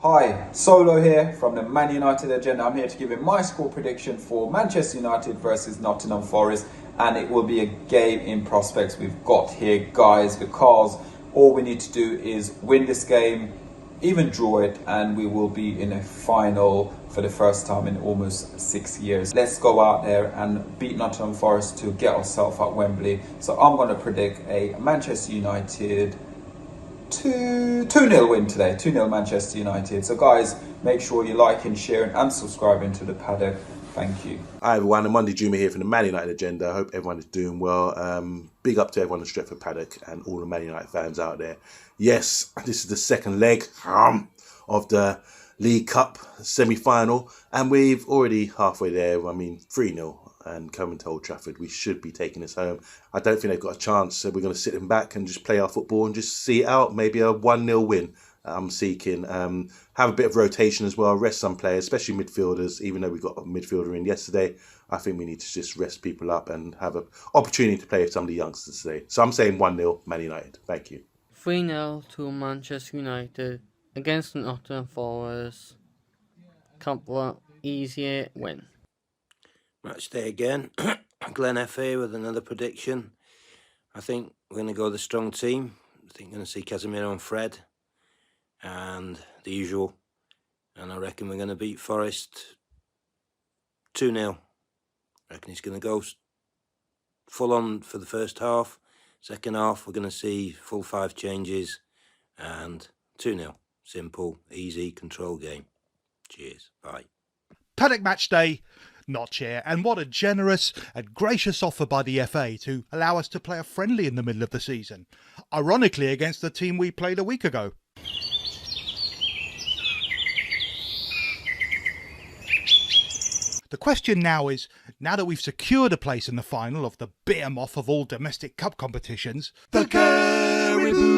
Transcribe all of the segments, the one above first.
Hi, Solo here from the Man United Agenda. I'm here to give you my score prediction for Manchester United versus Nottingham Forest, and it will be a game in prospects we've got here, guys, because all we need to do is win this game, even draw it, and we will be in a final for the first time in almost 6 years. Let's go out there and beat Nottingham Forest to get ourselves at Wembley. So I'm going to predict a Manchester United 2-0 win today, 2-0 Manchester United. So guys, make sure you're liking, sharing and subscribing to the Paddock. Thank you. Hi everyone, I'm Monday Juma here from the Man United Agenda. I hope everyone is doing well. Big up to everyone at Stretford Paddock and all the Man United fans out there. Yes, this is the second leg of the League Cup semi-final, and we've already halfway there. 3-0. And coming to Old Trafford, we should be taking this home. I don't think they've got a chance, so we're going to sit them back and just play our football and just see it out. Maybe a 1-0 win I'm seeking. Have a bit of rotation as well, rest some players, especially midfielders. Even though we got a midfielder in yesterday, I think we need to just rest people up and have an opportunity to play with some of the youngsters today. So I'm saying 1-0 Man United. Thank you. 3-0 to Manchester United against Nottingham Forest. Couple easier win. Match day again. Glenn FA with another prediction. I think we're going to go with a strong team. I think we're going to see Casemiro and Fred and the usual. And I reckon we're going to beat Forest 2-0. I reckon he's going to go full on for the first half. Second half, we're going to see full 5 changes and 2-0. Simple, easy, control game. Cheers. Bye. Paddock match day. Not here, and what a generous and gracious offer by the FA to allow us to play a friendly in the middle of the season, ironically against the team we played a week ago. The question now is, now that we've secured a place in the final of the behemoth of all domestic cup competitions, the Caribou!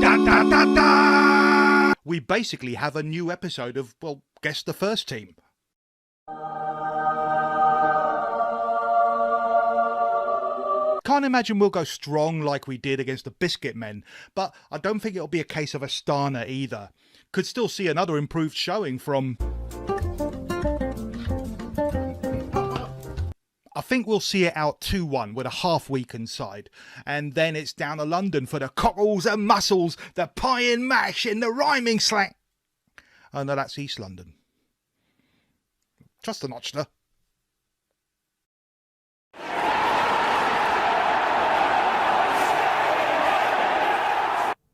Da, da, da, da! We basically have a new episode of, well, guess the first team. Can't imagine we'll go strong like we did against the Biscuit Men, but I don't think it'll be a case of Astana either. Could still see another improved showing from... I think we'll see it out 2-1 with a half-weakened side, and then it's down to London for the cockles and mussels, the pie and mash in the rhyming slang. Oh no, that's East London. Trust the Notchner.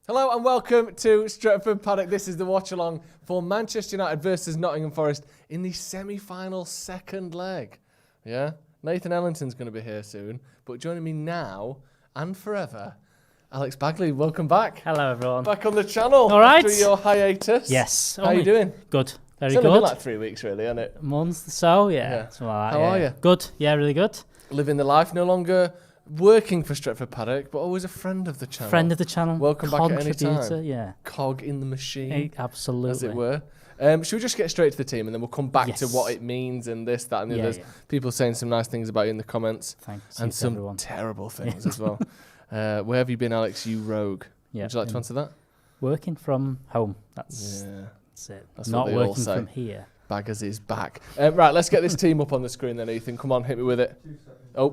Hello and welcome to Stretford Paddock. This is the watch-along for Manchester United versus Nottingham Forest in the semi-final second leg. Yeah, Nathan Ellington's going to be here soon, but joining me now and forever, Alex Baguley. Welcome back. Hello, everyone. Back on the channel. All right. After your hiatus. Yes. How are you doing? Good. Very it's good. only been like 3 weeks, really, hasn't it? Months or so, yeah. How are you? Good. Yeah, really good. Living the life, no longer working for Stretford Paddock, but always a friend of the channel. Friend of the channel. Welcome back at any time. Yeah. Cog in the machine. Absolutely. As it were. Should we just get straight to the team and then we'll come back to what it means and this, that, and the others. People saying some nice things about you in the comments. Thanks. And some terrible things as well. Where have you been, Alex, you rogue? Yeah. Would you like to answer that? Working from home. That's it. That's not what they all working say. from here. Baggers is back. Right, let's get this team up on the screen then, Ethan. Come on, hit me with it.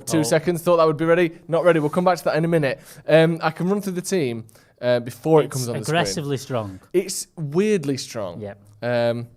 2 seconds. Thought that would be ready. Not ready. We'll come back to that in a minute. I can run through the team before it comes on the screen. It's aggressively strong. It's weirdly strong. Yep.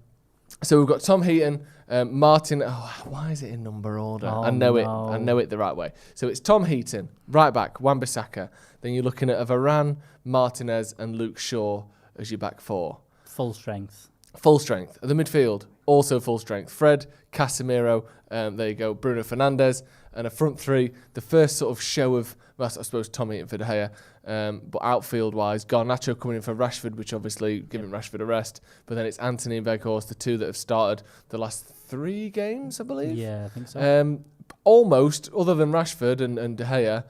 So we've got Tom Heaton, Martin. Oh, why is it in number order? Oh, I know it the right way. So it's Tom Heaton, right back, Wan-Bissaka. Then you're looking at Varane, Martinez, and Luke Shaw as your back four. Full strength. Full strength. At the midfield, also full strength. Fred, Casemiro, there you go, Bruno Fernandes, and a front three. The first sort of show of, well, I suppose, Tom Heaton for De Gea. But outfield-wise, Garnacho coming in for Rashford, which obviously giving Rashford a rest. But then it's Anthony and Weghorst, the two that have started the last 3 games, I believe. Yeah, I think so. Almost, other than Rashford and De Gea,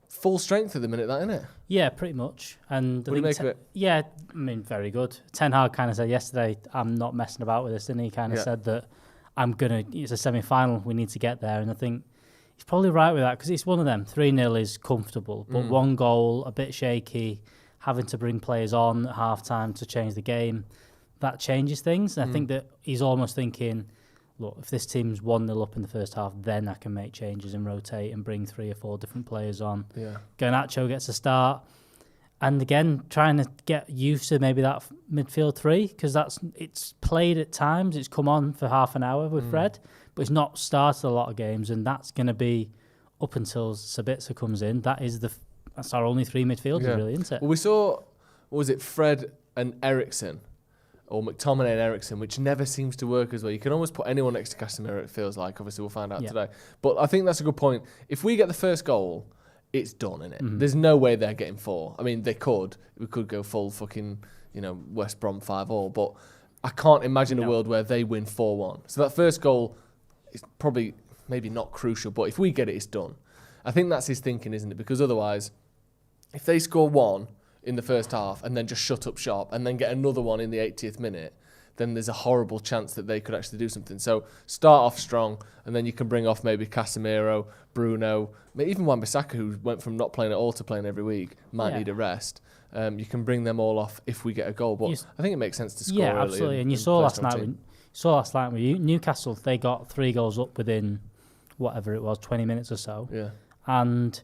full strength at the minute, that, isn't it? Yeah, pretty much. And what do you make of it? Yeah, I mean, very good. Ten Hag kind of said yesterday, I'm not messing about with this, and he kind of said that it's a semi-final, we need to get there. And I think he's probably right with that, because it's one of them. 3-0 is comfortable, but 1 goal, a bit shaky, having to bring players on at half-time to change the game. that changes things. And I think that he's almost thinking, look, if this team's 1-0 up in the first half, then I can make changes and rotate and bring 3 or 4 different players on. Yeah. Garnacho gets a start. And again, trying to get used to maybe that midfield 3, because it's played at times. It's come on for half an hour with Fred, but it's not started a lot of games, and that's going to be up until Sabitzer comes in. That's our only 3 midfielders, really, isn't it? Well, we saw, what was it, Fred and Ericsson, or McTominay and Ericsson, which never seems to work as well. You can almost put anyone next to Casemiro, it feels like. Obviously, we'll find out today. But I think that's a good point. If we get the first goal, it's done, innit? There's no way they're getting 4. I mean, they could. We could go full fucking, West Brom 5-all, but I can't imagine a world where they win 4-1. So that first goal is probably maybe not crucial, but if we get it, it's done. I think that's his thinking, isn't it? Because otherwise, if they score 1 in the first half and then just shut up shop and then get another one in the 80th minute, then there's a horrible chance that they could actually do something. So start off strong, and then you can bring off maybe Casemiro, Bruno, even Wan-Bissaka, who went from not playing at all to playing every week, might need a rest. You can bring them all off if we get a goal. But I think it makes sense to score early. Yeah, absolutely. And you saw last night with Newcastle, they got 3 goals up within whatever it was, 20 minutes or so. Yeah. And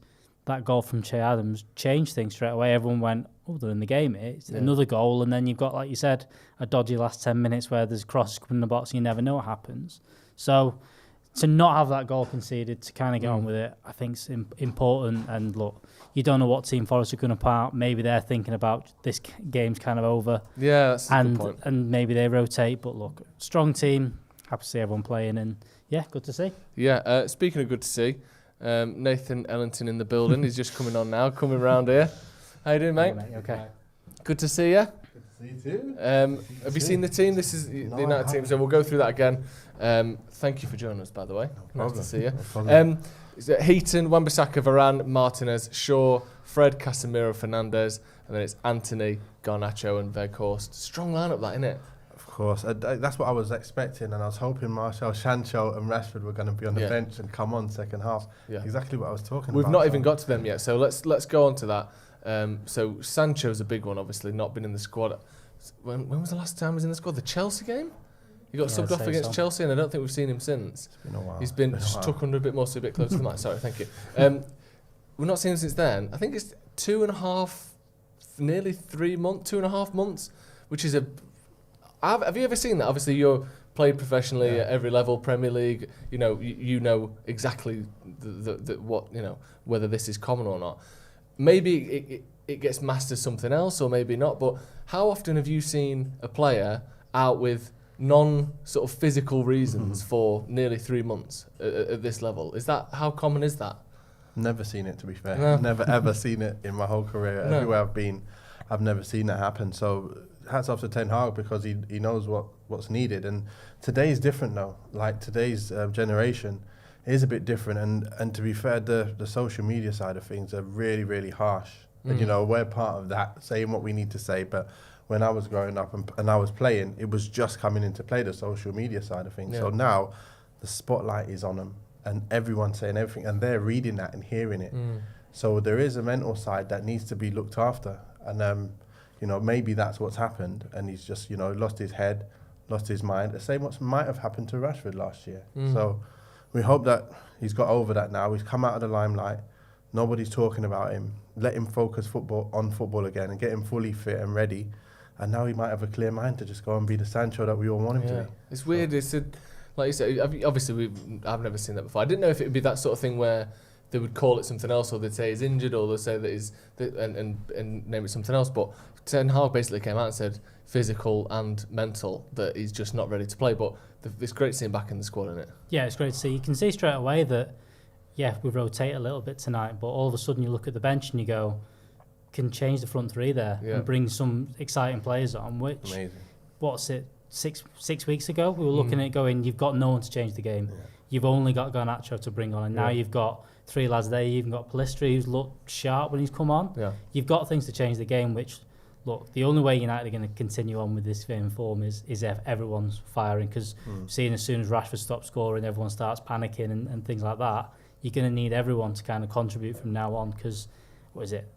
that goal from Che Adams changed things straight away. Everyone went, oh, they're in the game. It's another goal. And then you've got, like you said, a dodgy last 10 minutes where there's crosses coming in the box and you never know what happens. So to not have that goal conceded, to kind of get on with it, I think is important. And look, you don't know what team Forest are going to part. Maybe they're thinking about this game's kind of over. Yeah, that's a good point. And maybe they rotate. But look, strong team. Happy to see everyone playing. And yeah, good to see. Yeah, speaking of good to see, Nathan Ellington in the building. He's just coming on now, coming round here. How you doing, mate? Okay. Good to see you. Good to see you too. Have you seen the team? This is the United team, so we'll go through that again. Thank you for joining us, by the way. Nice to see you. Heaton, Wan-Bissaka, Varane, Martinez, Shaw, Fred, Casemiro, Fernandes, and then it's Anthony, Garnacho and Weghorst. Strong lineup, that, innit? Of course. That's what I was expecting, and I was hoping Martial, Sancho and Rashford were going to be on the bench and come on second half. Yeah. Exactly what I was talking about. We've not even got to them yet, so let's go on to that. So Sancho's a big one, obviously, not been in the squad. When was the last time he was in the squad? The Chelsea game? He got subbed off against Chelsea, and I don't think we've seen him since. It's been a while. He's been just tuck under a bit more, so a bit closer to the mic. Sorry, thank you. We've not seen him since then. I think it's 2.5, nearly 3 months, 2.5 months, which is a... Have you ever seen that? Obviously, you're played professionally at every level, Premier League. You know exactly what whether this is common or not. Maybe it gets masked as something else, or maybe not. But how often have you seen a player out with non-sort of physical reasons for nearly 3 months at this level? How common is that? Never seen it, to be fair. No. Never ever seen it in my whole career. No. Everywhere I've been, I've never seen that happen. So hats off to Ten Hag, because he knows what's needed. And today's different though. Like today's generation is a bit different. And to be fair, the social media side of things are really, really harsh. And we're part of that, saying what we need to say. But when I was growing up and I was playing, it was just coming into play, the social media side of things. Yeah. So now the spotlight is on them, and everyone's saying everything, and they're reading that and hearing it. So there is a mental side that needs to be looked after. And maybe that's what's happened, and he's just lost his head, lost his mind. The same what might have happened to Rashford last year. So we hope that he's got over that now. He's come out of the limelight. Nobody's talking about him. Let him focus on football again and get him fully fit and ready. And now he might have a clear mind to just go and be the Sancho that we all want him to be. It's weird. Like you said, obviously I've never seen that before. I didn't know if it would be that sort of thing where they would call it something else, or they'd say he's injured, or they'd say that he's and name it something else. But Ten Hag basically came out and said physical and mental, that he's just not ready to play. But it's great to see him back in the squad, isn't it? Yeah, it's great to see. You can see straight away that we rotate a little bit tonight, but all of a sudden you look at the bench and you go, can change the front three there and bring some exciting players on, which, amazing. What's it, six weeks ago, we were looking at it going, you've got no one to change the game. Yeah. You've only got Garnacho to bring on, and now you've got 3 lads there. You've even got Pellistri, who's looked sharp when he's come on. Yeah. You've got things to change the game, which, look, the only way United are going to continue on with this game form is if everyone's firing, because seeing as soon as Rashford stops scoring, everyone starts panicking and things like that, you're going to need everyone to kind of contribute from now on, because,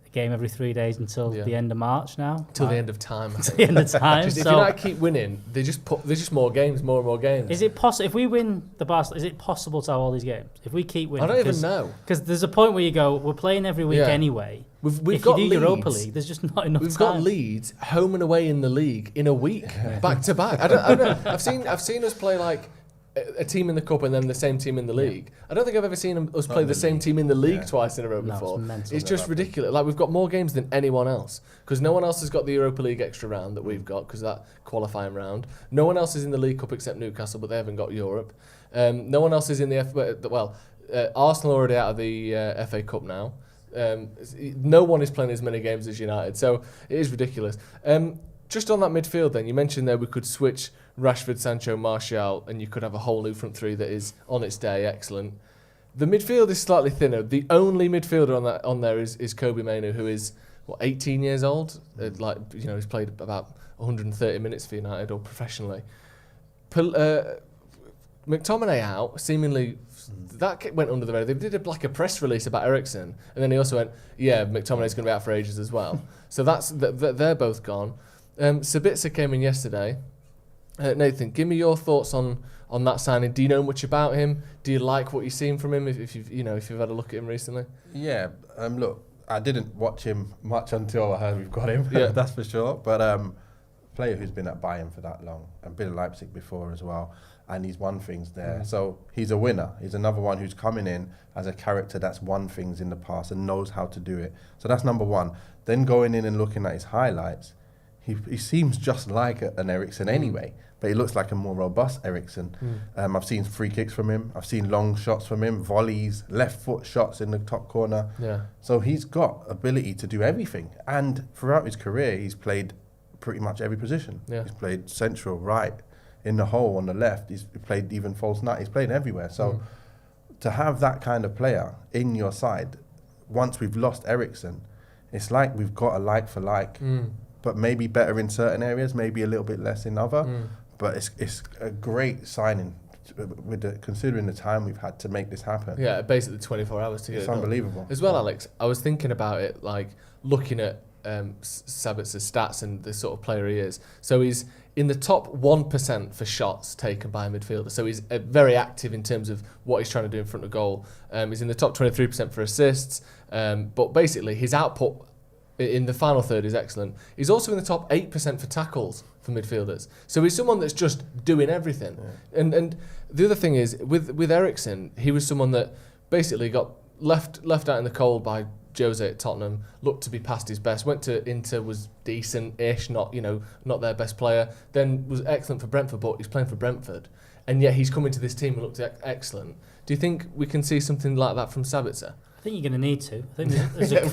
a game every 3 days until the end of March now. Till the end of time. Till the end of time. If United keep winning, there's just more games, more and more games. Is it possible if we win the Barcelona? Is it possible to have all these games if we keep winning? I don't even know. Because there's a point where you go, we're playing every week anyway. We've got you do Leeds. Europa League, there's just not enough time. We've got Leeds home and away in the league in a week, back to back. I don't know. I've seen us play like a team in the cup and then the same team in the league. I don't think I've ever seen us play the same team in the league twice in a row before. It's just ridiculous. Like, we've got more games than anyone else because no one else has got the Europa League extra round that we've got because that qualifying round. No one else is in the League Cup except Newcastle, but they haven't got Europe. No one else is in the Arsenal already out of the FA Cup now. No one is playing as many games as United, so it is ridiculous. Just on that midfield then, you mentioned there we could switch Rashford, Sancho, Martial, and you could have a whole new front three that is on its day excellent. The midfield is slightly thinner. The only midfielder on there is Kobe Mainoo, who is 18 years old. He's played about 130 minutes for United or professionally. McTominay out, seemingly that went under the radar. They did a press release about Eriksen, and then he also went, McTominay's going to be out for ages as well. So they're both gone. Sabitzer came in yesterday. Nathan, give me your thoughts on that signing. Do you know much about him? Do you like what you've seen from him? If you've had a look at him recently. Yeah. Look, I didn't watch him much until I heard we've got him. Yeah. That's for sure. But player who's been at Bayern for that long and been at Leipzig before as well, and he's won things there. So he's a winner. He's another one who's coming in as a character that's won things in the past and knows how to do it. So that's number one. Then going in and looking at his highlights, he seems just like an Eriksen anyway, but he looks like a more robust Eriksen. I've seen free kicks from him. I've seen long shots from him, volleys, left foot shots in the top corner. Yeah. So he's got ability to do everything. And throughout his career, he's played pretty much every position. Yeah. He's played central, right, in the hole, on the left. He's played even false nine. He's played everywhere. So to have that kind of player in your side, once we've lost Eriksen, it's like we've got a like for like. But maybe better in certain areas, maybe a little bit less in other. But it's a great signing, considering the time we've had to make this happen. Yeah, basically 24 hours to get it done. It's unbelievable. As well, Alex, I was thinking about it, like looking at Sabitzer's stats and the sort of player he is. So he's in the top 1% for shots taken by a midfielder. So he's very active in terms of what he's trying to do in front of goal. He's in the top 23% for assists. But basically, his output in the final third is excellent. He's also in the top 8% for tackles for midfielders. So he's someone that's just doing everything. Yeah. And the other thing is, with Eriksen, he was someone that basically got left out in the cold by Jose at Tottenham, looked to be past his best, went to Inter, was decent-ish, not their best player, then was excellent for Brentford, but he's playing for Brentford. And yet he's come into this team and looked excellent. Do you think we can see something like that from Sabitzer? I think you're going to need to. I think we're going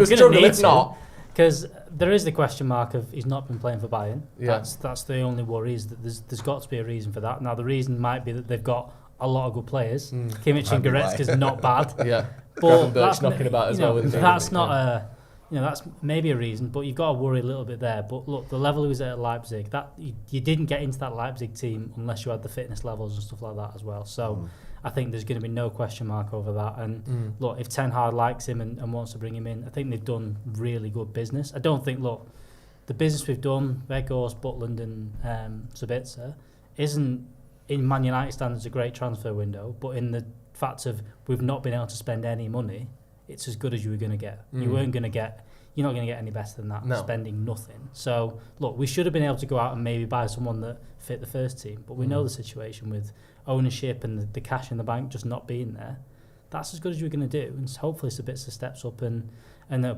to need to. Because there is the question mark of he's not been playing for Bayern. Yeah. That's the only worry, is that there's got to be a reason for that. Now, the reason might be that they've got a lot of good players. Kimmich and Goretzka's not bad. Yeah. But that's knocking about as well. That's not a... that's maybe a reason, but you've got to worry a little bit there. But look, the level he was at Leipzig, that you didn't get into that Leipzig team unless you had the fitness levels and stuff like that as well. So I think there's going to be no question mark over that. And look, if Ten Hag likes him and wants to bring him in, I think they've done really good business. I don't think, the business we've done, Weghorst, Butland and Sabitzer, isn't, in Man United standards, a great transfer window, but in the fact of we've not been able to spend any money, it's as good as you were going to get. You're not going to get any better than that, spending nothing. So, look, we should have been able to go out and maybe buy someone that fit the first team, but we know the situation with ownership and the cash in the bank just not being there. That's as good as you're going to do, and hopefully Sabitzer steps up and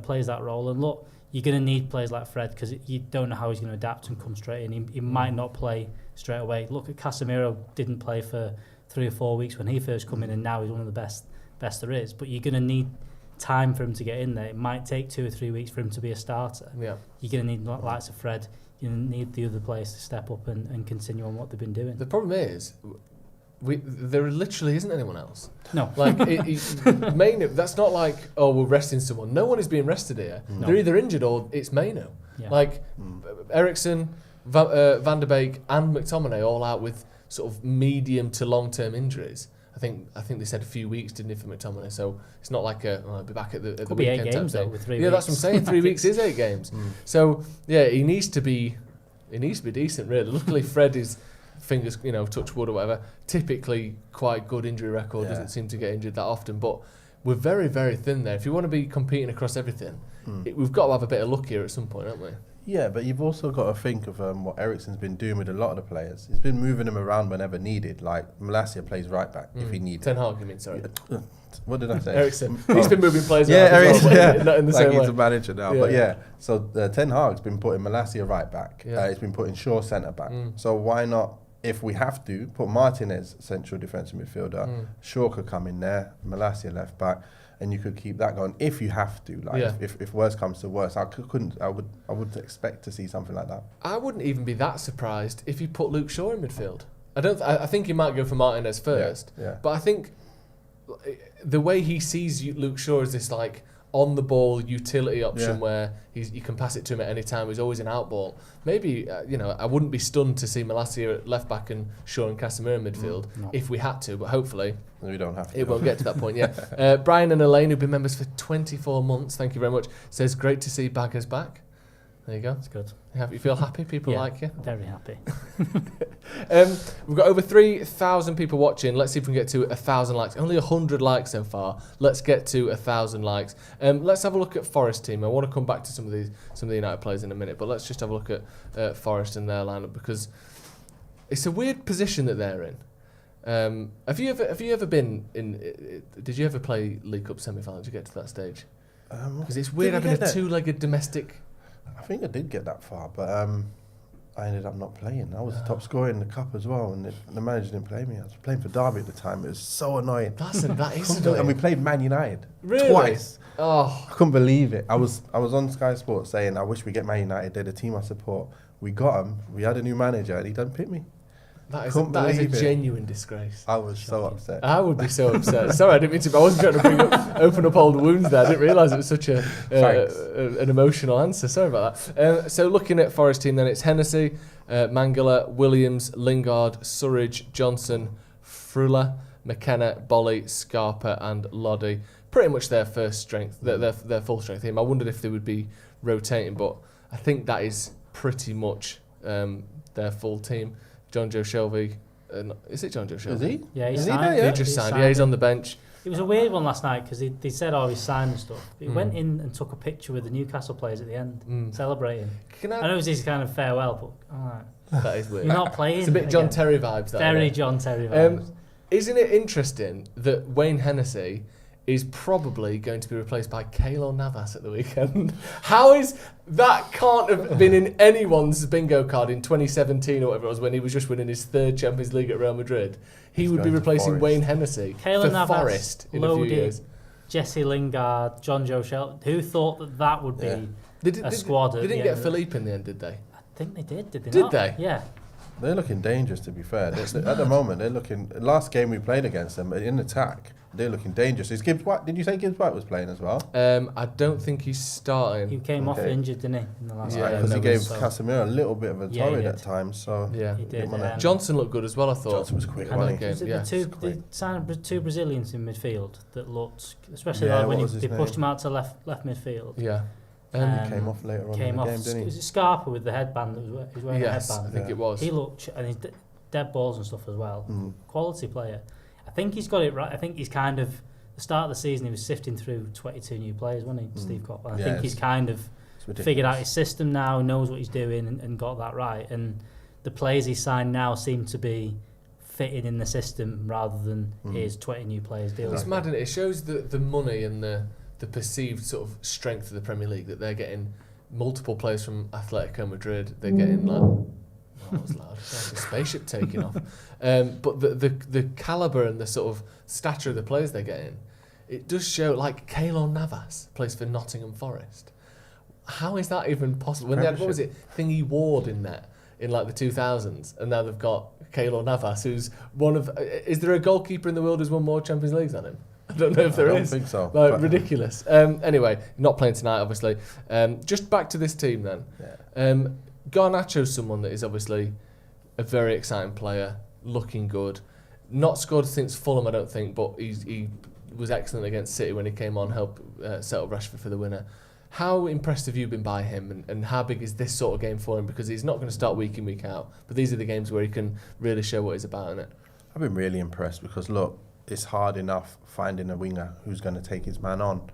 plays that role. And look, you're going to need players like Fred, because you don't know how he's going to adapt and come straight in. He might not play straight away. Look at Casemiro, didn't play for 3 or 4 weeks when he first come in, and now he's one of the best there is. But you're going to need time for him to get in there. It might take 2 or 3 weeks for him to be a starter. Yeah. You're going to need likes of Fred. You need the other players to step up and continue on what they've been doing. The problem is, there literally isn't anyone else. No. Like, that's not like, we're resting someone. No one is being rested here. No. They're either injured or it's Mainoo. Yeah. Like, Eriksen, Van der Beek and McTominay all out with sort of medium to long-term injuries. I think they said a few weeks, didn't they, for McTominay? So it's not like I'll be back at the Could be 8 weekend games type though thing. with 3 weeks. Yeah, that's what I'm saying. 3 weeks is 8 games. So yeah, he needs to be decent, really. Luckily, Fred is, fingers, touch wood or whatever, typically quite good injury record. Doesn't seem to get injured that often, but we're very, very thin there. If you want to be competing across everything, we've got to have a bit of luck here at some point, haven't we? Yeah, but you've also got to think of what Eriksen's been doing with a lot of the players. He's been moving them around whenever needed. Like Malacia plays right back if he needs. Ten Hag, you mean? Sorry. What did I say? Eriksen. He's been moving players Yeah, around as Eriksen. well, not in the like same he's way. a manager now. Yeah. But yeah, so Ten Hag's been putting Malacia right back. Yeah. He's been putting Shaw centre back. So why not, if we have to, put Martinez central defensive midfielder. Shaw could come in there, Malacia left back. And you could keep that going if you have to. Like if worse comes to worse, I would expect to see something like that. I wouldn't even be that surprised if you put Luke Shaw in midfield. I think he might go for Martinez first. Yeah. But I think the way he sees Luke Shaw is this like on the ball utility option where you can pass it to him at any time. He's always an out ball. Maybe I wouldn't be stunned to see Malacia at left back and Shaw and Casemiro in midfield if we had to. But hopefully we don't have to. It won't get to that point. Yeah. Brian and Elaine, who've been members for 24 months. Thank you very much. Says great to see Baggers back. There you go. That's good. You feel happy? People like you? Very happy. We've got over 3,000 people watching. Let's see if we can get to 1,000 likes. Only 100 likes so far. Let's get to 1,000 likes. Let's have a look at Forest team. I want to come back to some of the United players in a minute, but let's just have a look at Forest and their lineup because it's a weird position that they're in. Have you ever been in? Did you ever play League Cup semi-final? Did you get to that stage? Because it's weird having a two-legged domestic. I think I did get that far, but I ended up not playing. I was the top scorer in the cup as well, and the manager didn't play me. I was playing for Derby at the time. It was so annoying. That is annoying. And we played Man United Really? twice. Oh, I couldn't believe it. I was on Sky Sports saying, I wish we get Man United. They're the team I support. We got them. We had a new manager, and he didn't pick me. that is a genuine disgrace. I was so upset. I would be so upset. Sorry, I didn't mean to. I wasn't trying to open up old wounds there. I didn't realise it was such an emotional answer. Sorry about that. So looking at Forest team, then it's Hennessy, Mangala, Williams, Lingard, Surridge, Johnson, Frula, McKenna, Bolly, Scarpa, and Loddy. Pretty much their first strength, their full strength team. I wondered if they would be rotating, but I think that is pretty much their full team. John Joe Shelby. Is it John Joe Shelby? Is he? Yeah, he's Is he signed. there, He just signed. Yeah, he's on the bench. It was a weird one last night because they said, he's signed and stuff. He went in and took a picture with the Newcastle players at the end, celebrating. I know it was his kind of farewell, but alright. That is weird. You're not playing. It's a bit John Terry vibes. Very John Terry vibes. Isn't it interesting that Wayne Hennessy is probably going to be replaced by Keylor Navas at the weekend? How is that? Can't have been in anyone's bingo card in 2017 or whatever it was when he was just winning his 3rd Champions League at Real Madrid. He would be replacing Wayne Hennessy for Forest in a few years. Jesse Lingard, John Joe Shelton. Who thought that would be a squad? They didn't get Philippe in the end, did they? I think they did. Did they? Did not? they? Yeah. They're looking dangerous, to be fair. At the moment, they're looking. Last game we played against them in attack, they're looking dangerous. Is Gibbs White? Did you say Gibbs White was playing as well? I don't think he's starting. He came off injured, didn't he? In the last Right, because he gave Casemiro a little bit of a torrid at times. So yeah, he did. Johnson looked good as well. I thought Johnson was quick. They signed 2 Brazilians in midfield that looked, especially when they pushed him out to left midfield. Yeah. He came off later on in the game, didn't he? Was it Scarpa with the headband? He was wearing a headband. I think it was. He looked, and he's dead balls and stuff as well. Quality player. I think he's got it right. I think he's kind of, the start of the season, he was sifting through 22 new players, wasn't he, Steve Coppell? I think he's kind of figured out his system now, knows what he's doing, and got that right. And the players he's signed now seem to be fitting in the system rather than here's 20 new players deal. It's mad, isn't it? It shows the money and the perceived sort of strength of the Premier League, that they're getting multiple players from Atletico Madrid. They're getting that was loud. It's like a spaceship taking off. But the calibre and the sort of stature of the players they're getting, it does show. Like Keylor Navas plays for Nottingham Forest. How is that even possible? When they had, what was it, Thingy Ward in there in like the 2000s, and now they've got Keylor Navas, who's one of. Is there a goalkeeper in the world who's won more Champions Leagues than him? I don't know if there is. I don't think so. Like, ridiculous. Anyway, not playing tonight, obviously. Just back to this team then. Yeah. Garnacho's someone that is obviously a very exciting player, looking good. Not scored since Fulham, I don't think, but he was excellent against City when he came on, helped set up Rashford for the winner. How impressed have you been by him, and how big is this sort of game for him? Because he's not going to start week in, week out, but these are the games where he can really show what he's about in it. I've been really impressed because, look, it's hard enough finding a winger who's going to take his man on.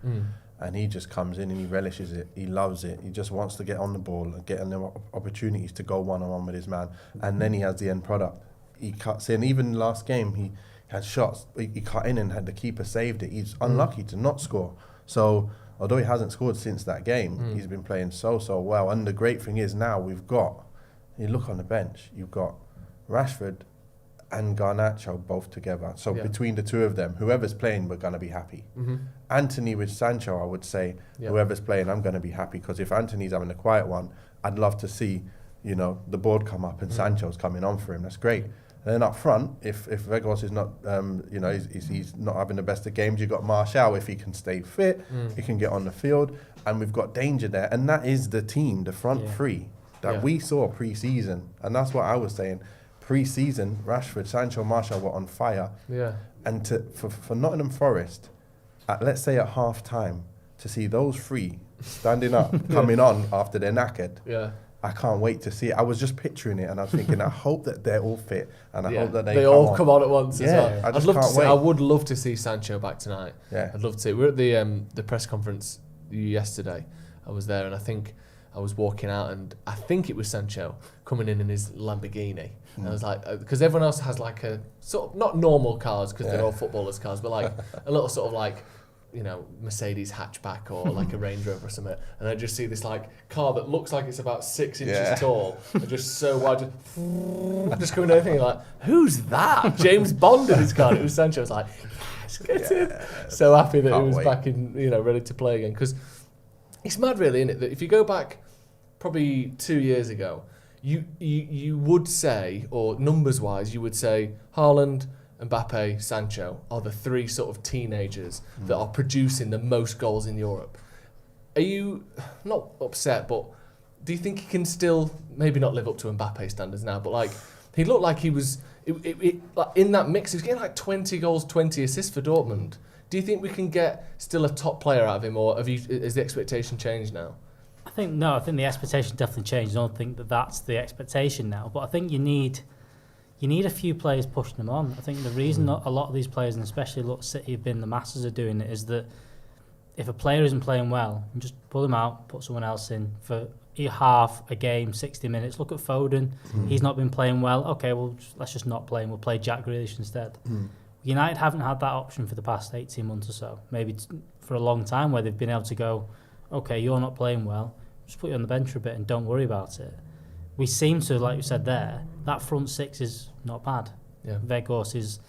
And he just comes in and he relishes it. He loves it. He just wants to get on the ball and get the opportunities to go one-on-one with his man. And then he has the end product. He cuts in. Even last game, he had shots. He cut in and had the keeper saved it. He's unlucky to not score. So although he hasn't scored since that game, he's been playing so well. And the great thing is now we've got, you look on the bench, you've got Rashford and Garnacho both together. So between the two of them, whoever's playing, we're going to be happy. Anthony with Sancho, I would say, whoever's playing, I'm going to be happy, because if Anthony's having a quiet one, I'd love to see, the board come up and Sancho's coming on for him. That's great. And then up front, if Weghorst is not, he's not having the best of games, you've got Martial. If he can stay fit, he can get on the field, and we've got danger there. And that is the team, the front three that we saw pre-season, and that's what I was saying. Pre-season, Rashford, Sancho, Martial were on fire. And for Nottingham Forest, let's say at half time, to see those three standing up, coming on after they're knackered. I can't wait to see it. I was just picturing it, and I was thinking, I hope that they're all fit, and I hope that they all come on at once as well. I just can't wait. I would love to see Sancho back tonight. I'd love to see. We were at the press conference yesterday. I was there, and I think I was walking out, and I think it was Sancho coming in his Lamborghini. And I was like, because everyone else has like a sort of, not normal cars because they're all footballers' cars, but like a little sort of like, Mercedes hatchback or like a Range Rover or something. And I just see this like car that looks like it's about 6 inches tall and just so wide, just coming over thinking like, who's that? James Bond in his car. And it was Sancho. I was like, yes, get in. So happy that he was back in, ready to play again. Because it's mad really, isn't it? That if you go back probably 2 years ago, you would say, or numbers-wise, you would say Haaland, Mbappe, Sancho are the three sort of teenagers that are producing the most goals in Europe. Are you not upset, but do you think he can still maybe not live up to Mbappe standards now, but like he looked like he was like in that mix, he was getting like 20 goals, 20 assists for Dortmund. Do you think we can get still a top player out of him, or has the expectation changed now? I think the expectation definitely changed. I don't think that's the expectation now, but I think you need a few players pushing them on. I think the reason a lot of these players, and especially City have been the masters of doing it, is that if a player isn't playing well, you just pull him out, put someone else in for half a game, 60 minutes. Look at Foden. He's not been playing well. Okay, well, let's just not play him. We'll play Jack Grealish instead. United haven't had that option for the past 18 months or so, maybe for a long time, where they've been able to go, okay, you're not playing well, just put you on the bench for a bit and don't worry about it. We seem to, like you said there, that front six is not bad. Weghorst is,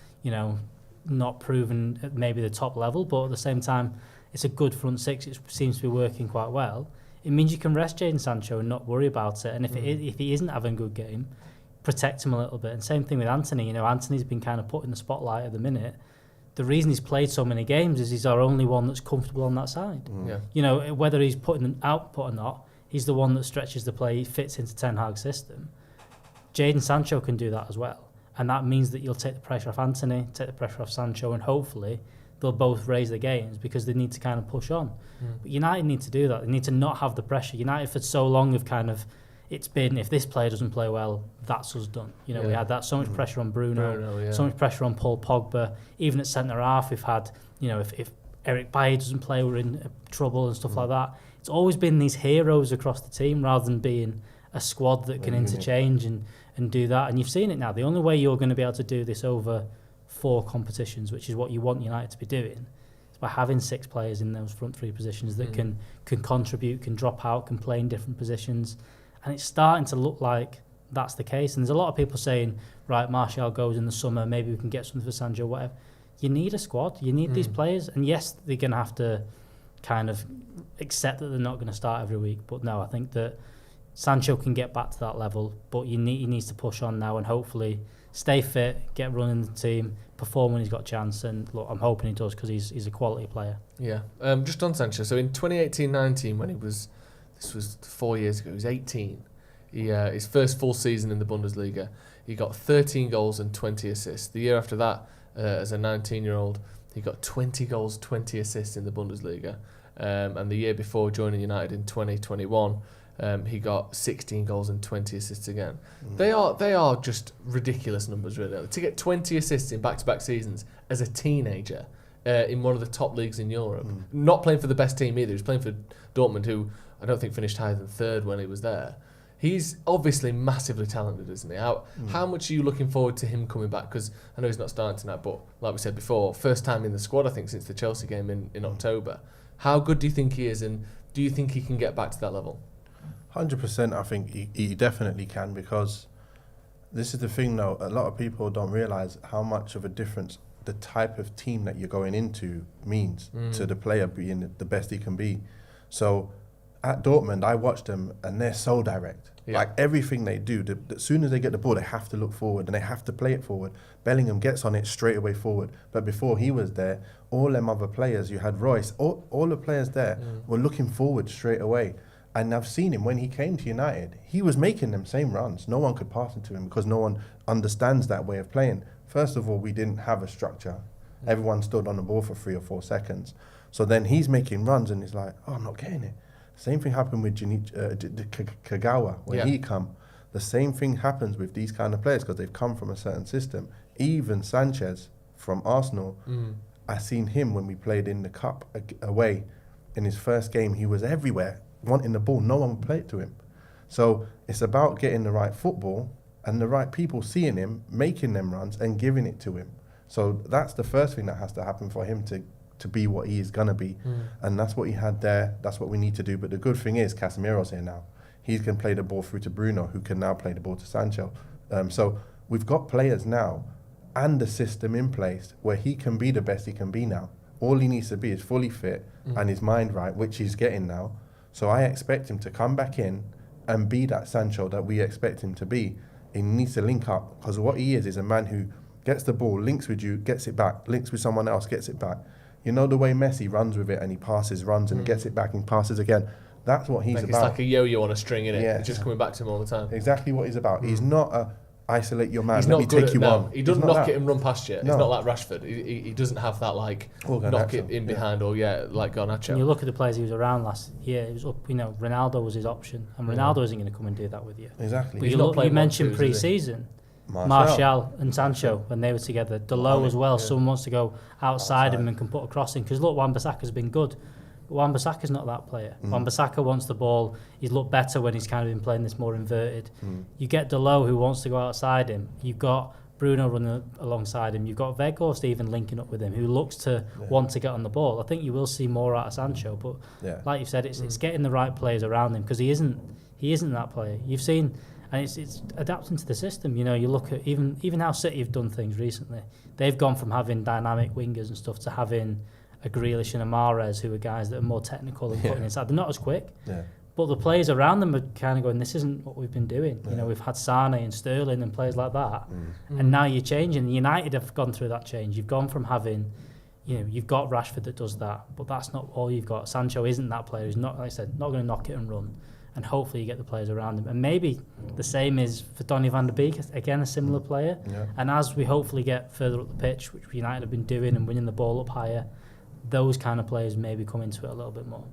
not proven at maybe the top level, but at the same time, it's a good front six. It seems to be working quite well. It means you can rest Jadon Sancho and not worry about it. And if he isn't having a good game, protect him a little bit. And same thing with Anthony. Anthony's been kind of put in the spotlight at the minute. The reason he's played so many games is he's our only one that's comfortable on that side. Whether he's putting an output or not, he's the one that stretches the play, fits into Ten Hag's system. Jadon Sancho can do that as well. And that means that you'll take the pressure off Anthony, take the pressure off Sancho, and hopefully they'll both raise their games because they need to kind of push on. But United need to do that. They need to not have the pressure. United for so long have kind of, it's been, if this player doesn't play well, that's us done. We had that so much pressure on Bruno, so much pressure on Paul Pogba. Even at centre-half, we've had, if Eric Bailly doesn't play, we're in trouble and stuff like that. It's always been these heroes across the team rather than being a squad that can interchange and do that. And you've seen it now. The only way you're going to be able to do this over 4 competitions, which is what you want United to be doing, is by having 6 players in those front 3 positions that can contribute, can drop out, can play in different positions. And it's starting to look like that's the case. And there's a lot of people saying, right, Martial goes in the summer, maybe we can get something for Sancho, whatever. You need a squad. You need these players. And yes, they're going to have to kind of accept that they're not going to start every week. But no, I think that Sancho can get back to that level, but he needs to push on now and hopefully stay fit, get running the team, perform when he's got a chance. And look, I'm hoping he does because he's a quality player. Yeah. Just on Sancho, so in 2018-19 when this was 4 years ago, he was 18. his first full season in the Bundesliga, he got 13 goals and 20 assists. The year after that, as a 19-year-old, he got 20 goals, 20 assists in the Bundesliga. And the year before joining United in 2021, he got 16 goals and 20 assists again. They are just ridiculous numbers, really. To get 20 assists in back-to-back seasons as a teenager in one of the top leagues in Europe, not playing for the best team either. He was playing for Dortmund, who I don't think finished higher than third when he was there. He's obviously massively talented, isn't he? How much are you looking forward to him coming back? Because I know he's not starting tonight, but like we said before, first time in the squad, I think, since the Chelsea game in October. How good do you think he is, and do you think he can get back to that level? 100%, I think he definitely can, because this is the thing, though. A lot of people don't realise how much of a difference the type of team that you're going into means to the player being the best he can be. So at Dortmund, I watched them, and they're so direct. Yeah. Like, everything they do, as soon as they get the ball, they have to look forward, and they have to play it forward. Bellingham gets on it straight away forward. But before he was there, all them other players, you had Royce, all the players there were looking forward straight away. And I've seen him when he came to United, he was making them same runs. No one could pass it to him because no one understands that way of playing. First of all, we didn't have a structure. Everyone stood on the ball for 3 or 4 seconds. So then he's making runs, and he's like, oh, I'm not getting it. Same thing happened with Kagawa when he come. The same thing happens with these kind of players because they've come from a certain system. Even Sanchez from Arsenal, I seen him when we played in the Cup away. In his first game, he was everywhere, wanting the ball. No one would play it to him. So it's about getting the right football and the right people seeing him, making them runs and giving it to him. So that's the first thing that has to happen for him to be what he is going to be. And that's what he had there. That's what we need to do. But the good thing is Casemiro's here now. He can play the ball through to Bruno, who can now play the ball to Sancho. So we've got players now and the system in place where he can be the best he can be now. All he needs to be is fully fit and his mind right, which he's getting now. So I expect him to come back in and be that Sancho that we expect him to be. He needs to link up, because what he is a man who gets the ball, links with you, gets it back, links with someone else, gets it back. You know the way Messi runs with it and he passes, runs and gets it back and passes again. That's what he's like about. It's like a yo-yo on a string, innit? Yeah. It's just coming back to him all the time. Exactly what he's about. He's not a isolate your man, He's let not me good take you on. He doesn't knock it and run past you. No. He's not like Rashford. He doesn't have that like knock it in behind or like Garnacho. When you look at the players he was around last year, it was up. Ronaldo was his option, and Ronaldo isn't going to come and do that with you. Exactly. But you mentioned pre-season. Martial and Sancho when they were together. Delo as well. Someone wants to go outside him and can put a cross in. Because look, Wan-Bissaka's been good. But Wan-Bissaka's not that player. Wan-Bissaka wants the ball. He's looked better when he's kind of been playing this more inverted. You get Delo, who wants to go outside him. You've got Bruno running alongside him. You've got Weghorst even linking up with him, who looks to want to get on the ball. I think you will see more out of Sancho. But like you've said, it's getting the right players around him, because he isn't that player. You've seen... And it's adapting to the system. You look at even how City have done things recently. They've gone from having dynamic wingers and stuff to having a Grealish and a Mahrez, who are guys that are more technical and putting inside. They're not as quick, but the players around them are kind of going, this isn't what we've been doing. We've had Sane and Sterling and players like that, and now you're changing. United have gone through that change. You've gone from having, you've got Rashford that does that, but that's not all you've got. Sancho isn't that player. He's not, like I said, not going to knock it and run. And hopefully you get the players around him. And maybe the same is for Donny van der Beek, again, a similar player. And as we hopefully get further up the pitch, which United have been doing and winning the ball up higher, those kind of players maybe come into it a little bit more.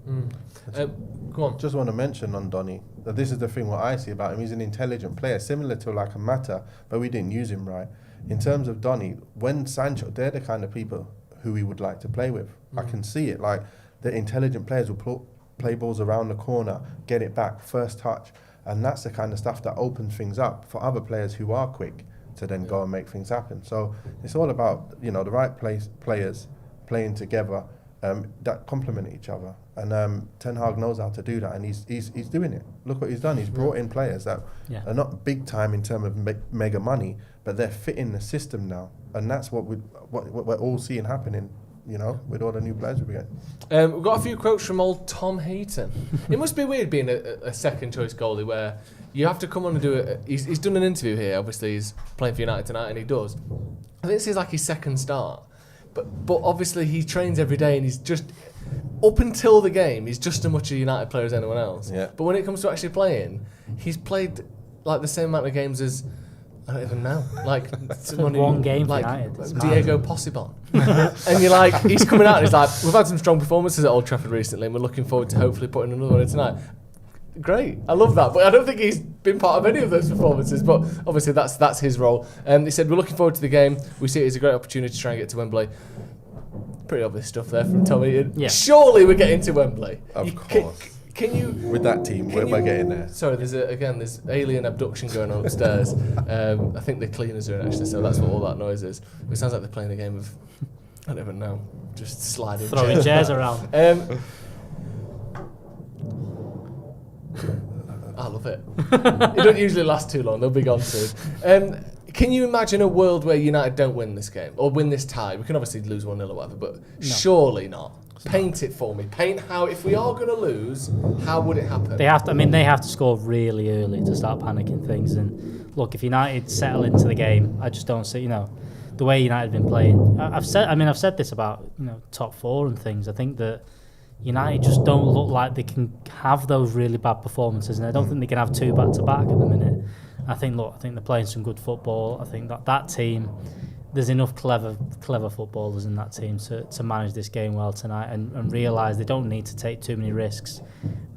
Go on. Just want to mention on Donny that this is the thing what I see about him. He's an intelligent player, similar to like a Mata, but we didn't use him right. In terms of Donny, when Sancho, they're the kind of people who he would like to play with. I can see it. Like, the intelligent players will play balls around the corner, get it back, first touch. And that's the kind of stuff that opens things up for other players who are quick to then go and make things happen. So it's all about, the right players playing together that complement each other. And Ten Hag knows how to do that, and he's doing it. Look what he's done. He's brought in players that are not big time in terms of mega money, but they're fitting the system now. And that's what we're all seeing happening, with all the new players we get. We've got a few quotes from old Tom Heaton. It must be weird being a second choice goalie, where you have to come on and do it. He's done an interview here. Obviously, he's playing for United tonight, and he does. I think this is like his second start, but obviously he trains every day, and he's just up until the game, he's just as much a United player as anyone else. Yeah. But when it comes to actually playing, he's played like the same amount of games as, I don't even know, like one game for like United. It's Diego Posibon. And you're like, he's coming out and he's like, we've had some strong performances at Old Trafford recently and we're looking forward to hopefully putting another one in tonight. Great, I love that, but I don't think he's been part of any of those performances, but obviously that's his role. He said, we're looking forward to the game, we see it as a great opportunity to try and get to Wembley. Pretty obvious stuff there from Tommy. Yeah. Surely we're getting to Wembley. Of course. Can you... With that team, we're getting there. Sorry, there's alien abduction going on upstairs. I think the cleaners are in actually, so that's what all that noise is. It sounds like they're playing a game of, I don't even know, just sliding throwing chairs around. I love it. It don't usually last too long. They'll be gone soon. Can you imagine a world where United don't win this game or win this tie? We can obviously lose 1-0 or whatever, but surely not. Paint it for me. Paint how, if we are going to lose, how would it happen? They have to score really early to start panicking things. And look, if United settle into the game, I just don't see, the way United have been playing. I've said this about, top four and things. I think that United just don't look like they can have those really bad performances, and I don't think they can have two back to back at the minute. I think they're playing some good football. I think that team, there's enough clever footballers in that team to manage this game well tonight and realise they don't need to take too many risks.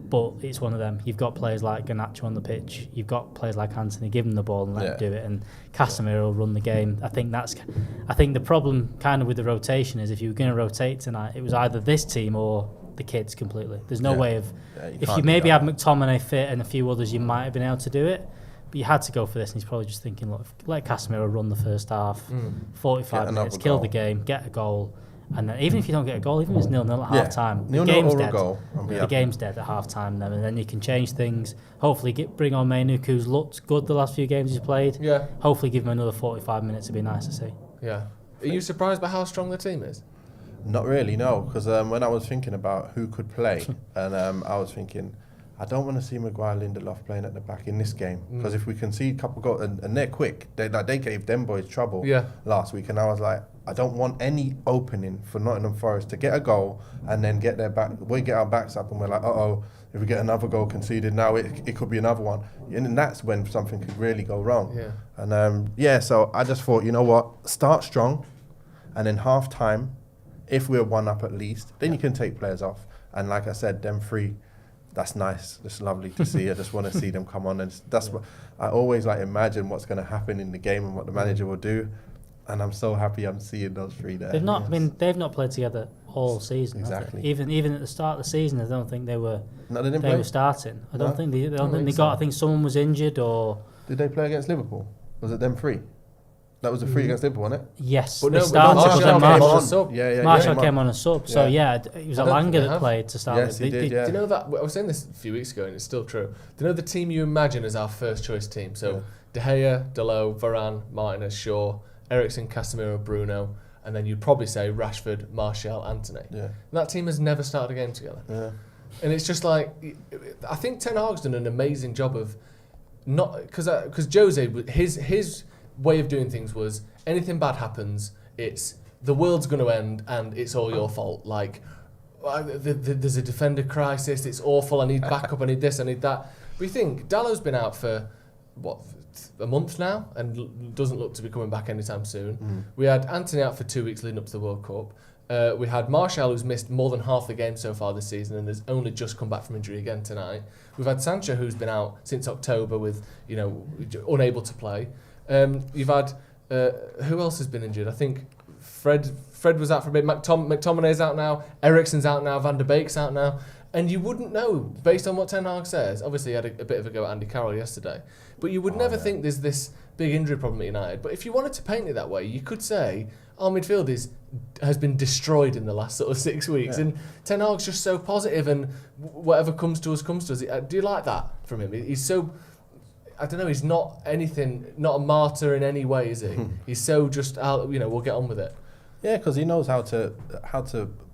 But it's one of them. You've got players like Garnacho on the pitch. You've got players like Anthony. Give them the ball and let him do it. And Casemiro will run the game. I think the problem kind of with the rotation is if you were going to rotate tonight, it was either this team or the kids completely. There's no way of... if you maybe had McTominay fit and a few others, you might have been able to do it. But you had to go for this, and he's probably just thinking, look, let Casemiro run the first half, 45 minutes, kill the game, get a goal, and then even if you don't get a goal, even if it's 0-0 at half-time, the game's dead. The game's dead at half-time then, and then you can change things. Hopefully bring on Mainoo, who's looked good the last few games he's played. Yeah. Hopefully give him another 45 minutes. It'd be nice to see. Yeah. Are you surprised by how strong the team is? Not really, no, because when I was thinking about who could play, and I was thinking, I don't want to see Maguire, Lindelof playing at the back in this game, because if we concede a couple goals, and they're quick, they gave them boys trouble last week, and I was like, I don't want any opening for Nottingham Forest to get a goal and then get their back. We get our backs up and we're like, if we get another goal conceded now, it could be another one, and then that's when something could really go wrong. Yeah. And so I just thought, you know what, start strong, and then half time, if we're one up at least, then you can take players off, and like I said, them three. That's nice. It's lovely to see. I just want to see them come on, and that's what I always imagine what's going to happen in the game and what the manager will do, and I'm so happy I'm seeing those three there. They've not. They've not played together all season. Exactly. Even at the start of the season, I don't think they were. No, they didn't play. Were starting. I don't think they got. I think someone was injured or. Did they play against Liverpool? Was it them three? That was a free against Liverpool, wasn't it? Yes, but they started. Martial came on a sub. So it was Alanga that played to start with. He did, Do you know that? I was saying this a few weeks ago, and it's still true. Do you know the team you imagine as our first choice team? So De Gea, Dalot, Varane, Martinez, Shaw, Eriksen, Casemiro, Bruno, and then you'd probably say Rashford, Martial, Anthony. Yeah. And that team has never started a game together. Yeah. And it's just like, I think Ten Hag's done an amazing job of not because Jose, his way of doing things was anything bad happens, it's the world's going to end and it's all your fault. Like there's a defender crisis, it's awful, I need backup, I need this, I need that. But you think Dallow's been out for a month now and doesn't look to be coming back anytime soon. We had Anthony out for 2 weeks leading up to the World Cup. We had Martial, who's missed more than half the game so far this season and has only just come back from injury again tonight. We've had Sancho, who's been out since October with unable to play. You've had who else has been injured? I think Fred was out for a bit. McTominay's out now. Eriksen's out now. Van der Beek's out now. And you wouldn't know, based on what Ten Hag says. Obviously, he had a bit of a go at Andy Carroll yesterday. But you would never think there's this big injury problem at United. But if you wanted to paint it that way, you could say our midfield has been destroyed in the last sort of 6 weeks. Yeah. And Ten Hag's just so positive, and whatever comes to us, comes to us. Do you like that from him? He's so... I don't know, he's not a martyr in any way, is he? He's so just, we'll get on with it. Yeah, because he knows how to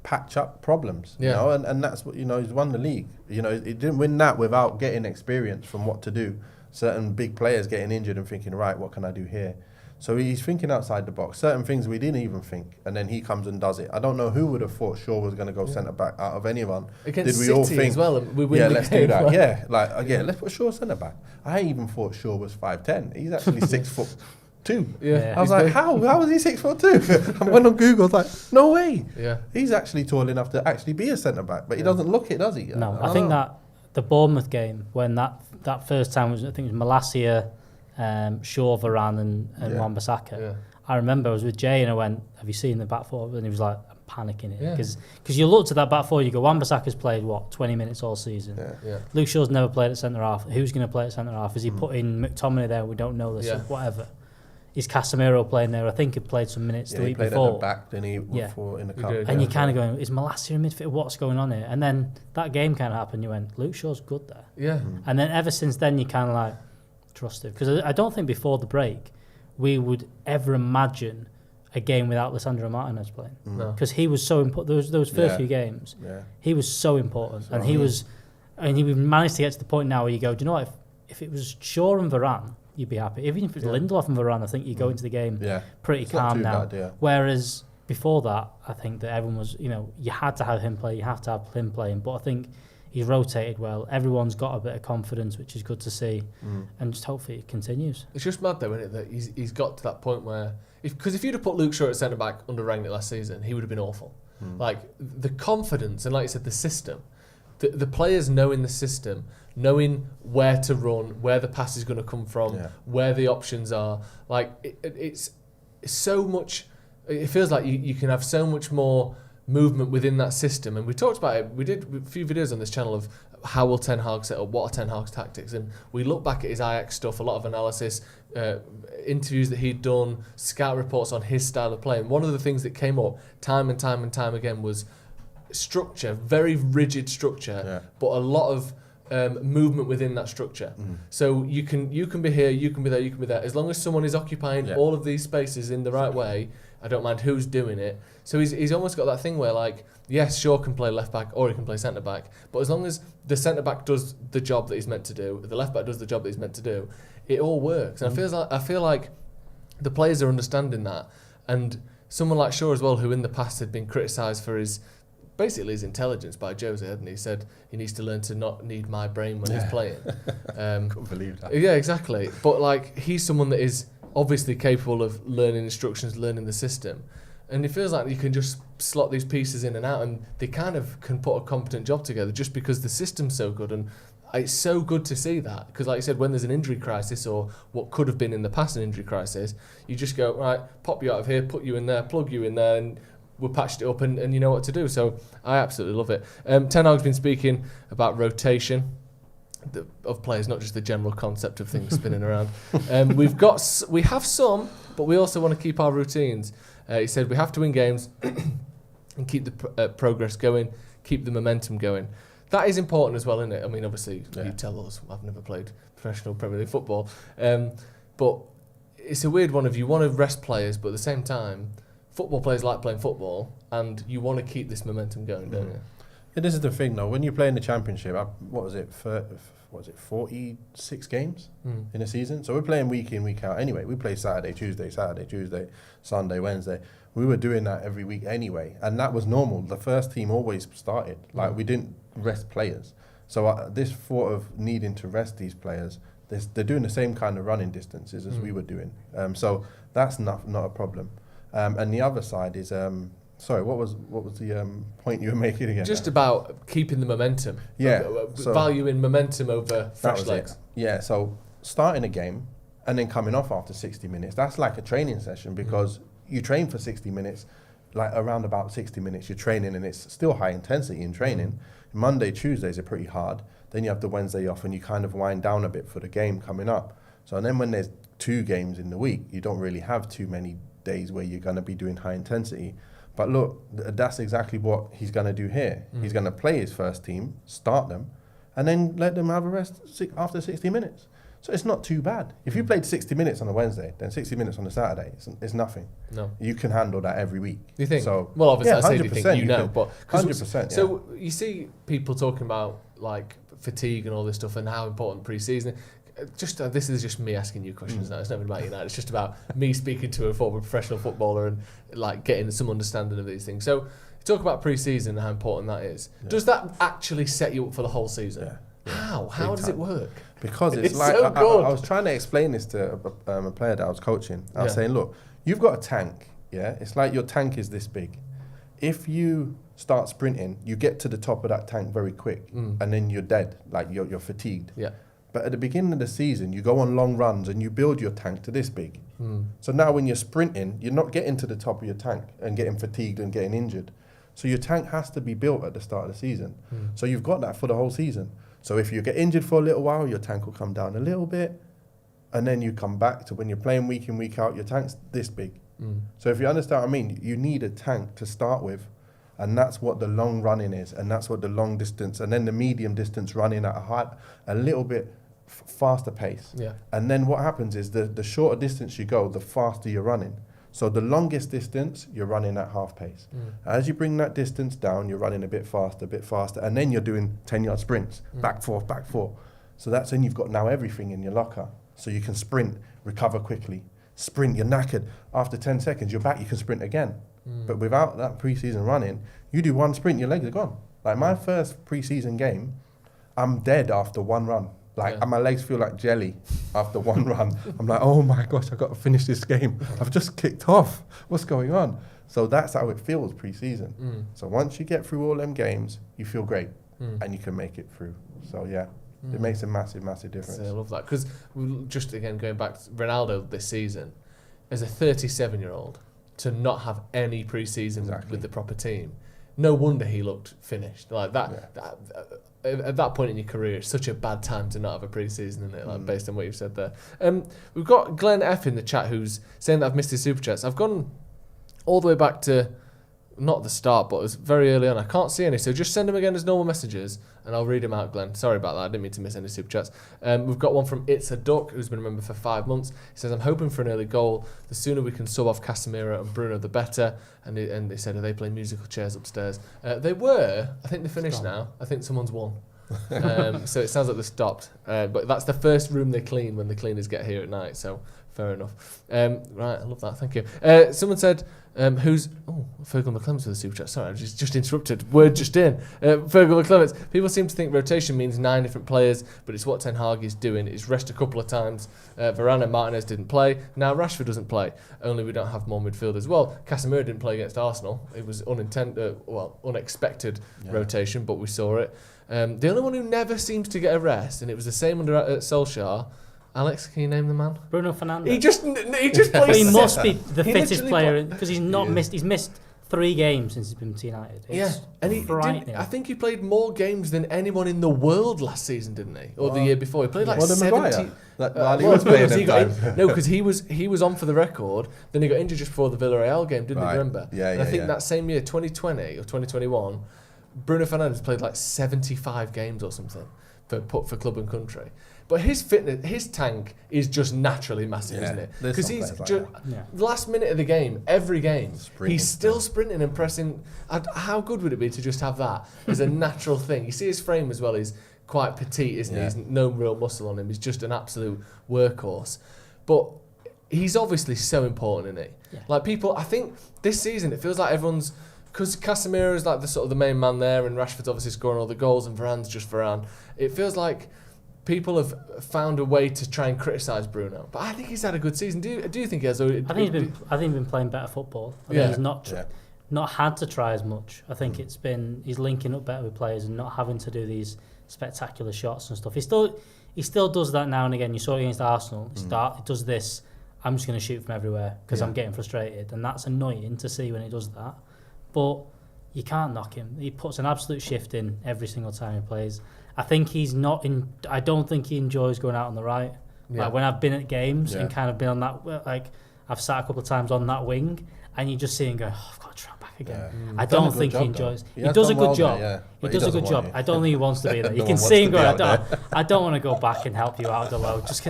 patch up problems, you know, and that's what, he's won the league. He didn't win that without getting experience from what to do. Certain big players getting injured and thinking, right, what can I do here? So he's thinking outside the box. Certain things we didn't even think, and then he comes and does it. I don't know who would have thought Shaw was going to go centre back out of anyone. Against Did we City all think as well, and we win yeah, the let's game. do that. Yeah, let's put Shaw centre back. I even thought Shaw was 5'10". He's actually 6'2". Yeah. I was like, how was he 6'2"? I went on Google, I was like, no way. Yeah. He's actually tall enough to actually be a centre back, but he doesn't look it, does he? No, I think that the Bournemouth game, when that first time was, I think it was Malacia, Shaw, Varane and Wan-Bissaka. Yeah. I remember I was with Jay and I went, have you seen the back four? And he was like, I'm panicking here. Because you looked at that back four, you go, Wan-Bissaka's played, 20 minutes all season? Yeah. Luke Shaw's never played at centre-half. Who's going to play at centre-half? Is he putting McTominay there? We don't know this, whatever. Is Casemiro playing there? I think he played some minutes the week before. He played at the back, then he before in the cup. And you kind of going, is Malacia in midfield? What's going on here? And then that game kind of happened. You went, Luke Shaw's good there. Yeah. And then ever since then, you kind of like trust him. Because I don't think before the break, we would ever imagine a game without Lisandro Martinez playing. Because he was so important. Those first few games, he was so important. And he was, we've managed to get to the point now where you go, do you know what? If it was Shaw and Varane, you'd be happy. Even if it's Lindelof and Varane, I think you go into the game pretty calm now. Bad, Whereas before that, I think that everyone was, you had to have him play, you have to have him playing. But I think he's rotated well. Everyone's got a bit of confidence, which is good to see. And just hopefully it continues. It's just mad though, isn't it, that he's got to that point where... Because if you'd have put Luke Shaw at centre-back under Rangnick last season, he would have been awful. Like, the confidence and, like you said, the system, the players knowing the system, knowing where to run, where the pass is going to come from, where the options are. Like, it's so much... It feels like you can have so much more movement within that system. And we talked about it. We did a few videos on this channel of how will Ten Hag set up, what are Ten Hag's tactics. And we look back at his Ajax stuff, a lot of analysis, interviews that he'd done, scout reports on his style of play. And one of the things that came up time and time and time again was structure, very rigid structure, but a lot of movement within that structure. So you can be here, you can be there, you can be there. As long as someone is occupying all of these spaces in the right way, I don't mind who's doing it. So he's almost got that thing where, like, yes, Shaw can play left back or he can play centre back, but as long as the centre back does the job that he's meant to do, the left back does the job that he's meant to do, it all works. And I feel like the players are understanding that, and someone like Shaw as well, who in the past had been criticised for his intelligence by Jose, hadn't he? Said he needs to learn to not need my brain when he's playing. Couldn't believe that. Yeah, exactly. But like, he's someone that is obviously capable of learning instructions, learning the system. And it feels like you can just slot these pieces in and out, and they kind of can put a competent job together just because the system's so good. And it's so good to see that, because like you said, when there's an injury crisis or what could have been in the past an injury crisis, you just go, right, pop you out of here, put you in there, plug you in there, and we've patched it up and you know what to do. So I absolutely love it. Ten Hag's been speaking about rotation of players, not just the general concept of things spinning around. We have some, but we also want to keep our routines. He said we have to win games and keep the progress going, keep the momentum going. That is important as well, isn't it? I mean, obviously, you tell us, I've never played professional Premier League football, but it's a weird one of you want to rest players, but at the same time, football players like playing football, and you want to keep this momentum going, don't you? Yeah, this is the thing, though. When you play in the Championship, what was it, 46 games in a season? So we're playing week in, week out anyway. We play Saturday, Tuesday, Sunday, Wednesday. We were doing that every week anyway, and that was normal. The first team always started. Like, we didn't rest players. So this thought of needing to rest these players, they're doing the same kind of running distances as we were doing. So that's not a problem. And the other side is... sorry, what was the point you were making again? Just about keeping the momentum. Yeah. Valuing momentum over fresh legs. Yeah, so starting a game and then coming off after 60 minutes, that's like a training session, because you train for 60 minutes, like around about 60 minutes you're training, and it's still high intensity in training. Monday, Tuesdays are pretty hard. Then you have the Wednesday off and you kind of wind down a bit for the game coming up. So and then when there's 2 games in the week, you don't really have too many days where you're going to be doing high intensity. But look, that's exactly what he's going to do here. He's going to play his first team, start them, and then let them have a rest after 60 minutes. So it's not too bad. If you played 60 minutes on a Wednesday, then 60 minutes on a Saturday, it's nothing. No. You can handle that every week. You think? So, well, obviously, yeah, I say do you think, but... 100%, So you see people talking about, like, fatigue and all this stuff and how important pre-season... this is just me asking you questions now. It's not even about United. It's just about me speaking to a former professional footballer and like getting some understanding of these things. So you talk about pre-season and how important that is. Yeah. Does that actually set you up for the whole season? Yeah. How? How does it work? Because it's like so good. I was trying to explain this to a player that I was coaching. I was saying, look, you've got a tank. Yeah, it's like your tank is this big. If you start sprinting, you get to the top of that tank very quick, and then you're dead, like you're fatigued. Yeah. But at the beginning of the season, you go on long runs and you build your tank to this big. So now when you're sprinting, you're not getting to the top of your tank and getting fatigued and getting injured. So your tank has to be built at the start of the season. So you've got that for the whole season. So if you get injured for a little while, your tank will come down a little bit, and then you come back to when you're playing week in, week out, your tank's this big. So if you understand what I mean, you need a tank to start with, and that's what the long running is, and that's what the long distance, and then the medium distance running at a little bit faster pace. Yeah. And then what happens is the shorter distance you go, the faster you're running. So the longest distance, you're running at half pace. As you bring that distance down, you're running a bit faster, and then you're doing 10-yard sprints, back, forth. So that's when you've got now everything in your locker. So you can sprint, recover quickly, sprint, you're knackered. After 10 seconds, you're back, you can sprint again. But without that pre-season running, you do one sprint, your legs are gone. Like my first pre-season game, I'm dead after one run. And my legs feel like jelly after one run. I'm like, oh my gosh, I've got to finish this game. I've just kicked off. What's going on? So that's how it feels pre-season. So once you get through all them games, you feel great and you can make it through. So yeah, it makes a massive, massive difference. I love that. Because just again, going back to Ronaldo this season, as a 37-year-old, to not have any pre-season with the proper team, no wonder he looked finished. Like that at that point in your career, it's such a bad time to not have a pre-season, isn't it? Like based on what you've said there. We've got Glenn F in the chat who's saying that I've missed his super chats. I've gone all the way back to not the start, but it was very early on. I can't see any, so just send them again as normal messages, and I'll read them out, Glenn. Sorry about that. I didn't mean to miss any super chats. We've got one from It's a Duck, who's been a member for 5 months. He says, I'm hoping for an early goal. The sooner we can sub off Casemiro and Bruno, the better. And they said, are they playing musical chairs upstairs? They were. I think they finished now. I think someone's won. So it sounds like they stopped. But that's the first room they clean when the cleaners get here at night, so fair enough. Right, I love that. Thank you. Someone said, who's... Oh, Fergal McClements with the super chat. Sorry, I just interrupted. Word just in. Fergal McClements. People seem to think rotation means 9 different players, but it's what Ten Hag is doing. It's rest a couple of times. Varane and Martinez didn't play. Now Rashford doesn't play. Only we don't have more midfielders. Well, Casemiro didn't play against Arsenal. It was unexpected rotation, but we saw it. The only one who never seems to get a rest, and it was the same under Solskjaer. Alex, can you name the man? Bruno Fernandes. He just plays. He must be the fittest player because he's not missed. He's missed 3 games since he's been to United. It's frightening. I think he played more games than anyone in the world last season, didn't he? Or the year before. He played like 70. No, because he was on for the record. Then he got injured just before the Villarreal game, didn't he? Remember? Yeah, I think that same year, 2020 or 2021, Bruno Fernandes played like 75 games or something for club and country. But his fitness, his tank is just naturally massive, isn't it? Because he's the last minute of the game, every game, he's still sprinting and pressing. How good would it be to just have that as a natural thing? You see his frame as well. He's quite petite, isn't he? He's no real muscle on him. He's just an absolute workhorse. But he's obviously so important, isn't he? Yeah. Like people, I think this season it feels like everyone's, because Casemiro is like the sort of the main man there, and Rashford's obviously scoring all the goals, and Varane's just Varane. It feels like people have found a way to try and criticise Bruno, but I think he's had a good season. Do you think he has? I think he's been playing better football. I think he's not had to try as much. I think he's linking up better with players and not having to do these spectacular shots and stuff. He still does that now and again. You saw it against Arsenal. He does this. I'm just going to shoot from everywhere because I'm getting frustrated, and that's annoying to see when he does that. But you can't knock him. He puts an absolute shift in every single time he plays. I think I don't think he enjoys going out on the right. Yeah. Like when I've been at games and kind of been on that, like I've sat a couple of times on that wing, and you just see him go, I've got to try back again. I don't think he enjoys. He does a good job. He does a good job. I don't think he wants to be there. You can see him going, I don't want to go back and help you out of the low. Just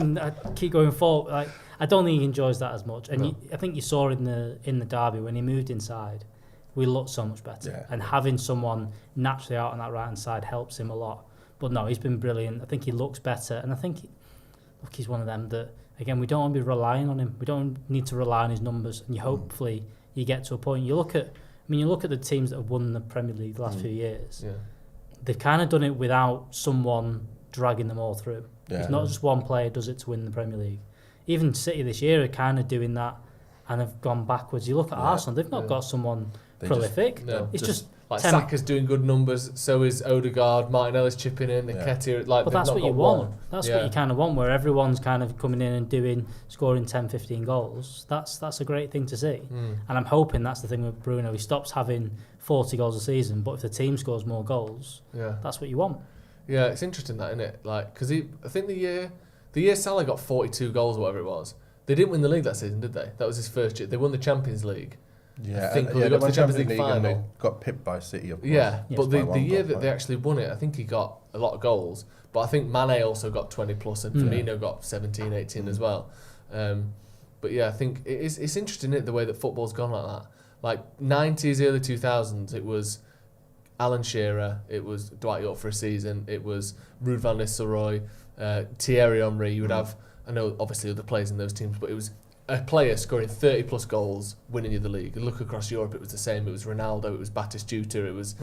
keep going forward. Like I don't think he enjoys that as much. And I think you saw in the derby when he moved inside, we looked so much better. Yeah. And having someone naturally out on that right hand side helps him a lot. But no, he's been brilliant. I think he looks better, and I think look, he's one of them that, again, we don't want to be relying on him. We don't need to rely on his numbers. And hopefully you get to a point. You look at the teams that have won the Premier League the last few years. Yeah. They've kind of done it without someone dragging them all through. Yeah. It's not just one player does it to win the Premier League. Even City this year are kind of doing that and have gone backwards. You look at Arsenal, they've not got someone prolific. It's just like Saka's doing good numbers, so is Odegaard, Martinelli's chipping in, Nketiah. Like, but that's what you want. That's what you kind of want, where everyone's kind of coming in and scoring 10, 15 goals. That's a great thing to see. And I'm hoping that's the thing with Bruno. He stops having 40 goals a season, but if the team scores more goals, that's what you want. Yeah, it's interesting that, isn't it? Like, because I think the year Salah got 42 goals or whatever it was, they didn't win the league that season, did they? That was his first year. They won the Champions League. Yeah, I think they got to the Champions League final. And they got pipped by City, of course. Yeah, but the year that they actually won it, I think he got a lot of goals. But I think Mane also got 20 plus, and Firmino got 17, 18 as well. But yeah, I think it's interesting, isn't it, the way that football's gone like that. Like 90s, early 2000s, it was Alan Shearer, it was Dwight York for a season, it was Ruud van Nistelrooy, Thierry Henry. You would have, I know obviously other players in those teams, but it was a player scoring 30 plus goals, winning you the league. And look across Europe, it was the same. It was Ronaldo, it was Batistuta, it was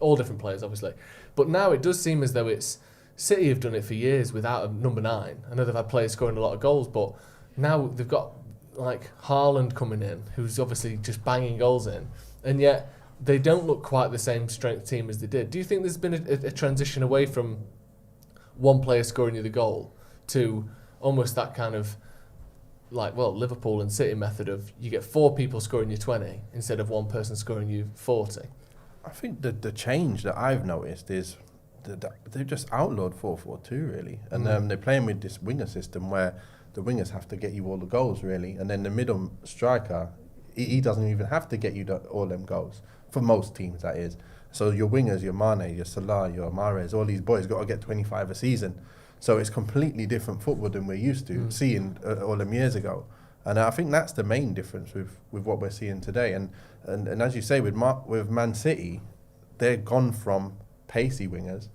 all different players, obviously. But now it does seem as though it's City have done it for years without a number 9. I know they've had players scoring a lot of goals, but now they've got like Haaland coming in, who's obviously just banging goals in, and yet they don't look quite the same strength team as they did. Do you think there's been a transition away from one player scoring you the goal to almost that kind of like, well, Liverpool and City method of you get 4 people scoring you 20 instead of one person scoring you 40? I think the change that I've noticed is they've just outlawed 4-4-2 really, and they're playing with this winger system where the wingers have to get you all the goals really, and then the middle striker, he doesn't even have to get you all them goals for most teams, that is. So your wingers, your Mane, your Salah, your Mahrez, all these boys got to get 25 a season. So it's completely different football than we're used to seeing all them years ago. And I think that's the main difference with what we're seeing today. And as you say, with Man City, they're gone from pacey wingers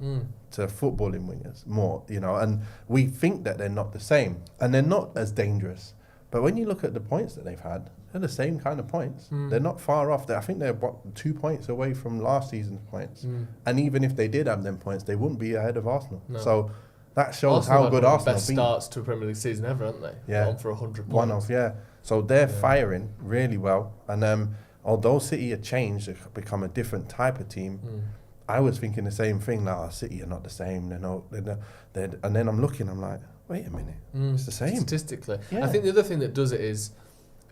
to footballing wingers more, and we think that they're not the same. And they're not as dangerous. But when you look at the points that they've had, they're the same kind of points. They're not far off. I think they're 2 points away from last season's points. And even if they did have them points, they wouldn't be ahead of Arsenal. No. So that shows Arsenal how good Arsenal best starts to a Premier League season ever, haven't they? Yeah. One for 100 points. One off, yeah. So they're firing really well. And although City have changed, they've become a different type of team, I was thinking the same thing, like, City are not the same. And then I'm looking, I'm like, wait a minute, it's the same. Statistically. Yeah. I think the other thing that does it is,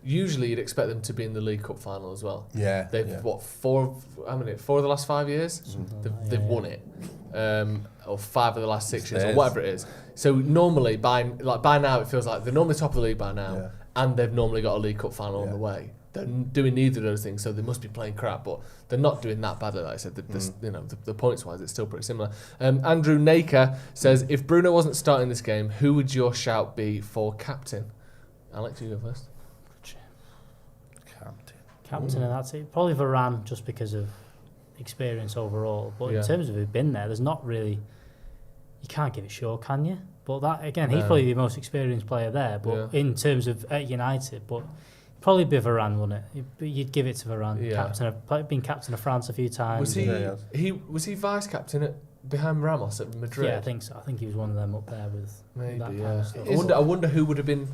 usually you'd expect them to be in the League Cup final as well. Yeah. They've, 4 of the last 5 years? They've won it. Or 5 of the last 6 years, or whatever it is. So normally, by now, it feels like they're normally top of the league by now, and they've normally got a League Cup final on the way. They're doing neither of those things, so they must be playing crap, but they're not doing that badly, like I said. The points-wise, it's still pretty similar. Andrew Naker says, if Bruno wasn't starting this game, who would your shout be for captain? Alex, you go first. Captain in that team. Probably Varane, just because of experience overall. But in terms of who's been there, there's not really... You can't give it Shaw, can you? But that, again, he's probably the most experienced player there. But in terms of at United, but probably be Varane, wouldn't it? You'd give it to Varane. Yeah. Been captain of France a few times. Was he vice captain behind Ramos at Madrid? Yeah, I think so. I think he was one of them up there with that kind of stuff. I wonder who would have been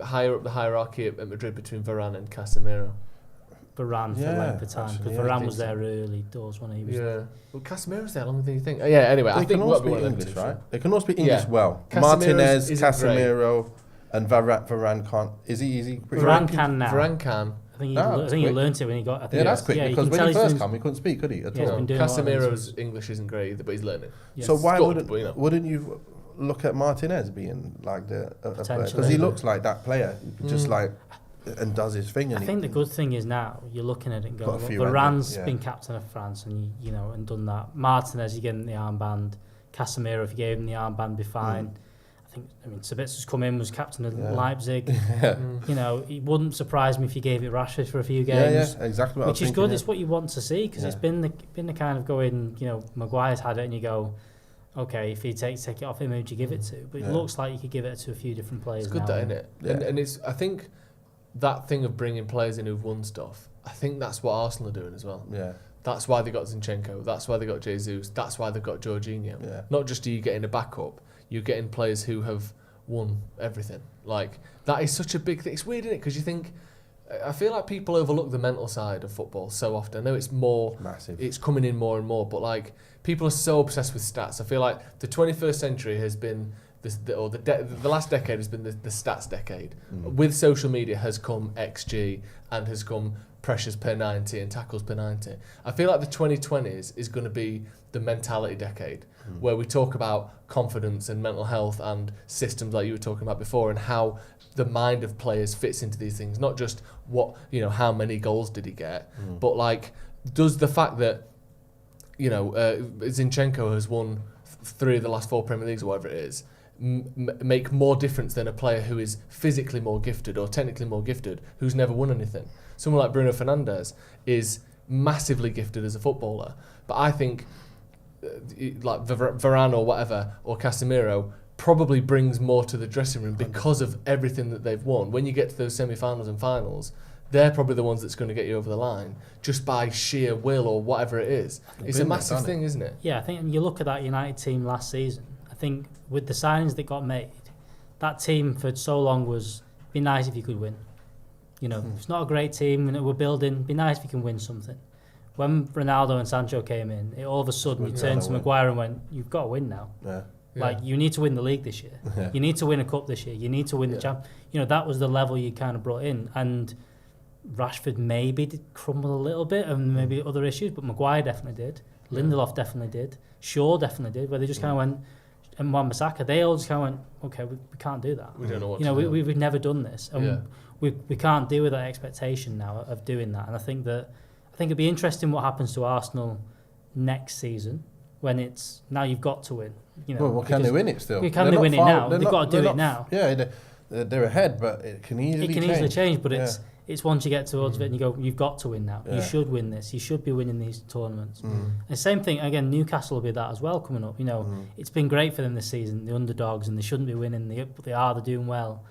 higher up the hierarchy at Madrid between Varane and Casemiro. Varane for length of time, because Varane was there early doors when he was. Yeah, well, Casemiro's there longer than you think. Anyway, I think all speak English, right? They can all speak English well. Martinez, Casemiro, and Varane can't. Is he? Varane can now. Varane can. I think he learnt it when he got. That's quick, because when he first came, he couldn't speak, could he? At all. Casemiro's English isn't great either, but he's learning. Yes. So why wouldn't you look at Martinez being like the player? Because he looks like that player, just like. And does his thing. I think the good thing is now you're looking at it and going, Varane's been captain of France and and done that. Martinez, you give him the armband. Casemiro, if you gave him the armband, be fine. I mean, Sabitza's come in, was captain of Leipzig. It wouldn't surprise me if you gave it Rashford for a few games. Yeah, exactly. Which is good. It's what you want to see, because it's been the kind of going. Maguire's had it, and you go, okay, if you take it off him, who'd you give it to? But it looks like you could give it to a few different players. It's good, now, that, isn't it? Yeah. And it's, I think that thing of bringing players in who've won stuff, I think that's what Arsenal are doing as well. Yeah. That's why they got Zinchenko. That's why they got Jesus. That's why they've got Jorginho. Yeah. Not just are you getting a backup, you're getting players who have won everything. Like, that is such a big thing. It's weird, isn't it? Because you think, I feel like people overlook the mental side of football so often. I know it's more Massive. It's coming in more and more, but like, people are so obsessed with stats. I feel like the 21st century has been the last decade has been the stats decade. With social media has come XG and has come pressures per 90 and tackles per 90. I feel like the 2020s is going to be the mentality decade, where we talk about confidence and mental health and systems like you were talking about before, and how the mind of players fits into these things. Not just how many goals did he get, but like, does the fact that Zinchenko has won 3 of the last 4 Premier Leagues or whatever it is, make more difference than a player who is physically more gifted or technically more gifted, who's never won anything? Someone like Bruno Fernandes is massively gifted as a footballer, but I think like Varane or whatever, or Casemiro, probably brings more to the dressing room because of everything that they've won. When you get to those semi-finals and finals, they're probably the ones that's going to get you over the line just by sheer will or whatever it is. It's a massive thing, isn't it? Yeah, I think you look at that United team last season, I think with the signings that got made, that team for so long was, be nice if you could win. It's not a great team, we're building, be nice if you can win something. When Ronaldo and Sancho came in, all of a sudden you turned to Maguire and went, you've got to win now. Yeah. Like, you need to win the league this year. Yeah. You need to win a cup this year. You need to win the champ. That was the level you kind of brought in. And Rashford maybe did crumble a little bit, and maybe other issues, but Maguire definitely did. Lindelof definitely did. Shaw definitely did, where they just kind of went, and Wan-Bissaka, they all just kind of went, okay, we can't do that. We don't know what to do. We've never done this. And we can't deal with that expectation now of doing that. And I think it'd be interesting what happens to Arsenal next season, when it's, now you've got to win. Well, can they win it still? Can they win it now? They've got to do it now. Yeah, they're ahead, but it can easily change. But it's once you get towards it and you go, you've got to win now. Yeah. You should win this. You should be winning these tournaments. And same thing, again, Newcastle will be that as well coming up. It's been great for them this season, the underdogs, and they shouldn't be winning. They're doing well.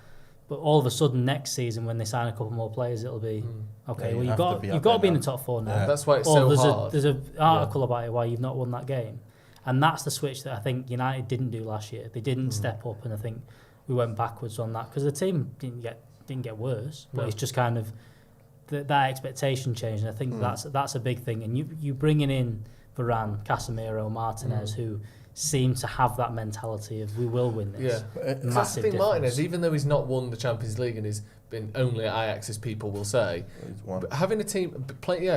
But all of a sudden, next season, when they sign a couple more players, it'll be, okay, well, you've got to be in the top 4 now. Yeah. That's why it's so hard. There's an article about it, why you've not won that game. And that's the switch that I think United didn't do last year. They didn't step up, and I think we went backwards on that, because the team didn't get worse, but it's just kind of that expectation change, and I think that's a big thing. And you bringing in Varane, Casemiro, Martinez, who seem to have that mentality of, we will win this. Yeah, that's the thing. Martinez, even though he's not won the Champions League and he's been only at Ajax, as people will say, but having a team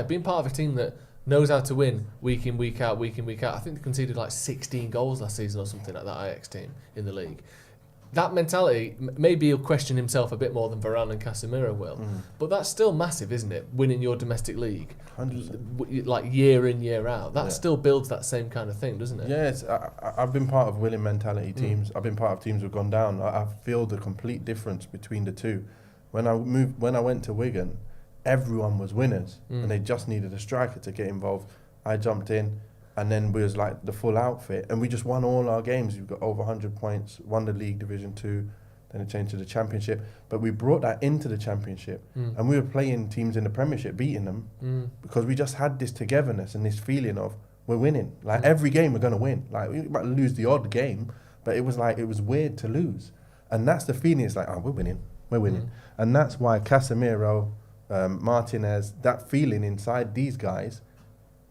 being part of a team that knows how to win week in, week out. I think they conceded like 16 goals last season or something like that Ajax team in the league. That mentality, maybe he'll question himself a bit more than Varane and Casemiro will, but that's still massive, isn't it? Winning your domestic league, 100%. Like year in, year out, that still builds that same kind of thing, doesn't it? Yes, I've been part of winning mentality teams. I've been part of teams who've gone down. I feel the complete difference between the two. When I went to Wigan, everyone was winners, and they just needed a striker to get involved. I jumped in, and then we was like the full outfit, and we just won all our games. We've got over 100 points, won the league, Division 2, then it changed to the Championship. But we brought that into the Championship, and we were playing teams in the Premiership, beating them, because we just had this togetherness and this feeling of, we're winning. Like, every game we're going to win. Like, we might lose the odd game, but it was weird to lose. And that's the feeling. It's like, oh, we're winning. And that's why Casemiro, Martinez, that feeling inside these guys,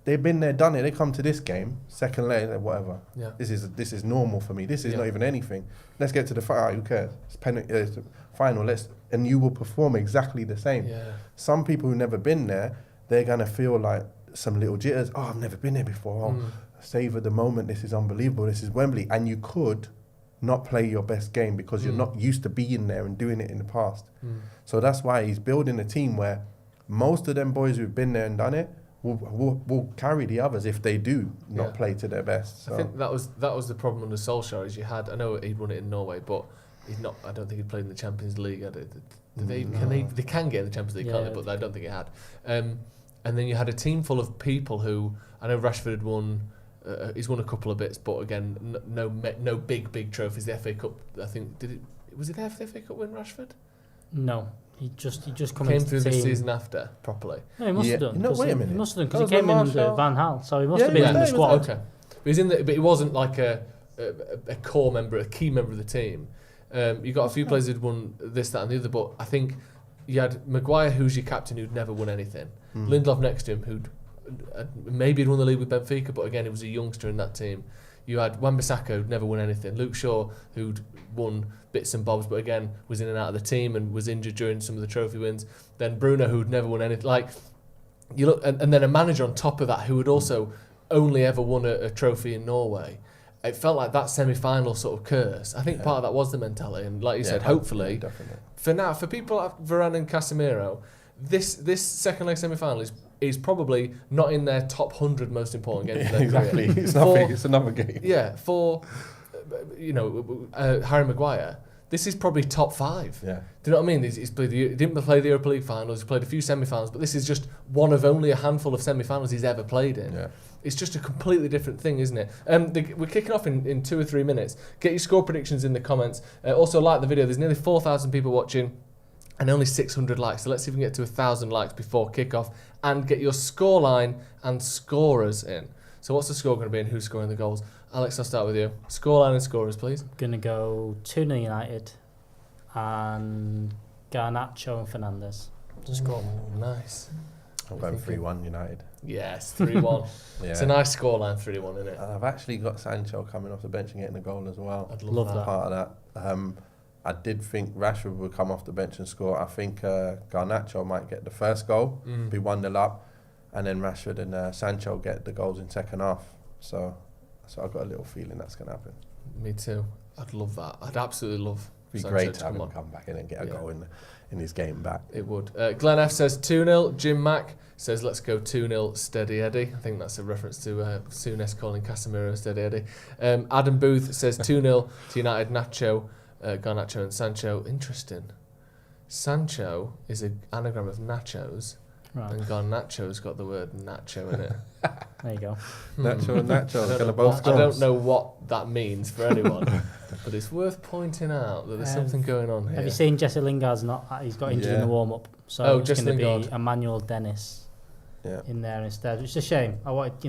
they've been there, done it. They come to this game, second leg, whatever. Yeah. This is normal for me. This is not even anything. Let's get to the final. Who cares? It's final. And you will perform exactly the same. Yeah. Some people who've never been there, they're gonna feel like some little jitters. Oh, I've never been there before. Oh, savor the moment. This is unbelievable. This is Wembley, and you could not play your best game because you're not used to being there and doing it in the past. So that's why he's building a team where most of them boys who've been there and done it will carry the others if they do not play to their best. So. I think that was the problem under Solskjaer, is you had, I know he'd won it in Norway, but he's not. I don't think he'd played in the Champions League. They can get in the Champions League, can't they? But I don't think it had. And then you had a team full of people who, I know Rashford had won He's won a couple of bits, but again, no big trophies. The FA Cup, I think, was it the FA Cup win, Rashford? No, he just came through the season after properly. No, he must have done. No, wait a minute. He must have done because he came in under Van Gaal, so he must have been in the he squad. Okay, but he wasn't like a core member, a key member of the team. You got a few players who'd won this, that, and the other, but I think you had Maguire, who's your captain, who'd never won anything. Lindelof next to him, who'd maybe he'd won the league with Benfica, but again, he was a youngster in that team. You had Wan-Bissaka, who'd never won anything. Luke Shaw, who'd won bits and bobs, but again, was in and out of the team and was injured during some of the trophy wins. Then Bruno, who'd never won anything. Like, you look, and then a manager on top of that, who had also only ever won a trophy in Norway. It felt like that semi-final sort of curse. I think part of that was the mentality, and like you said, hopefully, for now, for people like Varane and Casemiro, this second leg semi-final is probably not in their top 100 most important games of their Exactly. career. It's nothing. It's another game. Yeah, for Harry Maguire, this is probably top 5. Yeah. Do you know what I mean? He didn't play the Europa League finals. He played a few semi-finals, but this is just one of only a handful of semi-finals he's ever played in. Yeah. It's just a completely different thing, isn't it? We're kicking off in 2 or 3 minutes. Get your score predictions in the comments. Also, like the video. There's nearly 4,000 people watching and only 600 likes. So let's see if we can get to 1,000 likes before kickoff and get your scoreline and scorers in. So what's the score going to be and who's scoring the goals? Alex, I'll start with you. Scoreline and scorers, please. Going to go 2-0 United and Garnacho and Fernandes to score. Nice. I'm going 3-1 United. Yes, 3-1. Yeah. It's a nice scoreline, 3-1, isn't it? And I've actually got Sancho coming off the bench and getting a goal as well. I'd love that. Part of that. I did think Rashford would come off the bench and score. I think Garnacho might get the first goal, be 1-0 up, and then Rashford and Sancho get the goals in second half. So I've got a little feeling that's going to happen. Me too. I'd love that. I'd absolutely love It'd be Sancho great to have him come back in and get a goal in his game back. It would. Glenn F says 2-0. Jim Mack says let's go 2-0 Steady Eddie. I think that's a reference to Souness calling Casemiro Steady Eddie. Adam Booth says 2-0 to United. Nacho, Garnacho and Sancho. Interesting. Sancho is an anagram of nachos. Right. And Garnacho's got the word nacho in it. There you go. Nacho and Nacho are going to both I don't know what that means for anyone, but it's worth pointing out that there's something going on here. Have you seen Jesse Lingard's he's got injured in the warm-up, so it's going to be Emmanuel Dennis in there instead. It's a shame. I wanted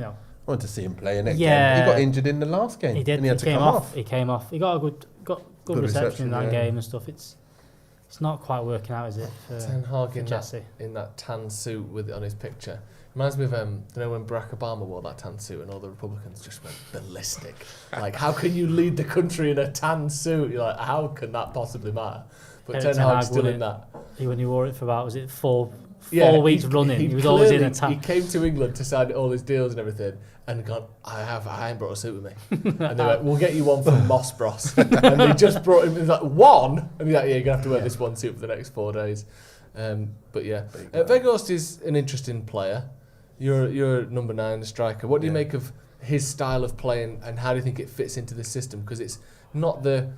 to see him play in it. Yeah. He got injured in the last game. He did. And he had to came come off. He came off. He got a good reception in that game and stuff. It's not quite working out, is it? Ten Hag in that tan suit on his picture. Reminds me of when Barack Obama wore that tan suit and all the Republicans just went ballistic. Like, how can you lead the country in a tan suit? You're like, how can that possibly matter? But Ten Hag's still in that. When he wore it for about, was it four weeks running? He was always in a tan. He came to England to sign all his deals and everything, and gone, I ain't brought a suit with me. And they went, we'll get you one from Moss Bros. And they just brought him, like, one? And he's like, yeah, you're going to have to wear this one suit for the next 4 days. But yeah, Weghorst is an interesting player. You're number 9, the striker. What do you make of his style of playing, and how do you think it fits into the system? Because it's not the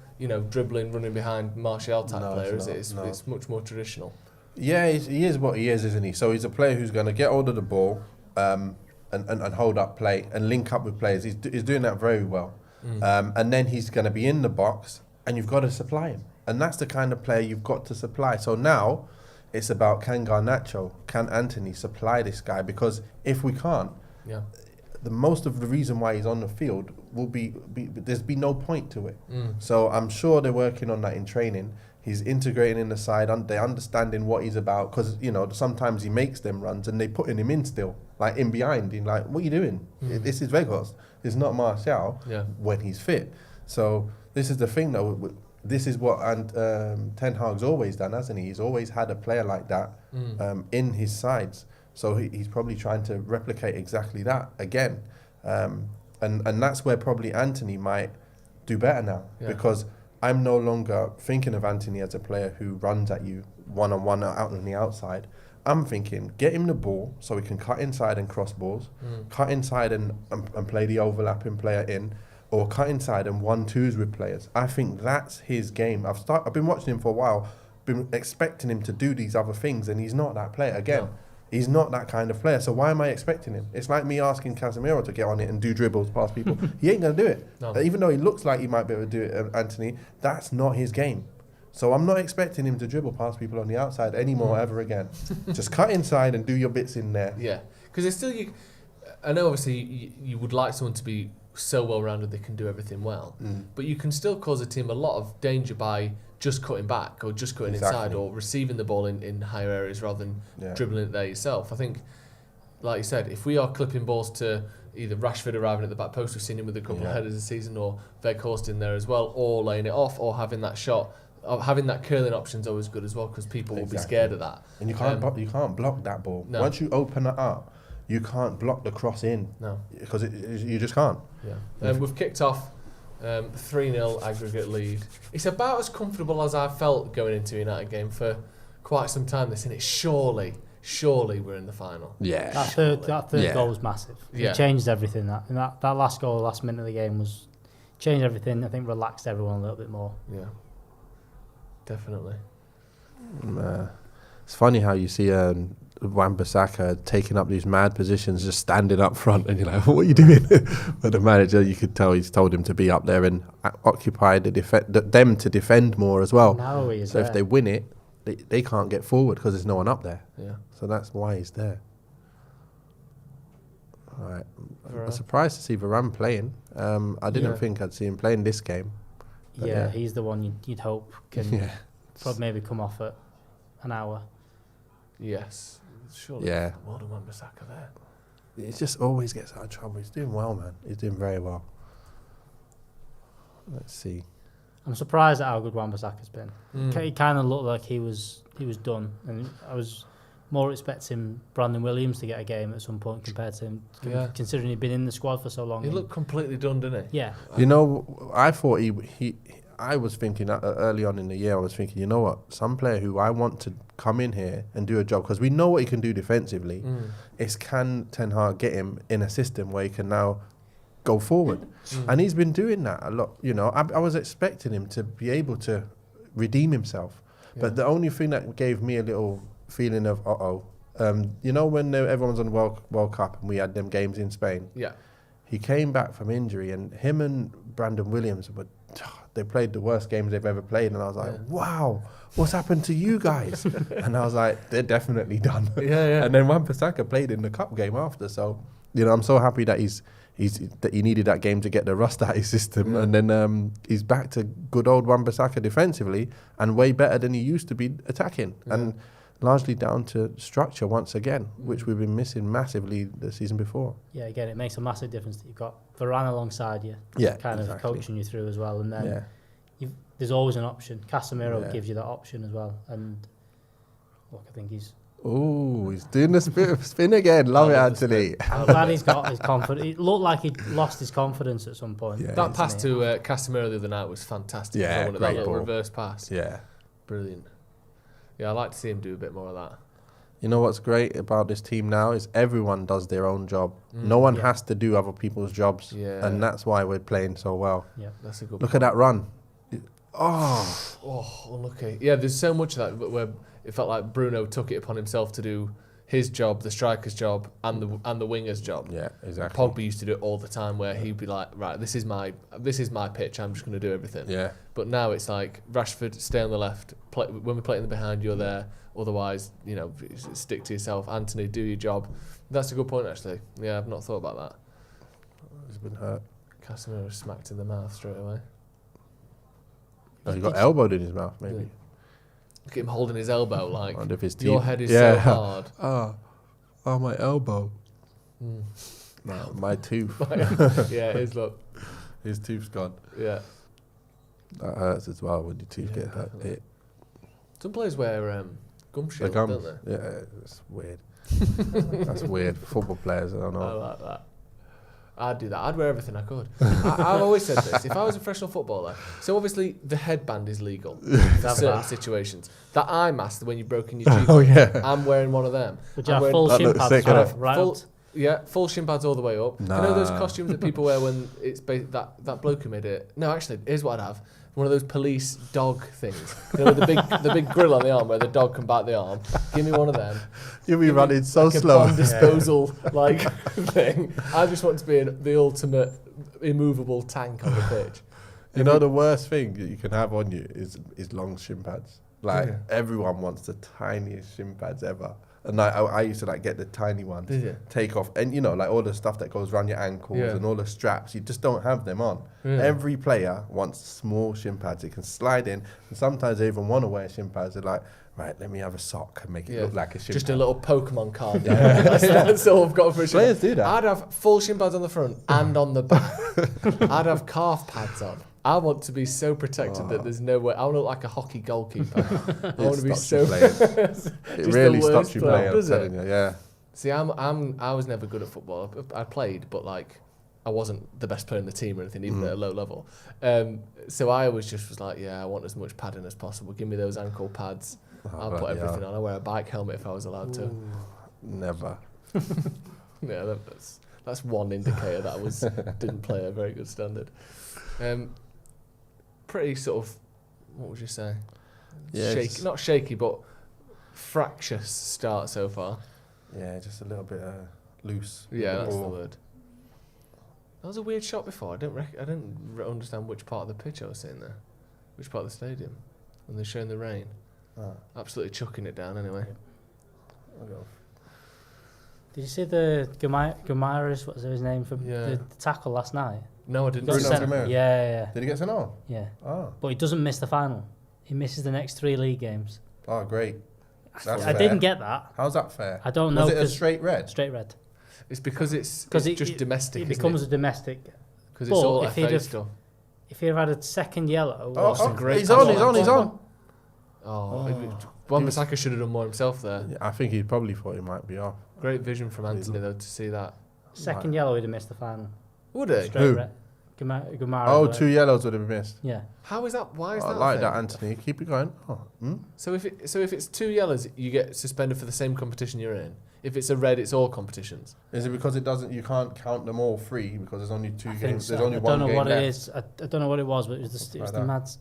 dribbling, running behind Martial type player, is it? It's much more traditional. Yeah, he is what he is, isn't he? So he's a player who's going to get hold of the ball and hold up play and link up with players. He's doing that very well. And then he's going to be in the box, and you've got to supply him. And that's the kind of player you've got to supply. So now it's about, can Garnacho, can Anthony supply this guy? Because if we can't, the most of the reason why he's on the field will be there's be no point to it. So I'm sure they're working on that in training. He's integrating in the side, they're understanding what he's about, because sometimes he makes them runs and they putting him in still, like in behind. He's like, what are you doing? This is Weghorst. It's not Martial when he's fit. So this is the thing though. This is what Ten Hag's always done, hasn't he? He's always had a player like that in his sides. So he's probably trying to replicate exactly that again. And that's where probably Anthony might do better now, because I'm no longer thinking of Anthony as a player who runs at you one-on-one out on the outside. I'm thinking, get him the ball so he can cut inside and cross balls, cut inside and play the overlapping player in, or cut inside and 1-2s with players. I think that's his game. I've been watching him for a while, been expecting him to do these other things, and he's not that player. Again, He's not that kind of player. So why am I expecting him? It's like me asking Casemiro to get on it and do dribbles past people. He ain't going to do it. No. Even though he looks like he might be able to do it, Anthony, that's not his game. So I'm not expecting him to dribble past people on the outside anymore ever again. Just cut inside and do your bits in there. Yeah, because it's still I know obviously you would like someone to be so well rounded they can do everything well, but you can still cause a team a lot of danger by just cutting back or just cutting inside or receiving the ball in higher areas rather than dribbling it there yourself. I think, like you said, if we are clipping balls to either Rashford arriving at the back post, we've seen him with a couple of headers this season, or Weghorst in there as well, or laying it off, or having that shot, having that curling option is always good as well, because people will be scared of that. And you can't block that ball. No. Once you open it up, you can't block the cross in. No, because you just can't. Yeah, we've kicked off 3-0 aggregate lead. It's about as comfortable as I felt going into a United game for quite some time. This, and it's surely we're in the final. Yeah, that third goal was massive. Yeah. It changed everything. That last goal, last minute of the game, changed everything. I think relaxed everyone a little bit more. Yeah, definitely. It's funny how you see Wan-Bissaka taking up these mad positions, just standing up front, and you're like, what are you doing? But the manager, you could tell he's told him to be up there and occupy them to defend more as well. Now he is so there. if they win it, they can't get forward because there's no one up there. Yeah. So that's why he's there. All right. I'm surprised to see Varane playing. I didn't think I'd see him playing this game. Yeah, he's the one you'd hope can probably maybe come off at an hour. Yes. Surely. Yeah. Well done, Wan-Bissaka there. He just always gets out of trouble. He's doing well, man. He's doing very well. Let's see. I'm surprised at how good Wan-Bissaka's been. He kind of looked like he was done, and I was more expecting Brandon Williams to get a game at some point compared to him, considering he'd been in the squad for so long. He looked completely done, didn't he? Yeah. You know, I thought I was thinking early on in the year, I was thinking, you know what, some player who I want to come in here and do a job, because we know what he can do defensively, is can Ten Hag get him in a system where he can now go forward? And he's been doing that a lot. You know, I was expecting him to be able to redeem himself. But the only thing that gave me a little feeling of, you know, when everyone's on World Cup and we had them games in Spain? Yeah. He came back from injury, and him and Brandon Williams they played the worst games they've ever played, and I was like, wow, what's happened to you guys? And I was like, they're definitely done. Yeah. And then Wan-Bissaka played in the cup game after, so you know, I'm so happy that that he needed that game to get the rust out of his system, and then he's back to good old Wan-Bissaka defensively and way better than he used to be attacking, and largely down to structure once again, which we've been missing massively the season before. Yeah, again, it makes a massive difference that you've got Varane alongside you, kind of coaching you through as well, and then there's always an option. Casemiro gives you that option as well, and look, I think he's doing the spin again. Love it, Anthony. I'm glad he's got his confidence. It looked like he lost his confidence at some point. Yeah, that pass to Casemiro the other night was fantastic. Yeah, that great little ball. reverse pass. Yeah. Brilliant. Yeah, I'd like to see him do a bit more of that. You know what's great about this team now is everyone does their own job. No one has to do other people's jobs. Yeah. And that's why we're playing so well. Yeah, that's a good Look at that run. Unlucky. Yeah, there's so much of that where it felt like Bruno took it upon himself to do his job, the striker's job, and the winger's job. Yeah, exactly. Pogba used to do it all the time, where he'd be like, right, this is my pitch, I'm just going to do everything. Yeah. But now it's like, Rashford, stay on the left. When we play in the behind, you're there. Otherwise, you know, stick to yourself. Anthony, do your job. That's a good point, actually. Yeah, I've not thought about that. He's been hurt. Casemiro smacked in the mouth straight away. Oh, he got elbowed in his mouth, maybe. Yeah. Look at him holding his elbow like, Under his your teeth. head is so hard. Oh, my elbow. No, my tooth. Yeah, it is, look. His tooth's gone. Yeah. That hurts as well when your tooth get hurt. Some players wear gum shields, don't they? Yeah, it's weird. That's weird. Football players, I don't know. I like that. I'd do that. I'd wear everything I could. I've always said this. If I was a professional footballer, so obviously the headband is legal in certain situations. That eye mask, when you've broken your cheek, I'm wearing one of them. Would you have full shin pads right up? Yeah, full shin pads all the way up. Nah. You know those costumes that people wear when it's that bloke who made it? No, actually, here's what I'd have. one of those police dog things. You know, with the big grill on the arm where the dog can bite the arm. Give me one of them. You'll be running so like slow. A bomb disposal like thing. I just want to be the ultimate immovable tank on the pitch. You know, the worst thing that you can have on you is long shin pads. Like, everyone wants the tiniest shin pads ever. And I used to like get the tiny ones, take off, and you know, like all the stuff that goes around your ankles and all the straps, you just don't have them on. Every player wants small shin pads. It can slide in, and sometimes they even want to wear shin pads. They're like, right, let me have a sock and make it look like a shin Just pad. a little Pokemon card. That's all I've got for a shin Players pad. do that. I'd have full shin pads on the front and on the back. I'd have calf pads on. I want to be so protected that there's no way. I want to look like a hockey goalkeeper. I want to be so. It really stops you playing. I'm telling you, yeah. See, I was never good at football. I played, but like, I wasn't the best player in the team or anything, even at a low level. So I always just was like, I want as much padding as possible. Give me those ankle pads. I'll put everything on. I wear a bike helmet if I was allowed to. Never. Yeah, that's one indicator that I didn't play at a very good standard. Pretty sort of, what would you say? Shaky, not shaky, but fractious start so far. Yeah, just a little bit loose. Yeah, that's the word. That was a weird shot before. I didn't understand which part of the pitch I was seeing there, which part of the stadium, when they're showing the rain. Absolutely chucking it down anyway. Did you see the Gamaris, what's his name, from the tackle last night? No, I didn't. Yeah. Did he get sent off? Yeah. Oh. But he doesn't miss the final. He misses the next 3 league games. Oh, great. I didn't get that. How's that fair? I don't know. Was it a straight red? Straight red. It's because it's just domestic. It becomes a domestic. Because it's all FA stuff. If he'd have had a second yellow, he's on. Wan-Bissaka should have done more himself there. Yeah, I think he probably thought he might be off. Great vision from Anthony though to see that. Second yellow, he'd have missed the final. Would he? Straight red. Gumara. Oh, 2 yellows would have been missed. Yeah. How is that? Why is that? I like that, Anthony. Keep it going. So if it's 2 yellows, you get suspended for the same competition you're in. If it's a red, it's all competitions. Is it because you can't count them all 3 because there's only 2 games? So. There's only one game left. I don't know what it is. I don't know what it was, but it was the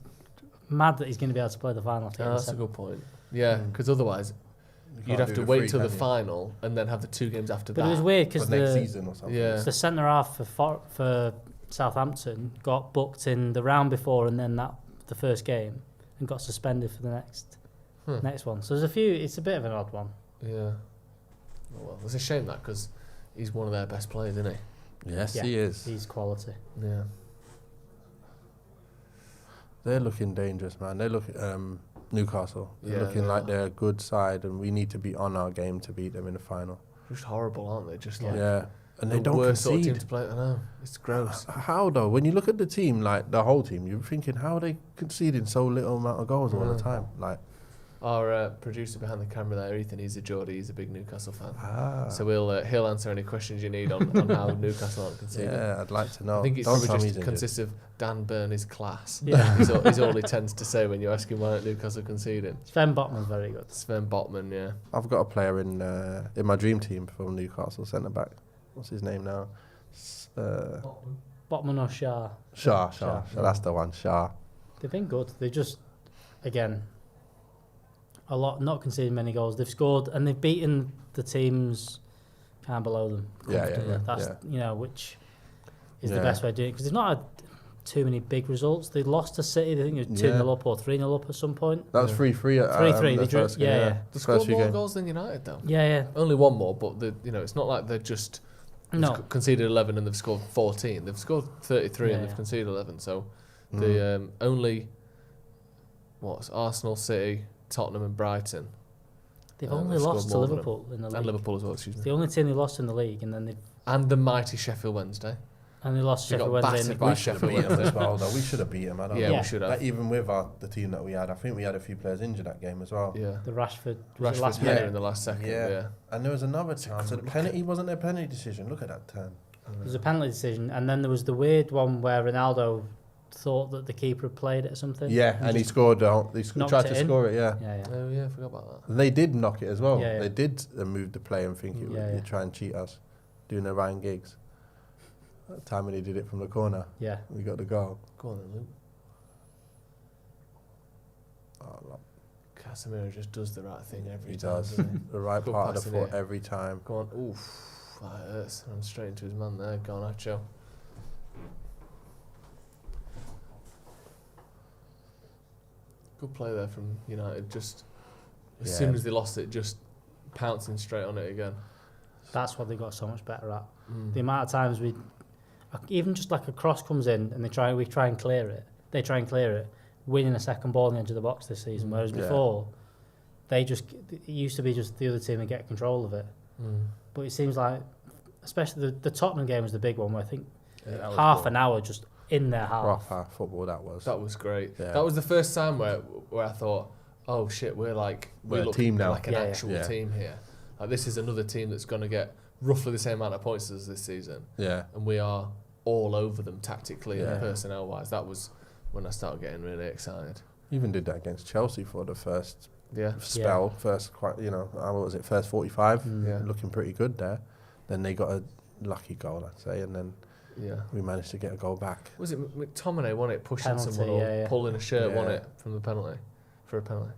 mad that he's going to be able to play the final. That's a good point. Yeah, because otherwise you'd have to wait till the final and then have the 2 games after that. But it was weird because next season or something. The centre half for Southampton got booked in the round before and then the first game and got suspended for the next one. So there's a few. It's a bit of an odd one. Yeah. Oh, well, it's a shame that because he's one of their best players, isn't he? Yes, he is. He's quality. Yeah. They're looking dangerous, man. They look Newcastle. They're looking like they're a good side, and we need to be on our game to beat them in the final. Just horrible, aren't they? Just like and they don't worst concede. Sort of team to play. I know, it's gross. How though? When you look at the team, like the whole team, you're thinking, how are they conceding so little amount of goals all the time? Like our producer behind the camera there, Ethan, he's a Geordie. He's a big Newcastle fan. So he'll answer any questions you need on how Newcastle aren't conceding. Yeah, I'd like to know. I think it's probably just consists of Dan Burney's class. Yeah, is all he tends to say when you ask him why aren't Newcastle conceding. Sven Botman's very good. Sven Botman, yeah. I've got a player in my dream team from Newcastle, centre back. What's his name now? Botman or Shah? Shah. That's the one. Shah. They've been good. They just, again, not conceding many goals. They've scored and they've beaten the teams kind of below them. Yeah. That's which is the best way of doing it because they've not had too many big results. They lost to City. I think it was 2-0 up or 3-0 up at some point. That was 3-3. 3-3. They drew. They scored more goals than United though. Yeah. Only one more, but it's not like they're just. Conceded 11 and they've scored 14. They've scored 33 and they've conceded 11. So the only Arsenal, City, Tottenham and Brighton. They've only lost to Liverpool in the league. And Liverpool as well, excuse me. The only team they lost in the league, and then and the mighty Sheffield Wednesday. And they lost Sheffield Wednesday. We should have beat them as well, though. We should have beat them. I don't know. We should have. Like, even with the team that we had, I think we had a few players injured that game as well. Yeah. The Rashford header in the last second. Yeah. And there was another time. So the penalty wasn't a penalty decision. Look at that turn. There was a penalty decision, and then there was the weird one where Ronaldo thought that the keeper had played it or something. Yeah, and he scored. He tried to score it. Yeah. Oh yeah, I forgot about that. They did knock it as well. Yeah. They did move the play and think you try and cheat us, doing the Ryan Giggs. That time when he did it from the corner. Yeah. We got the goal. Go on then, Luke. Casemiro just does the right thing every He time. does. doesn't he? The right Good part of pass the in foot here. every time. Go on. Oof. That hurts. Run straight into his man there. Garnacho. Good play there from United. Just as soon as they lost it, just pouncing straight on it again. That's what they got so much better at. The amount of times even just like a cross comes in and we try and clear it. They try and clear it, winning a second ball on the edge of the box this season. Whereas before, it used to be just the other team would get control of it. But it seems like, especially the Tottenham game was the big one where I think half an hour just in their half. Proper football that was. That was great. Yeah. That was the first time where I thought, oh shit, we're a team now. like an actual team here. Like this is another team that's going to get roughly the same amount of points as this season. Yeah. And we are all over them tactically and personnel wise. That was when I started getting really excited. Even did that against Chelsea for the first spell. First 45. Looking pretty good there. Then they got a lucky goal, I'd say, and then we managed to get a goal back. Was it McTominay won it, pushing Penalty, someone or pulling a shirt, won it from the penalty for a penalty?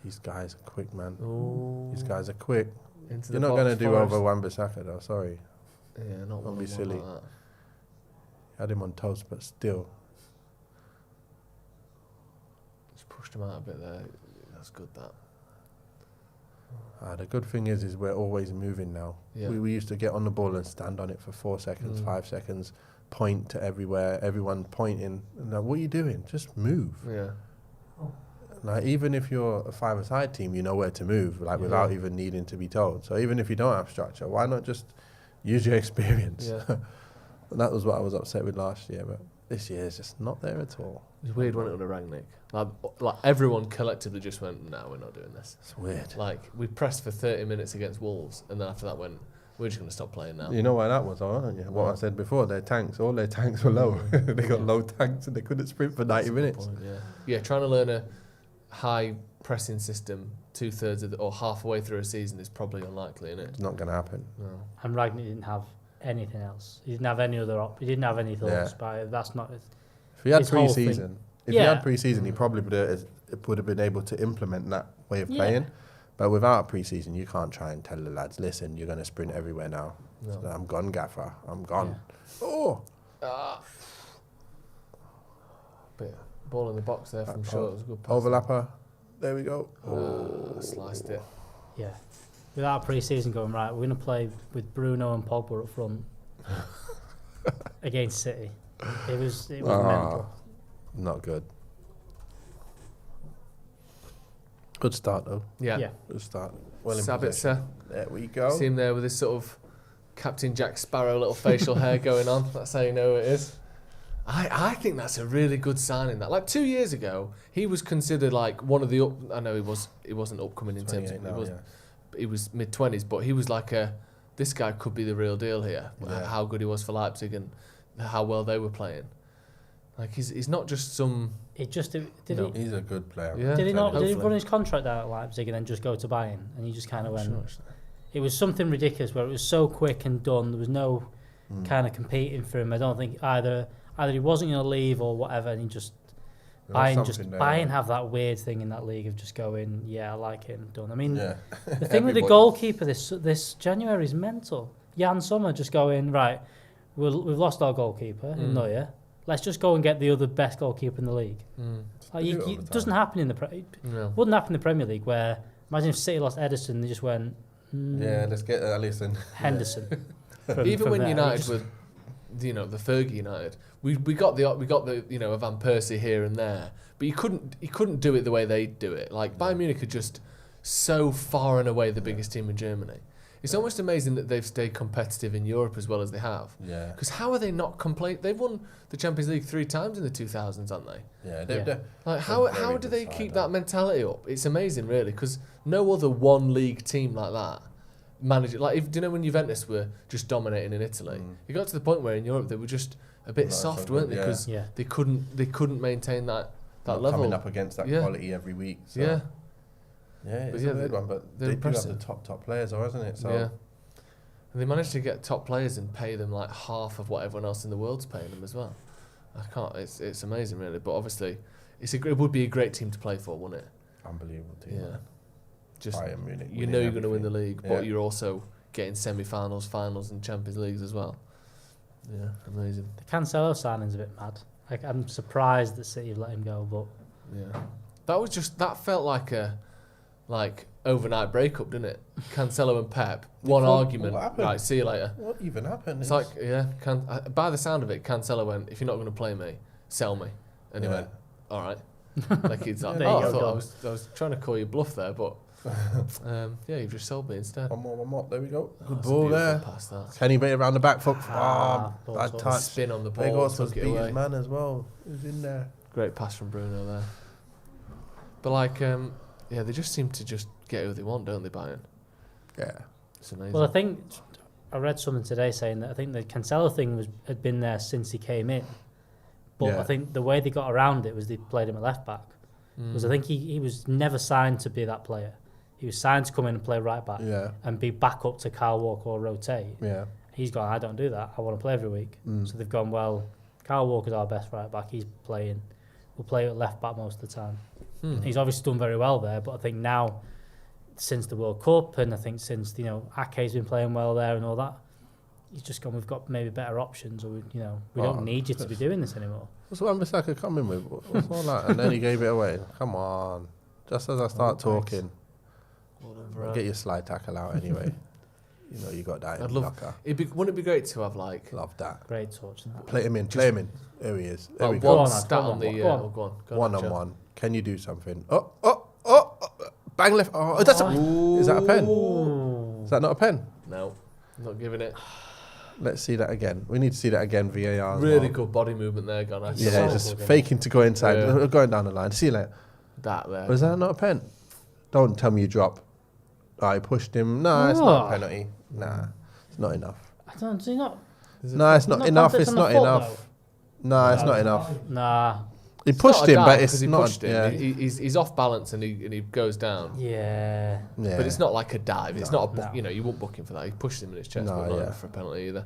These guys are quick, man. Ooh. These guys are quick. You're not going to do over Wan-Bissaka, though. Sorry. Yeah, not Don't be one silly. like that. Had him on toast, but still. Just pushed him out a bit there. That's good, that. The good thing is we're always moving now. Yeah. We used to get on the ball and stand on it for 4 seconds, 5 seconds, point to everywhere, everyone pointing. Now, what are you doing? Just move. Yeah. Like, even if you're a five-a-side team, you know where to move, without even needing to be told. So even if you don't have structure, why not just use your experience? Yeah. That was what I was upset with last year, but this year is just not there at all. It was weird when it under Rangnick. Like everyone collectively just went, no, we're not doing this. It's weird. Like, we pressed for 30 minutes against Wolves, and then after that went, we're just going to stop playing now. You know why that was, aren't you? What I said before, all their tanks were low. They got low tanks and they couldn't sprint for 90 minutes. Point, yeah, trying to learn a high pressing system 2/3 of or halfway through a season is probably unlikely, isn't it? It's not going to happen. No. And Ragnick didn't have anything else. He didn't have any other he didn't have any thoughts about it. That's not If he had his whole pre-season, he probably would have been able to implement that way of playing. But without pre-season, you can't try and tell the lads, listen, you're going to sprint everywhere now. No. So I'm gone, Gaffer. I'm gone. Oh! Bit ball in the box there from short. It was a good pass. Overlapper. There we go. Sliced it. Yeah. Without pre-season going, right, we're going to play with Bruno and Pogba up front against City. It was mental. Not good. Good start, though. Yeah. Good start. Well in Sabitzer. possession. There we go. See him there with this sort of Captain Jack Sparrow little facial hair going on. That's how you know who it is. I think that's a really good signing. That, like 2 years ago, he was considered like one of the. I know he wasn't upcoming in terms of he was mid-20s, but he was like this guy could be the real deal here. How good he was for Leipzig and how well they were playing. Like he's not just some. He's a good player. Yeah. Did he run his contract out at Leipzig and then just go to Bayern? And he just kind of went. It was something ridiculous where it was so quick and done. There was no kind of competing for him. I don't think either he wasn't going to leave or whatever, and he just Bayern have that weird thing in that league of just going, I like him, done. I mean, the thing with the goalkeeper this January is mental. Jan Sommer just going, right, we've lost our goalkeeper in Neuer. Let's just go and get the other best goalkeeper in the league. It doesn't happen in wouldn't happen in the Premier League where imagine if City lost Ederson, they just went. Let's get Alisson. Henderson. Even when United were, the Fergie United, we got the a Van Persie here and there, but he couldn't do it the way they do it. Like Bayern Munich are just so far and away the biggest team in Germany. It's almost amazing that they've stayed competitive in Europe as well as they have. Yeah. Because how are they not complete? They've won the Champions League 3 times in the 2000s, haven't they? Yeah. Like how do they keep that mentality up? It's amazing, really, because no other one league team like that managed it. Like, do you know when Juventus were just dominating in Italy? It got to the point where in Europe they were just a bit soft, weren't they? Because they couldn't maintain that level. Coming up against that quality every week. So. Yeah, it's a weird one, but they do have the top players, isn't it? So. Yeah. And they managed to get top players and pay them like half of what everyone else in the world's paying them as well. I can't. It's amazing, really. But obviously, it would be a great team to play for, wouldn't it? Unbelievable team. Yeah. Man. Just Bayern Munich you know you're going to win the everything. league, Yeah. but you're also getting semi-finals, finals, and Champions Leagues as well. Yeah, amazing. The Cancelo signing's a bit mad. Like, I'm surprised that City have let him go, but Yeah, that felt like a overnight breakup, didn't it? Cancelo and Pep, one What argument. happened? Right, see you later. What even happened? It's like, by the sound of it, Cancelo went, if you're not going to play me, sell me. And he Yeah. went, all right. Like he's like, There you I go, thought John. I was trying to call you bluff there, but yeah, you've just sold me instead. One more. There we go. Oh, Good that's a ball beautiful there. pass, that. Kenny beat around the back foot. Ball Bad sort of touch. Spin on the ball, Begos was took it beat away. his man as well. He was in there. Great pass from Bruno there. But yeah, they just seem to just get who they want, don't they, Bayern? Yeah. It's amazing. well, I think I read something today saying that I think the Cancelo thing had been there since he came in, but Yeah. I think the way they got around it was they played him at left back. Because I think he was never signed to be that player. He was signed to come in and play right back Yeah. and be back up to Kyle Walker or rotate. Yeah. He's gone, I don't do that. I want to play every week. So they've gone, well, Kyle Walker's our best right back. He's playing. We'll play at left back most of the time. He's obviously done very well there, but I think now, since the World Cup, and I think since, Ake's been playing well there and all that, he's just gone, we've got maybe better options, or, we don't need you to be doing this anymore. What's Wan-Bissaka coming with? What's all that? And then he gave it away. Come on. Just as I start talking, get your slide tackle out anyway. You got that in the locker. Wouldn't it be great to have Love that. Great touch. Play him in. There we is. There we one go. Go on, stat go on on, the go on. go on, One on Joe. one. Can you do something? Bang left. Oh, that's is that a pen? Is that not a pen? No, not giving it. Let's see that again. We need to see that again. VAR. as Really well. good body movement there, Gunnar. Yeah, So just good. faking to go inside, Yeah. going down the line. See you later. That there. Was that not a pen? Don't tell me you drop. I pushed him. No, it's not a penalty. Nah, it's not enough. I don't see not. No, it's not not enough. contact It's on the not foot, enough. No, it's not enough. Nah. He It's pushed not a him, dive but 'cause it's he not. pushed him. Yeah, He's off balance and he goes down. Yeah. yeah. But it's not like a dive. It's not a book. No. You won't book him for that. He pushed him in his chest, No, but not yeah. for a penalty either.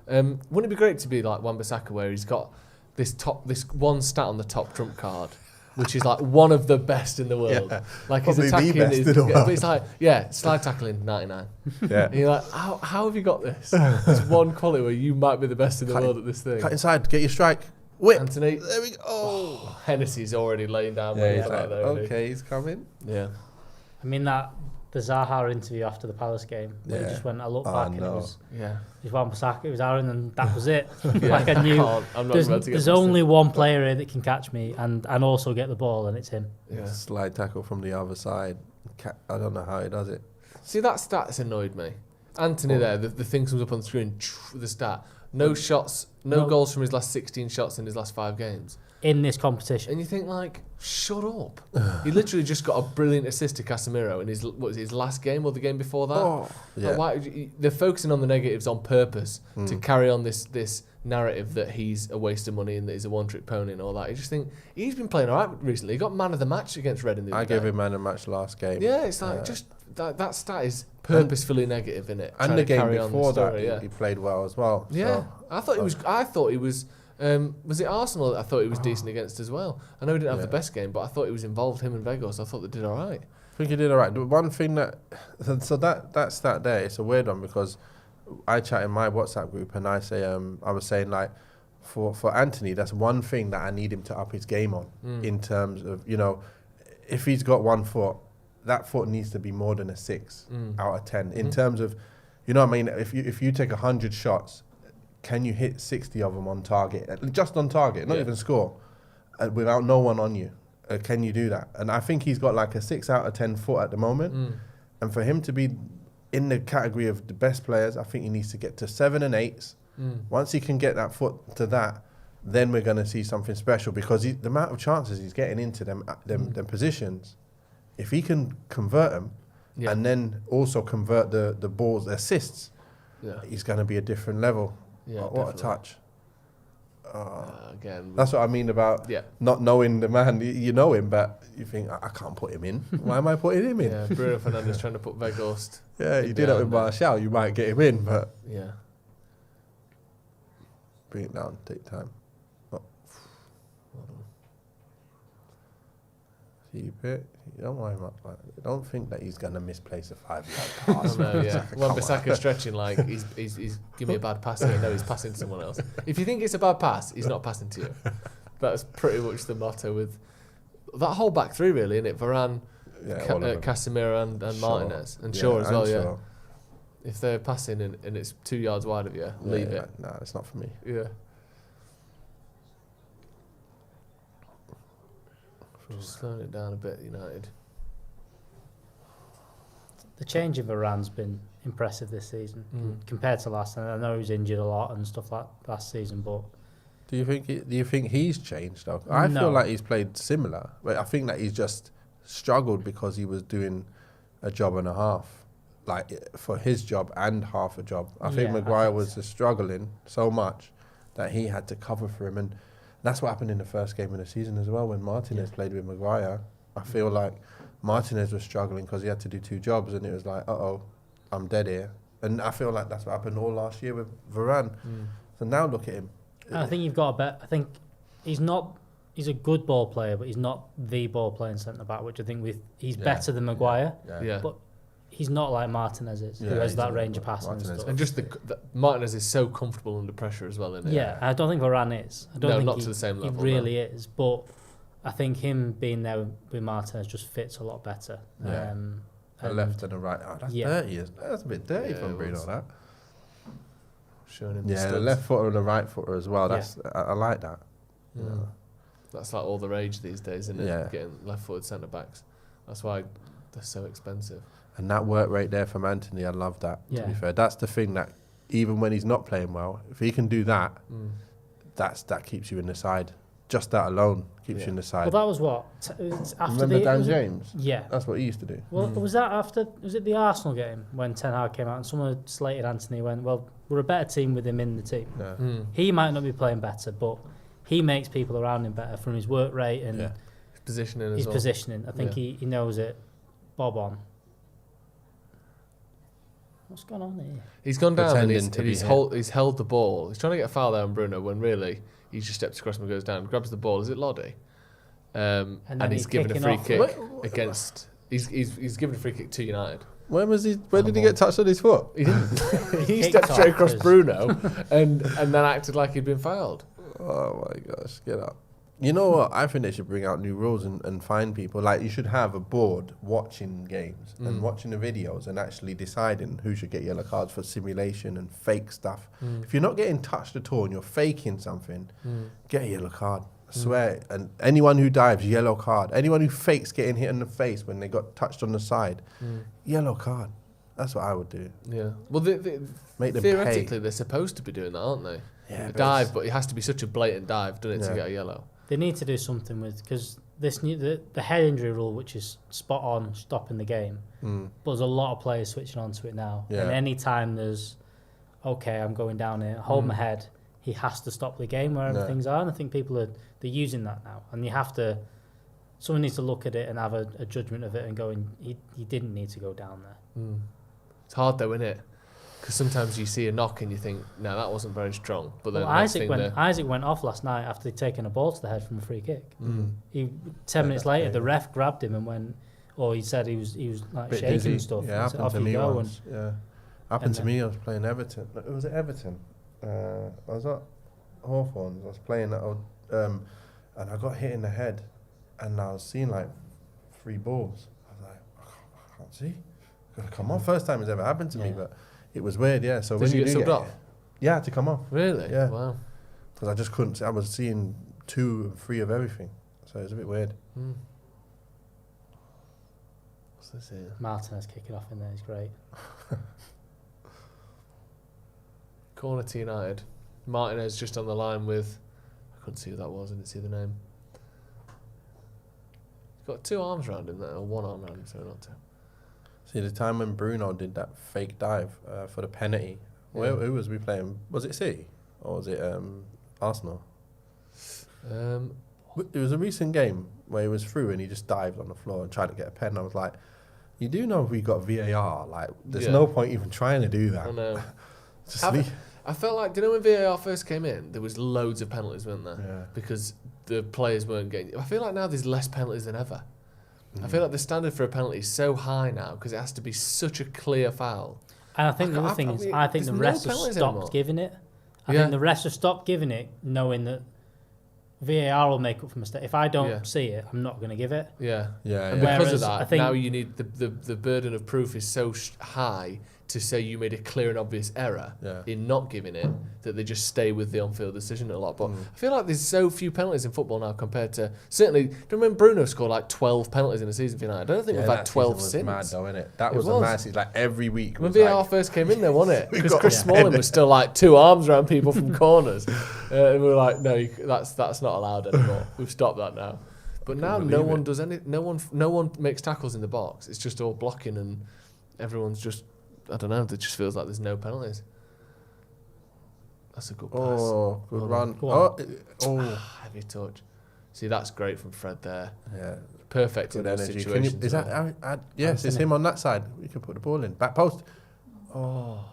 Wouldn't it be great to be like Wan-Bissaka, where he's got this one stat on the top trump card, which is like one of the best in the world. Yeah. Like his Probably the attacking best is, in the but world. it's like slide tackling 99. Yeah. And you're like, how have you got this? It's one quality where you might be the best in the world at this thing. Cut inside. Get your strike. Whip. Anthony, There we go. Oh. Hennessy's already laying down. Yeah, waiting he's for that like, there, isn't he? okay, he's coming. Yeah. I mean, the Zaha interview after the Palace game, where Yeah. he just went, I looked Oh, back and no. it was Yeah. Wan-Bissaka, it was Aaron, and that was it. Yeah. Like I knew, I'm not there's about to get only one player here that can catch me and also get the ball, and it's him. Yeah. Slide tackle from the other side. I don't know how he does it. See, that stat's annoyed me. Anthony there, the thing comes up on the screen, the stat. No shots, no goals from his last 16 shots in his last 5 games. In this competition. And you think, shut up. He literally just got a brilliant assist to Casemiro in his last game or the game before that? Oh, yeah. They're focusing on the negatives on purpose to carry on this narrative that he's a waste of money and that he's a one-trick pony and all that. You just think, he's been playing all right recently. He got man of the match against Reading the other I gave day. him man of the match last game. Yeah, it's like, just that stat is purposefully negative, isn't it? And Trying the to game carry on the before story, that, he played well as well. Yeah, So, I thought he was. Was it Arsenal that I thought he was decent against as well? I know he didn't have the best game, but I thought he was involved, him and Vegos. I thought they did all right. I think he did all right. The one thing that stat there, it's a weird one because I chat in my WhatsApp group and I say I was saying like for Anthony, that's one thing that I need him to up his game on in terms of, if he's got one foot, that foot needs to be more than a 6 out of 10 in terms of, if you take 100 shots, can you hit 60 of them on target, just on target, not even score, without no one on you? Can you do that? And I think he's got like a 6 out of 10 foot at the moment. And for him to be in the category of the best players, I think he needs to get to 7 and 8s. Once he can get that foot to that, then we're going to see something special because the amount of chances he's getting into them positions, if he can convert them and then also convert the balls, the assists, he's going to be a different level. Yeah, what a definitely. touch. Again, That's what I mean about not knowing the man. You know him, but you think, I can't put him in. Why am I putting him in? yeah, Bruno Fernandes trying to put Weghorst. Yeah, you do that with Martial, you might get him in, but Yeah. bring it down, take time. Oh, Keep it. You don't worry about that. Don't think that he's going to misplace a 5-yard pass. I know, yeah. Come When on. Bissaka's stretching like he's give me a bad pass here. No, he's passing to someone else. If you think it's a bad pass, he's not passing to you. That's pretty much the motto with that whole back three, really, isn't it? Varane, Casemiro and Martinez and Shaw as well. Yeah. If they're passing and it's 2 yards wide of you, leave it. No, it's not for me. Yeah. Just slowing it down a bit, United. The change in Varane's been impressive this season compared to last time. I know he was injured a lot and stuff like last season, but Do you think he's changed though? I feel like he's played similar, but I think that he's just struggled because he was doing a job and a half, like for his job and half a job. I think Maguire was just struggling so much that he had to cover for him, and that's what happened in the first game of the season as well when Martinez played with Maguire. I feel like Martinez was struggling because he had to do 2 jobs, and it was like, I'm dead here. And I feel like that's what happened all last year with Varane. So now look at him. I think you've got a bet. I think he's a good ball player, but he's not the ball playing centre back, which I think he's better than Maguire. Yeah. But he's not like Martinez is, who has that range of passing and stuff. And just the Martinez is so comfortable under pressure as well, isn't it? Yeah, I don't think Varane is. I don't think not to the same level. He really is, but I think him being there with Martinez just fits a lot better. Yeah. A left and a right. Oh, that's dirty. That's a bit dirty from Bruno, that. Showing him the left footer and the right footer as well. That's I like that. Yeah. That's like all the rage these days, isn't it? Yeah. Getting left-footed centre-backs. That's why they're so expensive. And that work rate there from Anthony, I love that, to be fair. That's the thing that, even when he's not playing well, if he can do that, that keeps you in the side. Just that alone keeps you in the side. Well, that was what? After Remember Dan James? Yeah. That's what he used to do. Well, was that after, was it the Arsenal game when Ten Hag came out and someone slated Anthony and went, well, we're a better team with him in the team. Yeah. He might not be playing better, but he makes people around him better from his work rate and his positioning as well. his positioning. I think he knows it. Bob on. What's going on here? He's gone down and he's held the ball. He's trying to get a foul there on Bruno when really he just steps across and goes down, grabs the ball. Is it Lodi? And he's given a free kick against. He's given a free kick to United. Where did he get touched on his foot? He didn't. He stepped straight across Bruno and then acted like he'd been fouled. Oh my gosh, get up. You know what? I think they should bring out new rules and fine people. Like, you should have a board watching games and watching the videos and actually deciding who should get yellow cards for simulation and fake stuff. If you're not getting touched at all and you're faking something, get a yellow card. I swear. And anyone who dives, yellow card. Anyone who fakes getting hit in the face when they got touched on the side, yellow card. That's what I would do. Yeah. Well, Make them theoretically, pay. they're supposed to be doing that, aren't they? Yeah, a dive, but it has to be such a blatant dive, doesn't it, to get a yellow? They need to do something with, because this new the head injury rule, which is spot on stopping the game, but there's a lot of players switching onto it now. Yeah. And any time there's, okay, I'm going down here, hold my head, he has to stop the game wherever things are. And I think they're using that now. And you have to, someone needs to look at it and have a judgment of it and go, he didn't need to go down there. It's hard though, isn't it? Because sometimes you see a knock and you think, no, that wasn't very strong. But then Isaac went off last night after he'd taken a ball to the head from a free kick. 10 minutes later, the ref grabbed him and went, or he said he was like shaking dizzy. and stuff. Yeah, and said, happened to me once. Happened to then- me. I was playing Everton. Was it Everton? I was at Hawthorns. I was playing that, and I got hit in the head, and I was seeing like 3 balls. I was like, I can't see. Gotta come off. First time it's ever happened to me, but it was weird. Yeah. So Did when you get do subbed off? Yeah, I had to come off. Really? Yeah. Wow. Because I just couldn't. I was seeing 2 and 3 of everything, so it was a bit weird. What's this here? Martinez kicking off in there is great. Corner to United. Martinez just on the line with, I couldn't see who that was, I didn't see the name. He's got 2 arms around him there, or 1 arm around him, so not 2. See, the time when Bruno did that fake dive for the penalty, who was we playing? Was it City or was it Arsenal? It was a recent game where he was through and he just dived on the floor and tried to get a pen. I was like, you do know we got VAR. Like, there's no point even trying to do that. I know. Just leave. I felt like, do you know when VAR first came in, there was loads of penalties, weren't there? Yeah. Because the players weren't getting. I feel like now there's less penalties than ever. I feel like the standard for a penalty is so high now because it has to be such a clear foul. And I think the other thing is, I think the refs have stopped giving it. I think the refs have stopped giving it, knowing that VAR will make up for mistake. If I don't see it, I'm not going to give it. Yeah. And because of that, now you need the burden of proof is so high to say you made a clear and obvious error in not giving it, that they just stay with the on-field decision a lot. But I feel like there's so few penalties in football now compared to, certainly, do you remember Bruno scored like 12 penalties in a season for United? I don't think we've had 12 since. Mad though, innit? That was a mad season. Like every week. When VAR first came in there, wasn't it? Because Chris Smalling was still like 2 arms around people from corners. And we were like, no, that's not allowed anymore. We've stopped that now. But now no one does any. No one makes tackles in the box. It's just all blocking, and everyone's just. I don't know. It just feels like there's no penalties. That's a good pass. Oh, good run. Heavy touch. See, that's great from Fred there. Yeah. Perfect in those situations. Is that? Yes, it's him on that side. We can put the ball in. Back post. Oh.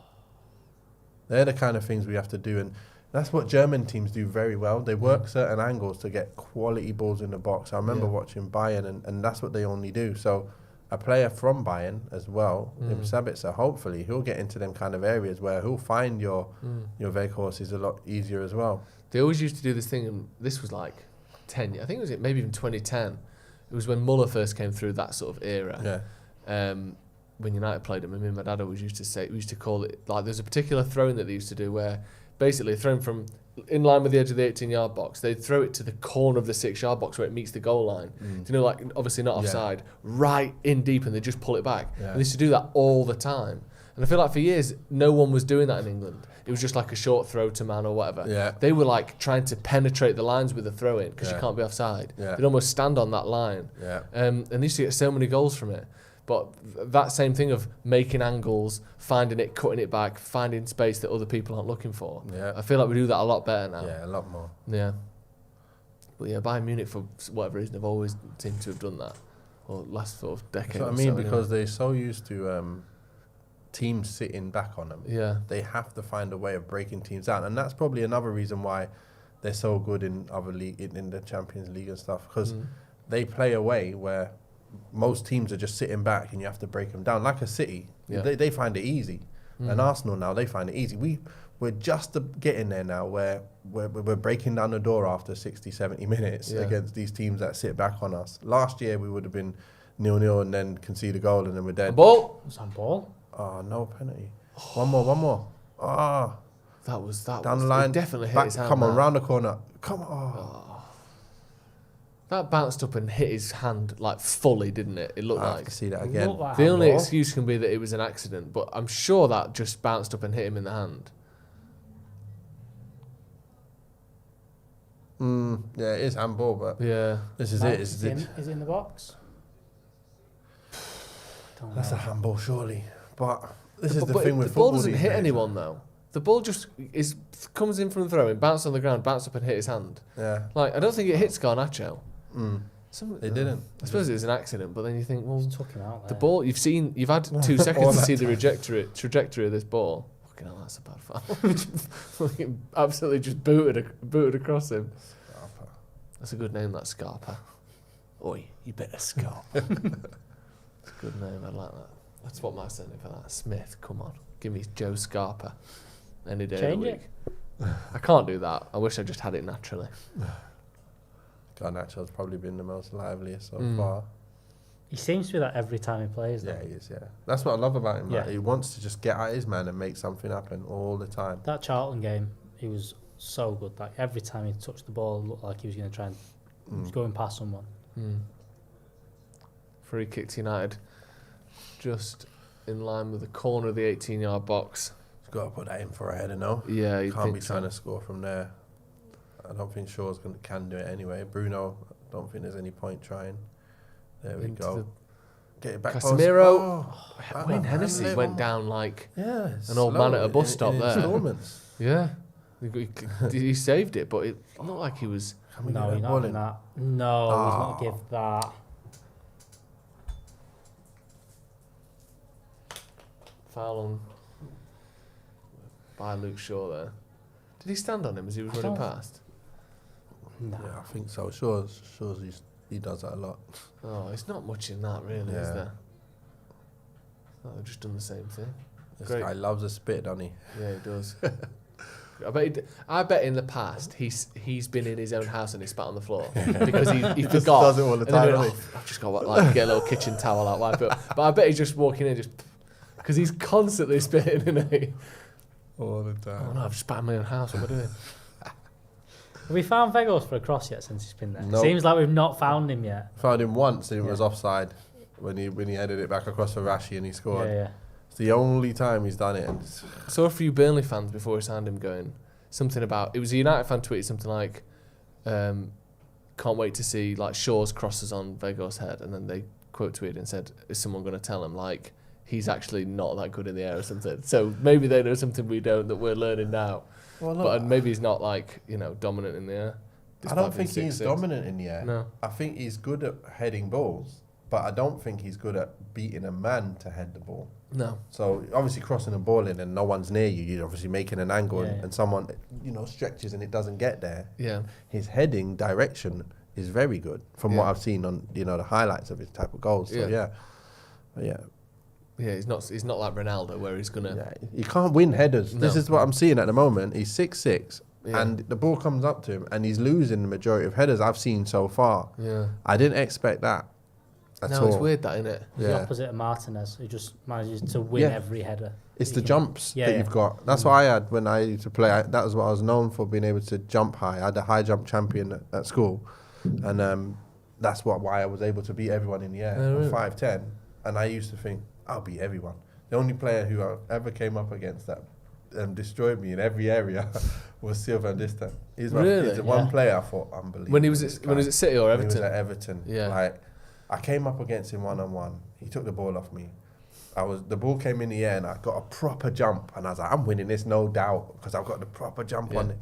They're the kind of things we have to do. And that's what German teams do very well. They work certain angles to get quality balls in the box. I remember watching Bayern, and that's what they only do. So a player from Bayern as well, Sabitzer, hopefully he'll get into them kind of areas where he'll find your Weghorsts a lot easier as well. They always used to do this thing, and this was like 10 years, I think it was maybe even 2010. It was when Muller first came through that sort of era. Yeah. When United played him, and me and my dad always used to say, we used to call it, like there's a particular throwing that they used to do where basically thrown from in line with the edge of the 18-yard box, they'd throw it to the corner of the 6-yard box where it meets the goal line. Do you know, like obviously not offside, right in deep, and they just pull it back. And they used to do that all the time. And I feel like for years, no one was doing that in England. It was just like a short throw to man or whatever. Yeah. They were like trying to penetrate the lines with a throw in because you can't be offside. Yeah. They'd almost stand on that line. Yeah. And they used to get so many goals from it. But that same thing of making angles, finding it, cutting it back, finding space that other people aren't looking for. Yeah. I feel like we do that a lot better now. Yeah, a lot more. Yeah. But yeah, Bayern Munich, for whatever reason, have always seemed to have done that. Or last sort of decade. That's what I mean, because they're so used to teams sitting back on them. Yeah. They have to find a way of breaking teams down. And that's probably another reason why they're so good in other league, in the Champions League and stuff. Because they play a way where most teams are just sitting back and you have to break them down. Like a City, they find it easy. And Arsenal now, they find it easy. We're just getting there now where we're breaking down the door after 60, 70 minutes against these teams that sit back on us. Last year, we would have been 0-0 and then concede a goal and then we're dead. Ball? Was that ball? Oh, no penalty. One more. Ah. That was down the line. Definitely hit back, his hand. Come on, round the corner. Come on. That bounced up and hit his hand like fully, didn't it? It looked like. I have to see that again. The only excuse can be that it was an accident, but I'm sure that just bounced up and hit him in the hand. Yeah, it is handball, but this is it. Is it in the box? That's a handball, surely. But this is the thing with the football. ball doesn't hit anyone though. The ball just comes in from the throw-in, bounces on the ground, bounces up and hit his hand. Yeah. Like I don't think it hits Garnacho. It didn't. I suppose it was an accident, but then you think, well, took him out there. The ball you've had 2 seconds to see the trajectory of this ball. Fucking hell, that's a bad foul. Absolutely just booted across him. Scarpa. That's a good name, that Scarpa. Oi, you better Scarpa. It's a good name, I like that. That's what my surname for that. Smith, come on. Give me Joe Scarpa any day of the week. I can't do that. I wish I just had it naturally. Garnacho's probably been the most liveliest so far. He seems to be that every time he plays. Yeah, he is, That's what I love about him. Yeah. He wants to just get at his man and make something happen all the time. That Charlton game, he was so good. Like every time he touched the ball, it looked like he was going to try and go and pass someone. Free kick to United. Just in line with the corner of the 18-yard box. He's got to put that in for a header, no? Yeah, you can't be trying to score from there. I don't think Shaw's can do it anyway. Bruno, I don't think there's any point trying. There we go. Get it back. Casemiro. Wayne Hennessy went down like an old man at a bus stop there. Yeah. He saved it, but it looked like he was... No, he's not in that. No, he's not give that. Foul on by Luke Shaw there. Did he stand on him as he was running past? No. Yeah, I think so. Shaw's He does that a lot. Oh, it's not much in that, really, is Yeah. there? Oh, they've just done the same thing. This Great. guy loves a spit, doesn't he? Yeah, he does. I bet in the past he's been in his own house and he spat on the floor because he Just forgot. does it all the And then time, he went, doesn't I've just got to get a little kitchen towel out, wipe it up. But I bet he's just walking in just because he's constantly spitting, isn't he? All the Oh time. no, I've just spat in my own house. What am I doing? Have we found Vegos for a cross yet since he's been there? Nope. Seems like we've not found him yet. Found him once and it was offside when he headed it back across for Rashi and he scored. Yeah. It's the only time he's done it. And I saw a few Burnley fans before we signed him going something about, it was a United fan tweeted something like, can't wait to see like Shaw's crosses on Vegos' head, and then they quote tweeted and said, is someone going to tell him like he's actually not that good in the air or something? So maybe they know something we don't that we're learning now. well, look, But maybe he's not like, dominant in the air. I don't think he's dominant in the air. No. I think he's good at heading balls, but I don't think he's good at beating a man to head the ball. No. So obviously crossing a ball in and no one's near you, you're obviously making an angle Yeah. and someone, stretches and it doesn't get there. Yeah. His heading direction is very good from what I've seen on, the highlights of his type of goals. So Yeah. yeah. Yeah, he's not like Ronaldo where he's gonna. Yeah, he can't win headers. No. This is what I'm seeing at the moment. He's 6'6", Yeah. and the ball comes up to him, and he's losing the majority of headers I've seen so far. Yeah. I didn't expect that at No, all. it's weird that, isn't it? He's the Yeah. opposite of Martinez, who just manages to win Yeah. every header. It's He the can- jumps Yeah, that yeah. you've got. That's what I had when I used to play. That was what I was known for, being able to jump high. I had a high jump champion at school, and that's why I was able to beat everyone in the air. Oh, really? I'm 5'10", and I used to think I'll beat everyone. The only player who I ever came up against that destroyed me in every area was Silva and Dista. He's Really? the one Yeah. player I thought unbelievable. When he was this at, when he was guy. at City or When he was Everton. at Everton. Yeah. Like, I came up against him one-on-one. He took the ball off me. The ball came in the air and I got a proper jump. And I was like, I'm winning this, no doubt, because I've got the proper jump on it.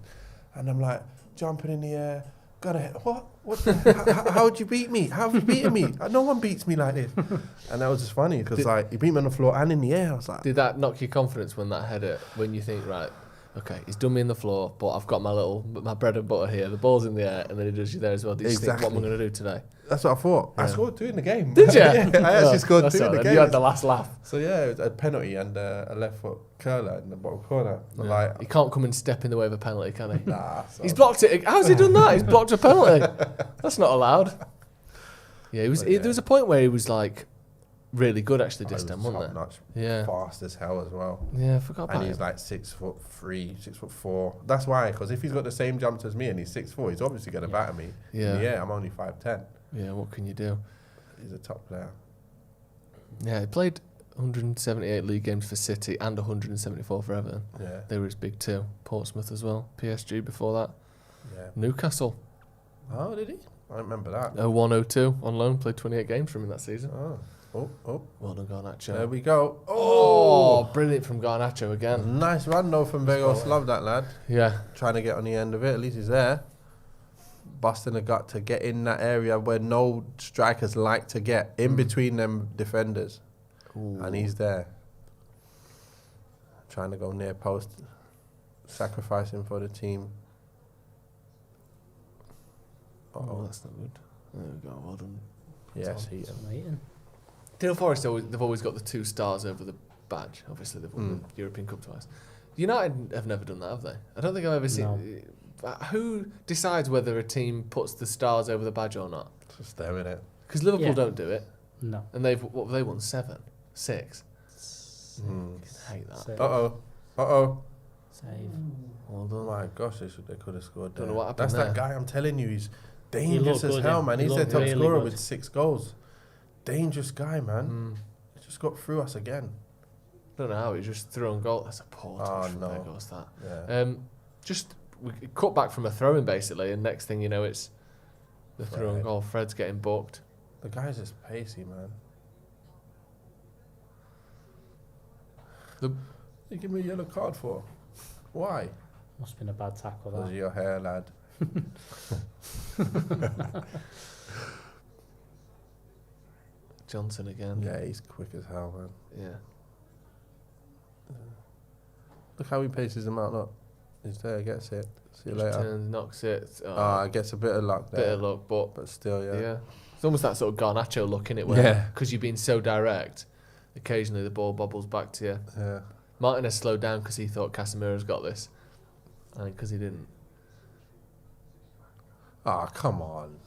And I'm like, jumping in the air, gonna hit, what? How'd you beat me? How have you beaten me? No one beats me like this. And that was just funny, because he beat me on the floor and in the air. I was like, Did that knock your confidence when that header, when you think, right, okay, he's done me in the floor, but I've got my bread and butter here. The ball's in the air, and then he does you there as well. Did you think, what am I going to do today? that's what I thought. I Yeah. scored 2 in the game. Did you? Yeah, I actually scored That's 2 in the all right. game. You had the last laugh. So yeah, it was a penalty and a left foot curler in the bottom corner. I'm Yeah. like, He can't come and step in the way of a penalty, can he? nah. So He's blocked it. How's he done that? He's blocked a penalty. That's not allowed. Yeah, he was. But yeah. There was a point where he was like really good actually I this was time, wasn't top-notch, there? Yeah. fast as hell as well. Yeah, I forgot about And he's it. like 6'3", 6'4". That's why, because if he's got the same jumps as me and he's 6'4", he's obviously going to batter me. Yeah. Yeah, I'm only 5'10". Yeah, what can you do? He's a top player. Yeah, he played 178 league games for City and 174 for Everton. Yeah, They were his big two. Portsmouth as well. PSG before that. yeah. Newcastle. Oh, did he? I don't remember that. 01-02 on loan. Played 28 games for him in that season. Oh. Well done, Garnacho. There we go. Oh, brilliant from Garnacho again. Nice run though from Vegos. Love that lad. Yeah. Trying to get on the end of it. At least he's there. Busting a gut to get in that area where no strikers like to get, in between them defenders. Ooh. And he's there. Trying to go near post. Sacrificing for the team. Oh, that's not good. There we go. Well done. Yes, he. Waiting. Nottingham Forest, they've always got the 2 stars over the badge. Obviously, they've won the European Cup twice. United have never done that, have they? I don't think I've ever seen. Who decides whether a team puts the stars over the badge or not? Just there in it. Because Liverpool Yeah. don't do it, No. and what have they won? 7, 6. I hate that. Save. Uh-oh. Save. Well Oh done. my gosh, they could have scored Don't there. know what happened That's that there. guy, I'm telling you, he's dangerous looked as good, hell, yeah. man. He He's their looked top really scorer good. with 6 goals. Dangerous guy, man. He just got through us again. Don't know how he just threw on goal. That's a poor touch from no. Vegas, that. Yeah. Just we cut back from a throw-in basically, and next thing you know, it's the throw on Fred. goal. Fred's getting booked. The guy's just pacey, man. You give me a yellow card for? Why? Must have been a bad tackle, Because of that. your hair, lad. Johnson again. Yeah, he's quick as hell, man. Yeah. Look how he paces him out, look. He's there, gets it. See you Just later. turns, knocks it. Gets a bit of luck there. Bit of luck, but still, yeah. It's almost that sort of Garnacho look in it, where because you've been so direct, occasionally the ball bobbles back to you. Yeah. Martinez slowed down because he thought Casemiro's got this, and because he didn't. Ah, come on.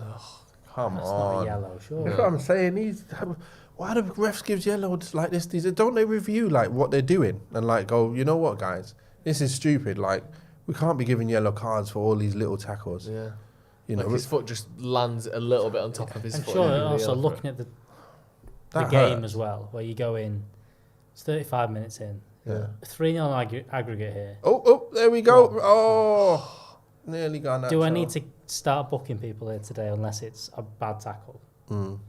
Come That's on. not a yellow, sure. That's what I'm saying. Why do refs gives yellows like this? Don't they review like what they're doing and like go, you know what, guys, this is stupid. Like we can't be giving yellow cards for all these little tackles. Yeah. You know, his foot just lands a little bit on top of his I'm foot. sure also looking at the game as well, where you go in, it's 35 minutes in. Yeah. 3-0 aggregate here. Oh, there we go. Oh, nearly gone. Do I need to start booking people here today unless it's a bad tackle? Mm.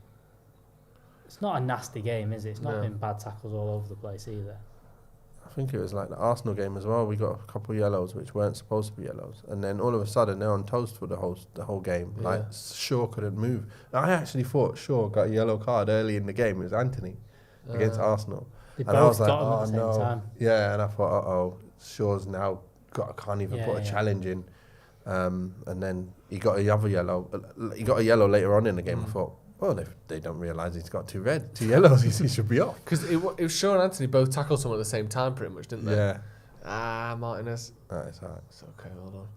It's not a nasty game, is it? It's not been bad tackles all over the place either. I think it was like the Arsenal game as well. We got a couple of yellows which weren't supposed to be yellows, and then all of a sudden they're on toast for the whole game. Yeah. Like Shaw couldn't move. I actually thought Shaw got a yellow card early in the game. It was Anthony against Arsenal, They and I both was like, got him oh at the same no, time. yeah. And I thought, Shaw's now can't even put a challenge in. And then he got a other yellow. He got a yellow later on in the game. I thought, well, they don't realise he's got two yellows. He should be off. Because it was Shaw and Anthony both tackled someone at the same time, pretty much, didn't they? Yeah. Martinez. It's alright. It's okay, hold on.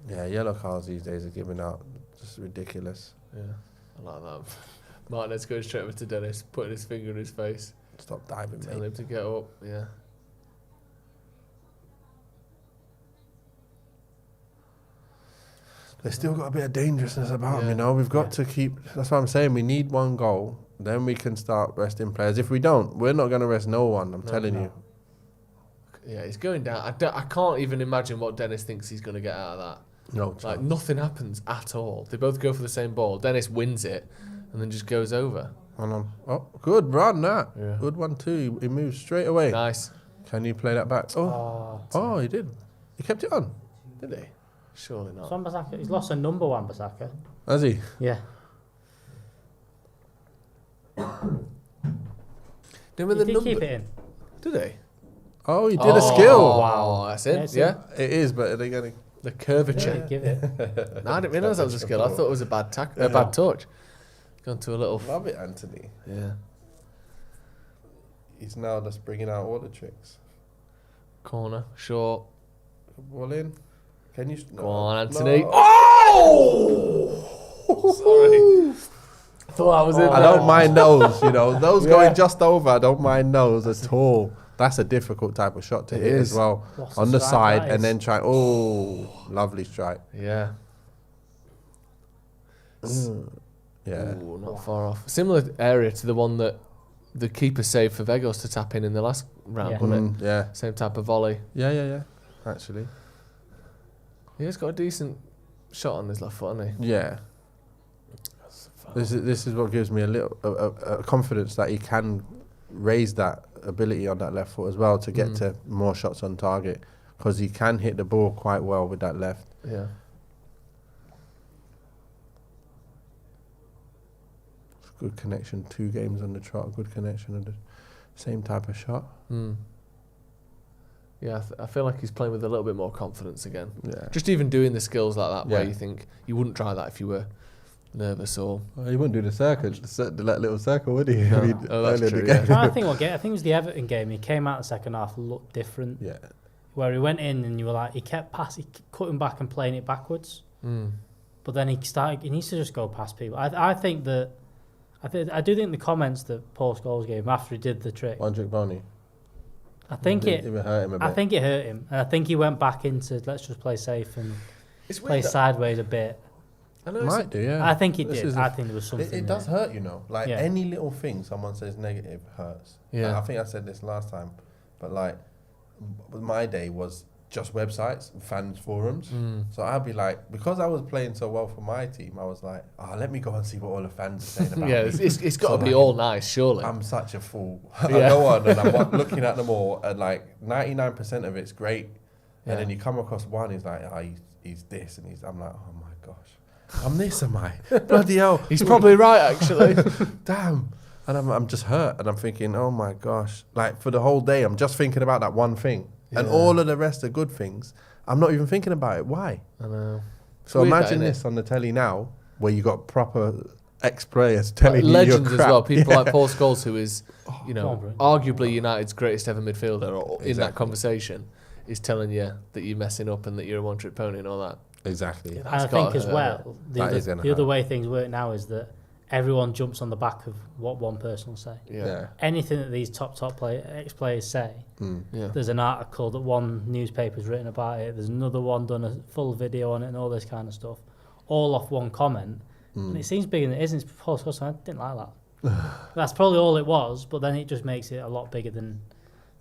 Yeah, yellow cards these days are giving out just ridiculous. Yeah, I like that. Martinez going straight over to Dennis, putting his finger in his face. Stop diving, Telling mate. him to get up, yeah. They've still got a bit of dangerousness about them, you know. We've got to keep... That's what I'm saying. We need one goal. Then we can start resting players. If we don't, we're not going to rest no one. I'm telling you. Yeah, he's going down. I can't even imagine what Dennis thinks he's going to get out of that. No chance. Like, nothing happens at all. They both go for the same ball. Dennis wins it and then just goes over. Oh, good run, that. Yeah. Good one, too. He moves straight away. Nice. Can you play that back? Oh, he did. He kept it on. Did he? Surely not. Wan-Bissaka, he's lost a number, Wan-Bissaka. Has he? Yeah. Did he keep it in? Did he? Oh, he did a skill. Wow, that's it. Yeah, It is, but are they getting... The curvature. Yeah, give it. No, I didn't realise that was a skill. I thought it was a bad bad touch. Gone to a little... Love it, Anthony. Yeah. He's now just bringing out all the tricks. Corner, short. Ball in. Can you... Go on, Anthony. No. Oh! Sorry. I thought that was it. I don't mind those, you know. Those going just over, I don't mind those at all. That's a difficult type of shot to hit as well. What's on the strike side that and is? then try... Oh, lovely strike. Yeah. Yeah. Ooh, not far off. Similar area to the one that the keeper saved for Vegos to tap in the last round, Yeah. wasn't it? Yeah. Same type of volley. Yeah. Actually. Yeah, he's got a decent shot on his left foot, hasn't he? Yeah. This is what gives me a little confidence that he can raise that ability on that left foot as well to get to more shots on target, because he can hit the ball quite well with that left. Yeah. Good connection, 2 games on the trot, good connection of the same type of shot. Yeah, I feel like he's playing with a little bit more confidence again. Yeah. Just even doing the skills like that, where Yeah. you think you wouldn't try that if you were nervous or... Well, he wouldn't do the circle, that little circle, would he? No. I mean, Oh, that's earlier in true, the game. I think it was the Everton game. He came out the second half, looked different. Yeah. Where he went in and you were like, he kept cutting back and playing it backwards. But then he needs to just go past people. I do think the comments that Paul Scholes gave him after he did the trick, Andrick Boney. I think it hurt him a bit. I think it hurt him. And I think he went back into let's just play safe and It's play sideways a bit. I know Might do, yeah. I think it This did. is I think there was something It does there. hurt, you know. Like Yeah. any little thing someone says negative hurts. Yeah. Like, I think I said this last time, but like my day was just websites, fans forums. So I'd be like, because I was playing so well for my team, I was like, let me go and see what all the fans are saying about Yeah, me. it's got to So, be like, all nice, surely. I'm such a fool. I Yeah. go on and I'm looking at them all, and like 99% of it's great, Yeah. and then you come across one, he's like, he's this, and I'm like, oh my gosh, I'm this, am I? Bloody hell. He's probably right, actually. Damn. And I'm just hurt, and I'm thinking, oh my gosh, like for the whole day, I'm just thinking about that one thing, and all of the rest are good things. I'm not even thinking about it. Why? I know. So imagine this on the telly now, where you got proper ex-players telling you legends you're crap. as well. People like Paul Scholes, who is, you know, arguably United's greatest ever midfielder, or in that conversation, is telling you that you're messing up and that you're a one-trick pony and all that. Exactly. And I think as well, the other way things work now is that everyone jumps on the back of what one person will say. Yeah. Anything that these top ex-players say, there's an article that one newspaper's written about it, there's another one done a full video on it and all this kind of stuff, all off one comment. And it seems bigger than it is, and it's Paul Scholes. I didn't like that. That's probably all it was, but then it just makes it a lot bigger than...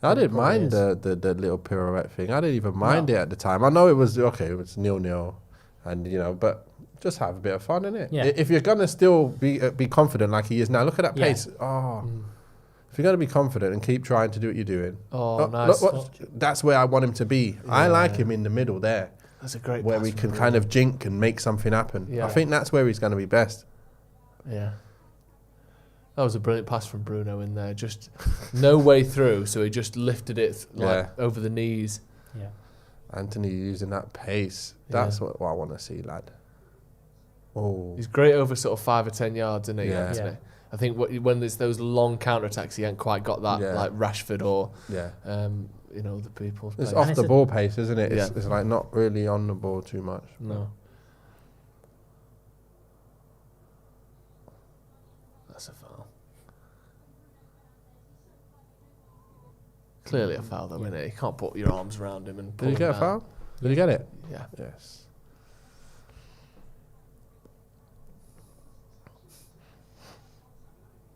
I didn't mind the little pirouette thing. I didn't even mind it at the time. I know it was, okay, it was 0-0, and, you know, but... Just have a bit of fun, innit? Yeah. If you're gonna still be confident like he is now, look at that pace. If you're gonna be confident and keep trying to do what you're doing, nice. That's where I want him to be. I like him in the middle there. That's a great. Where we can kind of jink and make something happen. Yeah. I think that's where he's gonna be best. Yeah. That was a brilliant pass from Bruno in there. Just no way through, so he just lifted it over the knees. Yeah. Anthony using that pace. That's what I want to see, lad. Oh. He's great over sort of 5 or 10 yards, isn't he? Yeah. I think when there's those long counter-attacks, he ain't quite got that like Rashford or you know, the people. It's off the ball pace, isn't it? It's like not really on the ball too much. No. That's a foul. Clearly a foul though, isn't it? You can't put your arms around him and pull him Did he get a foul? Did he get it? Yeah. Yes.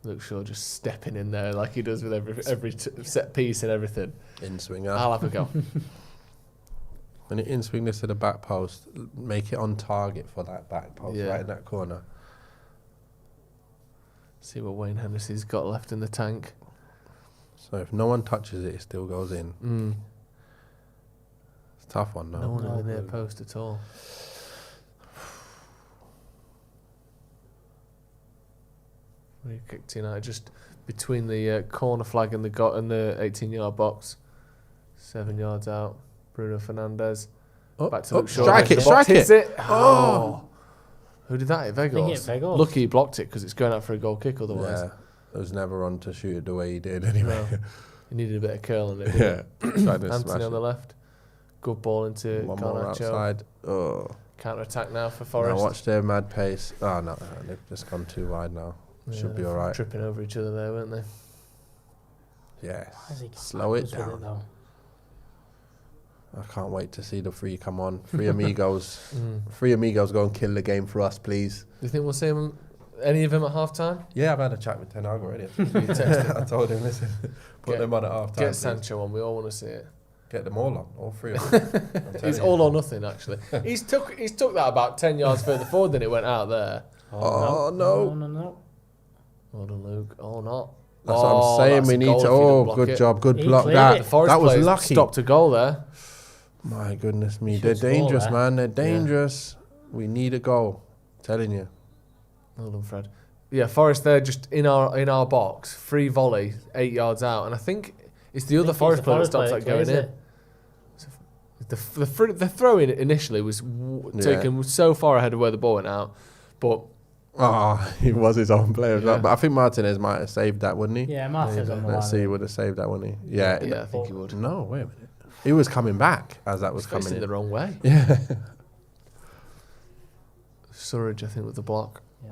Luke Shaw just stepping in there like he does with every set piece and everything. In swinger. I'll have a go. When it in swing this to the back post, make it on target for that back post, right in that corner. See what Wayne Hennessy's got left in the tank. So if no one touches it, it still goes in. It's a tough one, though. No one in the near post at all. We kicked United just between the corner flag and the 18-yard box. 7 yards out. Bruno Fernandes. Back to Luke Shaw. Strike it. It. Oh. Who did that? Vegos. Lucky he blocked it because it's going out for a goal kick otherwise. Yeah. It was never on to shoot it the way he did anyway. No. He needed a bit of curl in it. Anthony on the left. Good ball into one more outside. Oh. Counter-attack now for Forest. Now watch their mad pace. Oh, no. They've just gone too wide now. Should be all right. Tripping over each other there, weren't they? Yeah. Slow it down. I can't wait to see the three come on. Three amigos. Three amigos go and kill the game for us, please. Do you think we'll see any of them at half time? Yeah, I've had a chat with Ten Hag already. I told him, listen, put them on at half time. Get Sancho on, we all want to see it. Get them all on, all three of them. He's all or nothing, actually. He's took that about 10 yards further forward than it went out there. Oh, no. Well done, Luke. Oh, not. That's what I'm saying. We need to. Oh, good job. Good block. That was lucky. Stopped a goal there. My goodness me. They're dangerous, man. They're dangerous. Yeah. We need a goal. I'm telling you. Well done, Fred. Yeah, Forest there just in our box. Free volley, 8 yards out. And I think it's the other Forest player that stops that going in. The throw in initially was taken so far ahead of where the ball went out. But he was his own player. Yeah. But I think Martinez might have saved that, wouldn't he? Yeah, Martinez on the line. Let's see, he would have saved that, wouldn't he? Yeah, I think he would. No, wait a minute. He was coming back as that was coming in. The wrong way. Yeah. Surridge, I think, with the block. Yeah.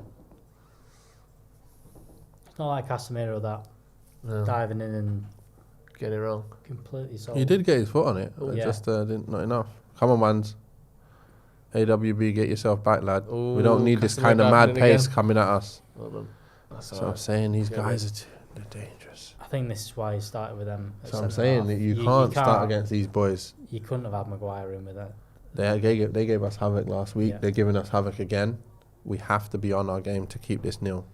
It's not like Casemiro diving in and getting it wrong. Completely solid. He did get his foot on it. Just not enough. Come on, Mans. AWB, get yourself back, lad. Ooh, we don't need this kind of mad pace coming at us. Well done. That's what I'm saying. These guys they're dangerous. I think this is why he started with them. So I'm saying that you can't start against these boys. You couldn't have had Maguire in with that. They gave us havoc last week. Yeah. They're giving us havoc again. We have to be on our game to keep this nil.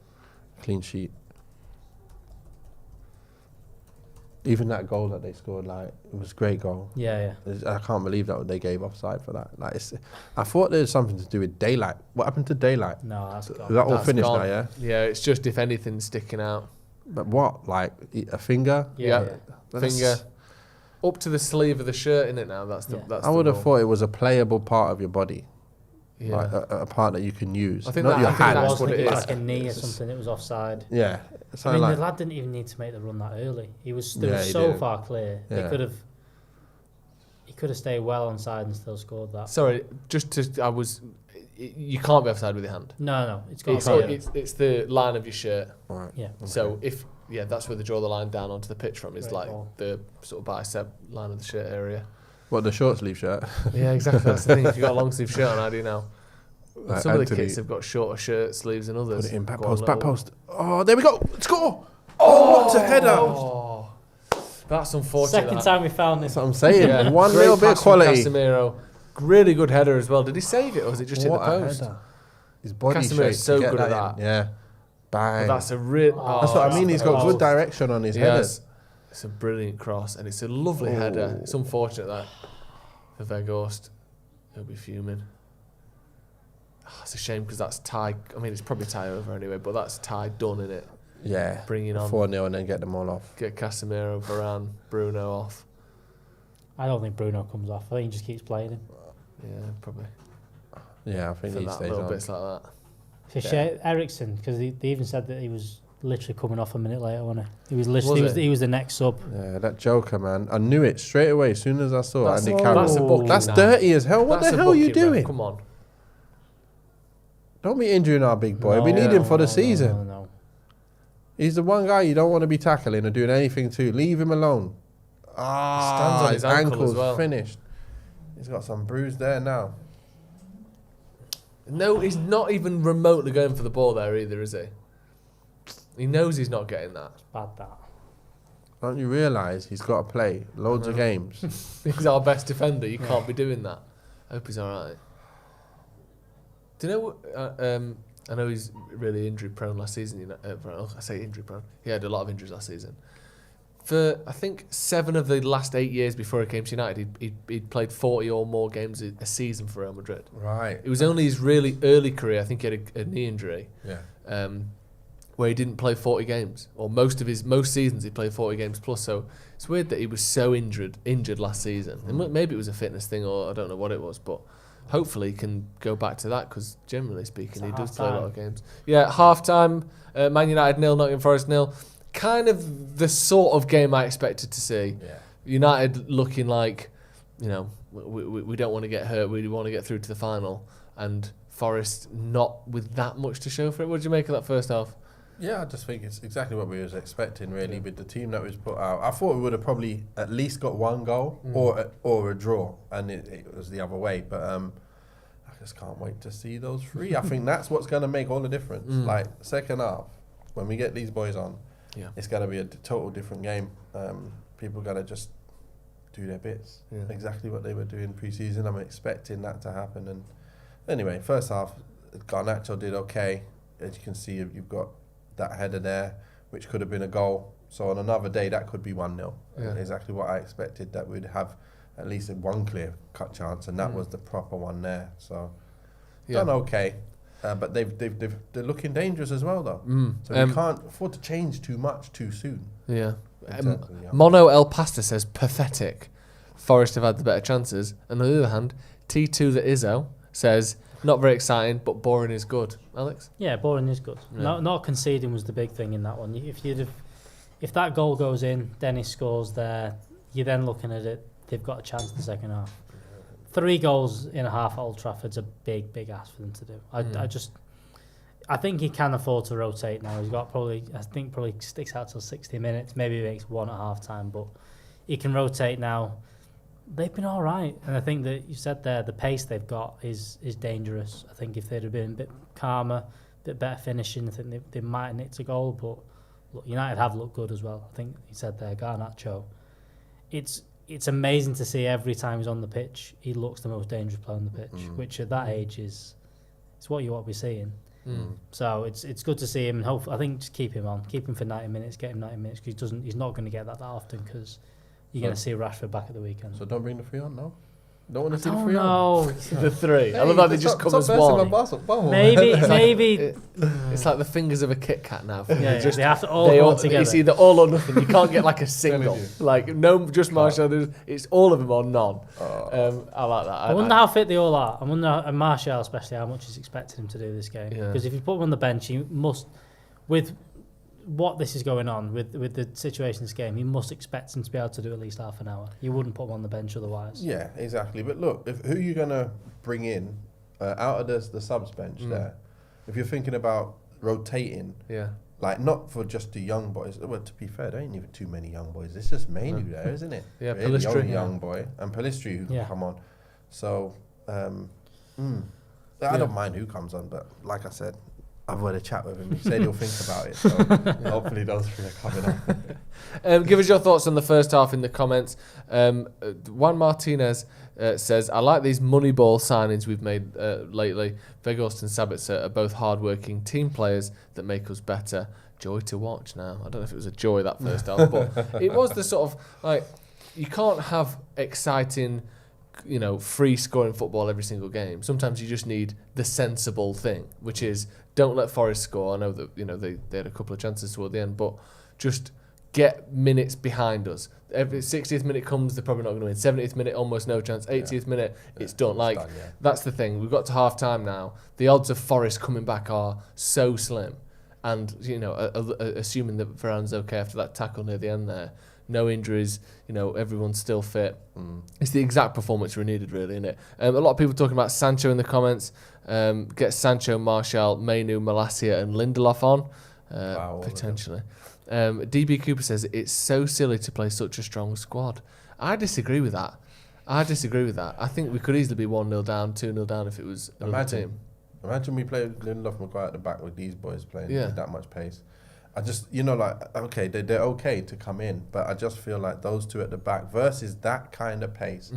Clean sheet. Even that goal that they scored, like, it was a great goal. Yeah. I can't believe that they gave offside for that. Like, I thought there was something to do with daylight. What happened to daylight? No, that's gone. Is that all finished now, yeah? Yeah, it's just if anything's sticking out. But what? Like a finger? Yeah. That's- Finger up to the sleeve of the shirt, in it now. That's the. Yeah. That's I the would have rule. thought it was a playable part of your body, Yeah. like a part that you can use, I think not that- your I think hand. that's was what it thinking is. like a knee or something. It was offside. Yeah, I something mean, like the lad didn't even need to make the run that early. He was Yeah, he so didn't. far clear. Yeah. He could have stayed well onside and still scored that. Sorry, you can't be offside with your hand. No, it's got It's, to be. it's the line of your shirt. Right. Yeah. So that's where they draw the line down onto the pitch from. Is Great like ball. the sort of bicep line of the shirt area. What, the short sleeve shirt? Yeah, exactly. That's the thing. If you've got a long sleeve shirt on, how do you know? Like Some of the Anthony, kits have got shorter shirt sleeves than others. put it in back Got a post, back little- post. Oh, there we go. Score! Oh, what a header! Oh, that's unfortunate. Second that. time we found That's this. what I'm saying. Yeah. One Great little bit of pass from quality. Casemiro. Really good header as well. Did he save it or was it just hit the What a post? header. His body Casemiro's shape so to get good at that in. Yeah. But Bang. that's a real. That's what I mean. He's got Oh. good direction on his headers. It's a brilliant cross and it's a lovely header. It's unfortunate that for Weghorst, he'll be fuming. It's a shame because that's tie. I mean, it's probably tie over anyway, but that's tie done in it. Yeah. Bringing on 4-0 and then get them all off. get Casemiro, Varane, Bruno off. I don't think Bruno comes off. I think he just keeps playing him. Yeah, probably. Yeah, I think For he that stays little on. bits like that. For Ericsson, because they even said that he was literally coming off a minute later, wasn't he? He was literally Was it? he was the next sub. Yeah, that Joker, man. I knew it straight away as soon as I saw That's, Andy Carroll. that's a booking. That's now. dirty as hell. What That's the a hell are you booking, man. doing? Come on. Don't be injuring our big boy. We need him for the season. No. He's the one guy you don't want to be tackling or doing anything to. Leave him alone. Stands on his ankle ankle's as well. finished. He's got some bruise there now. No, he's not even remotely going for the ball there either, is he? He knows he's not getting that. Bad that. Don't you realise he's got to play loads of games? He's our best defender. You can't be doing that. I hope he's all right. Do you know? I know he's really injury prone last season. I say injury prone. He had a lot of injuries last season. For I think 7 of the last 8 years before he came to United, he'd played 40 or more games a season for Real Madrid. Right. It was only his really early career. I think he had a knee injury. Yeah. Where he didn't play 40 games, or most seasons he played 40 games plus. So it's weird that he was so injured last season. And maybe it was a fitness thing, or I don't know what it was, but hopefully he can go back to that because generally speaking, he does play a lot of games. Yeah, half time, Man United 0, Nottingham Forest 0. Kind of the sort of game I expected to see. Yeah. United looking like, you know, we don't want to get hurt, we want to get through to the final, and Forest not with that much to show for it. What did you make of that first half? Yeah, I just think it's exactly what we was expecting, really, with the team that was put out. I thought we would have probably at least got one goal or a draw, and it was the other way. But I just can't wait to see those 3. I think that's what's going to make all the difference. Like, second half, when we get these boys on, it's going to be a total different game. People got to just do their bits. Yeah. Exactly what they were doing pre-season. I'm expecting that to happen. And anyway, first half, Garnacho did okay. As you can see, you've got that header there, which could have been a goal. So on another day, that could be 1-0. Yeah. Exactly what I expected, that we'd have at least one clear-cut chance, and that was the proper one there. So done okay, but they're looking dangerous as well, though. So we can't afford to change too much too soon. Yeah. Exactly, yeah. Mono El Pasta says pathetic. Forest have had the better chances. And on the other hand, T2 the Izzo says not very exciting, but boring is good. Alex? Yeah, boring is good. Yeah. Not conceding was the big thing in that one. If that goal goes in, Dennis scores there, you're then looking at it, they've got a chance in the second half. 3 goals in a half at Old Trafford's a big ask for them to do. I think he can afford to rotate now. He's got probably sticks out till 60 minutes. Maybe he makes 1 at half time, but he can rotate now. They've been all right, and I think that you said there the pace they've got is dangerous. I think if they'd have been a bit calmer, a bit better finishing, I think they might have nicked a goal. But look, United have looked good as well. I think you said there, Garnacho. It's amazing to see every time he's on the pitch, he looks the most dangerous player on the pitch, which at that age it's what you want to be seeing. So it's good to see him, and hopefully, I think just keep him on, keep him for 90 minutes, get him 90 minutes because he's not going to get that often because you're going to see Rashford back at the weekend. So don't bring the 3 on, no? Don't want to see the Oh 3 no. The 3. I love how they just come as one. Maybe It's like the fingers of a Kit Kat now. yeah, Just they have to all go together. It's either all or nothing. You can't get like a single. with Like no, just Martial. It's all of them or none. I like that. I wonder how fit they all are. I wonder, and Martial especially, how much is expected him to do this game. Yeah. Because if you put him on the bench, he must, with what this is going on, with the situation in this game, you must expect him to be able to do at least half an hour. You wouldn't put him on the bench otherwise. Yeah, exactly. But look, who are you going to bring in out of the subs bench there? If you're thinking about rotating, like not for just the young boys. Well, to be fair, there ain't even too many young boys. It's just Manu there, isn't it? Yeah, really Pellistri. young boy. And Pellistri who can come on. So, I don't mind who comes on, but like I said, I've had a chat with him. He said he'll think about it. So hopefully those three are coming up. Give us your thoughts on the first half in the comments. Juan Martinez says, I like these Moneyball signings we've made lately. Weghorst and Sabitzer are both hard-working team players that make us better. Joy to watch now. I don't know if it was a joy that first half, but it was the sort of, like, you can't have exciting, free-scoring football every single game. Sometimes you just need the sensible thing, which is don't let Forest score. I know that they had a couple of chances toward the end, but just get minutes behind us. Every 60th minute comes, they're probably not going to win. 70th minute, almost no chance. 80th minute, it's done. That's the thing. We've got to half time now. The odds of Forest coming back are so slim. And, assuming that Varane's okay after that tackle near the end there, no injuries, everyone's still fit. It's the exact performance we needed, really, isn't it? A lot of people talking about Sancho in the comments. Get Sancho, Martial, Mainu, Malacia and Lindelof on, potentially. DB Cooper says, it's so silly to play such a strong squad. I disagree with that. I think we could easily be 1-0 down, 2-0 down if it was another team. Imagine we play Lindelof Maguire at the back with these boys playing with that much pace. I just, okay, they're okay to come in, but I just feel like those two at the back versus that kind of pace,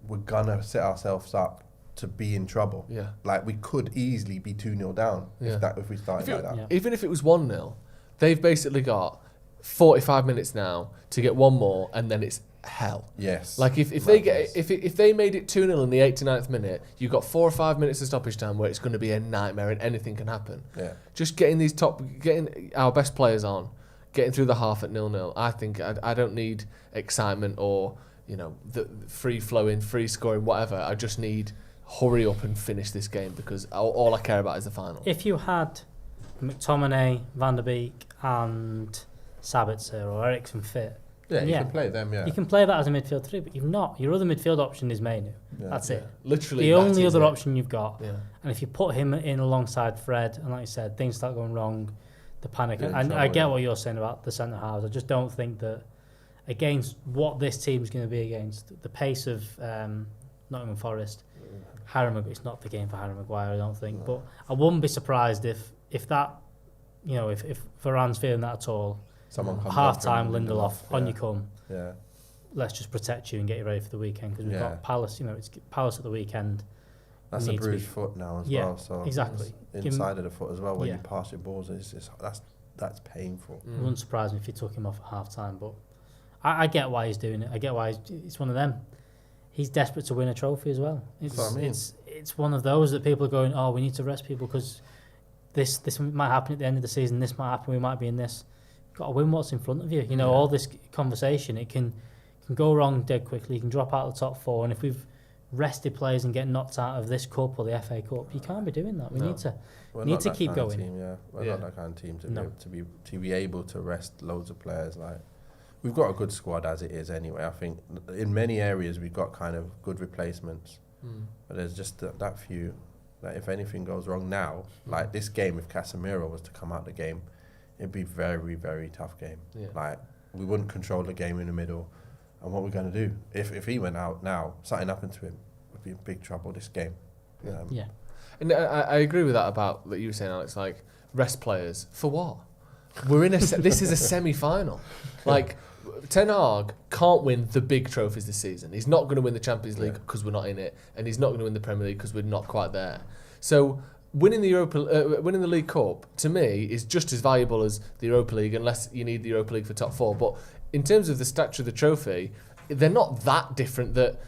we're going to set ourselves up to be in trouble. Yeah. Like, we could easily be 2-0 down if we started like that. Yeah. Even if it was 1-0, they've basically got 45 minutes now to get one more, and then it's hell. Yes. Like if they made it 2-0 in the 89th minute, you've got 4 or 5 minutes of stoppage time where it's going to be a nightmare and anything can happen. Yeah. Just getting our best players on, getting through the half at 0-0. I think I don't need excitement or the free flowing, free scoring, whatever. I just need hurry up and finish this game because all I care about is the final. If you had McTominay, Van der Beek and Sabitzer or Eriksen fit, you can play them, you can play that as a midfield three, but you've not. Your other midfield option is Mainu. That's it. Literally the only other option you've got. Yeah. And if you put him in alongside Fred, and like you said, things start going wrong, the panic. And I get what you're saying about the centre halves. I just don't think that against what this team's going to be against, the pace of Nottingham Forest, Harry Maguire, it's not the game for Harry Maguire, I don't think. But I wouldn't be surprised if that, if Varane's feeling that at all. Half time, Lindelof, on you come. Yeah. Let's just protect you and get you ready for the weekend because we've got Palace. It's Palace at the weekend. That's a bruised foot now as well. So exactly. Inside of the foot as well. When you pass your balls, that's painful. It wouldn't surprise me if you took him off at half time, but I get why he's doing it. I get why it's one of them. He's desperate to win a trophy as well. It's one of those that people are going, oh, we need to rest people because this might happen at the end of the season. This might happen. We might be in this. Got to win what's in front of you. All this conversation, it can go wrong dead quickly. You can drop out of the top four, and if we've rested players and get knocked out of this cup or the FA Cup, you can't be doing that. We need to keep going. We're not that kind of team to be able to rest loads of players. Like we've got a good squad as it is anyway. I think in many areas we've got kind of good replacements, but there's just that few. That if anything goes wrong now, like this game, if Casemiro was to come out the game, it'd be very, very tough game. Yeah. Like we wouldn't control the game in the middle, and what we're going to do if he went out now, something happened to him, would be in big trouble this game. And I agree with that about that you were saying, Alex. Like rest players for what? We're in this is a semi-final. Like Ten Hag can't win the big trophies this season. He's not going to win the Champions League because we're not in it, and he's not going to win the Premier League because we're not quite there. So winning the League Cup to me is just as valuable as the Europa League, unless you need the Europa League for top four. But in terms of the stature of the trophy, they're not that different that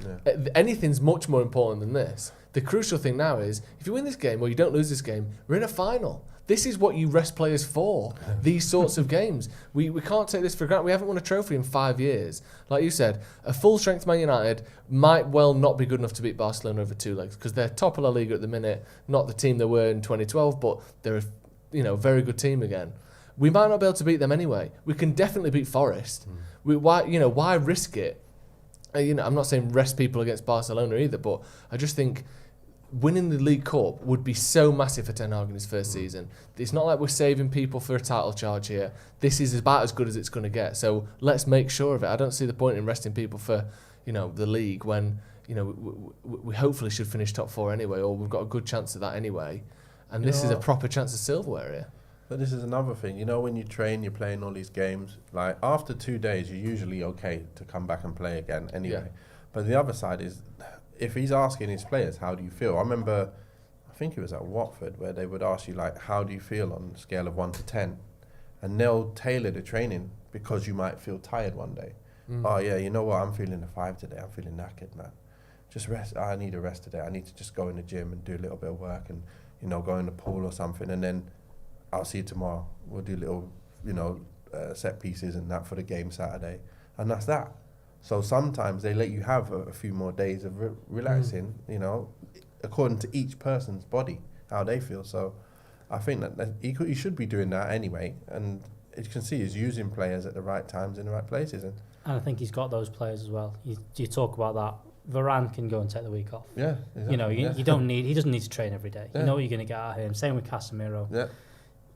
anything's much more important than this. The crucial thing now is, if you win this game or you don't lose this game, we're in a final. This is what you rest players for, these sorts of games. We can't take this for granted. We haven't won a trophy in 5 years. Like you said, a full-strength Man United might well not be good enough to beat Barcelona over 2 legs, because they're top of La Liga at the minute, not the team they were in 2012, but they're a very good team again. We might not be able to beat them anyway. We can definitely beat Forest. Why risk it? I'm not saying rest people against Barcelona either, but I just think winning the League Cup would be so massive for Ten Hag in his first season. It's not like we're saving people for a title charge here. This is about as good as it's going to get. So let's make sure of it. I don't see the point in resting people for, the league when, we hopefully should finish top 4 anyway, or we've got a good chance of that anyway. And this is a proper chance of silverware here. But this is another thing. When you train, you're playing all these games. Like, after 2 days, you're usually okay to come back and play again anyway. Yeah. But the other side is, if he's asking his players, how do you feel? I remember, I think it was at Watford, where they would ask you, like, how do you feel on a scale of 1 to 10? And they'll tailor the training because you might feel tired one day. Oh, yeah, you know what? I'm feeling a 5 today. I'm feeling knackered, man. Just rest. I need a rest today. I need to just go in the gym and do a little bit of work and, go in the pool or something. And then I'll see you tomorrow. We'll do little, set pieces and that for the game Saturday. And that's that. So sometimes they let you have a few more days of relaxing, according to each person's body, how they feel. So I think that he should be doing that anyway. And as you can see, he's using players at the right times in the right places. And I think he's got those players as well. You talk about that. Varane can go and take the week off. Yeah, exactly. You don't need. He doesn't need to train every day. Yeah. You know what you're going to get out of him. Same with Casemiro. Yeah.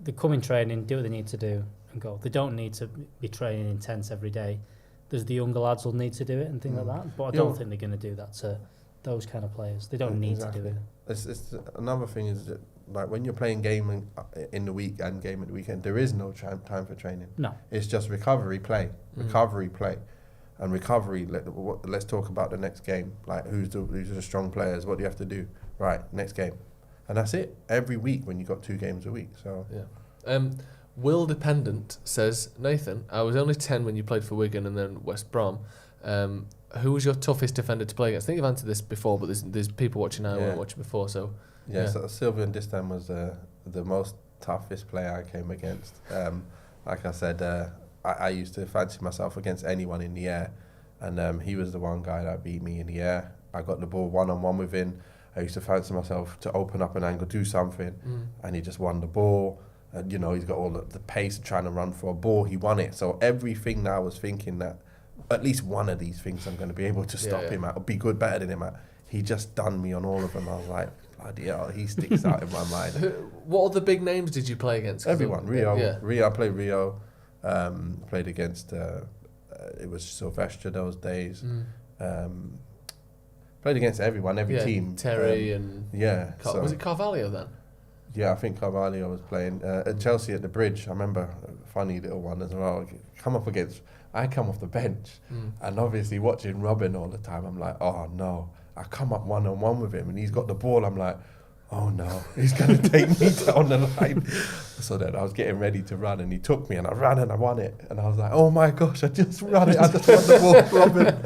They come in training, do what they need to do, and go. They don't need to be training intense every day. There's the younger lads will need to do it and things like that. But I don't think they're going to do that to those kind of players. They don't need to do it. It's another thing is that, like, when you're playing game in the week and game at the weekend, there is no time for training. No. It's just recovery play. And recovery, let's talk about the next game. Like, who's the strong players? What do you have to do? Right, next game. And that's it. Every week when you've got 2 games a week. So yeah. Will Dependent says, Nathan, I was only 10 when you played for Wigan and then West Brom. Who was your toughest defender to play against? I think you've answered this before, but there's people watching now who weren't watching before. So so Sylvain Distin was the most toughest player I came against. Like I said, I used to fancy myself against anyone in the air, and he was the one guy that beat me in the air. I got the ball one-on-one with him. I used to fancy myself to open up an angle, do something, and he just won the ball. And, he's got all the pace of trying to run for a ball. He won it. So everything that I was thinking that at least one of these things I'm going to be able to stop him at or be better than him at, he just done me on all of them. I was like, bloody hell, he sticks out in my mind. What other big names did you play against? Everyone. Rio. I played Rio. Played against, it was Silvestre those days. Played against everyone, every team. Terry and... Yeah. Was it Carvalho then? Yeah, I think Carvalho was playing. At Chelsea at the Bridge, I remember a funny little one as well. I come off the bench, and obviously watching Robin all the time, I'm like, oh no. I come up one-on-one with him, and he's got the ball. I'm like, oh no, he's going to take me down the line. So then I was getting ready to run, and he took me, and I ran, and I won it. And I was like, oh my gosh, I just ran it. I just won the ball, Robin.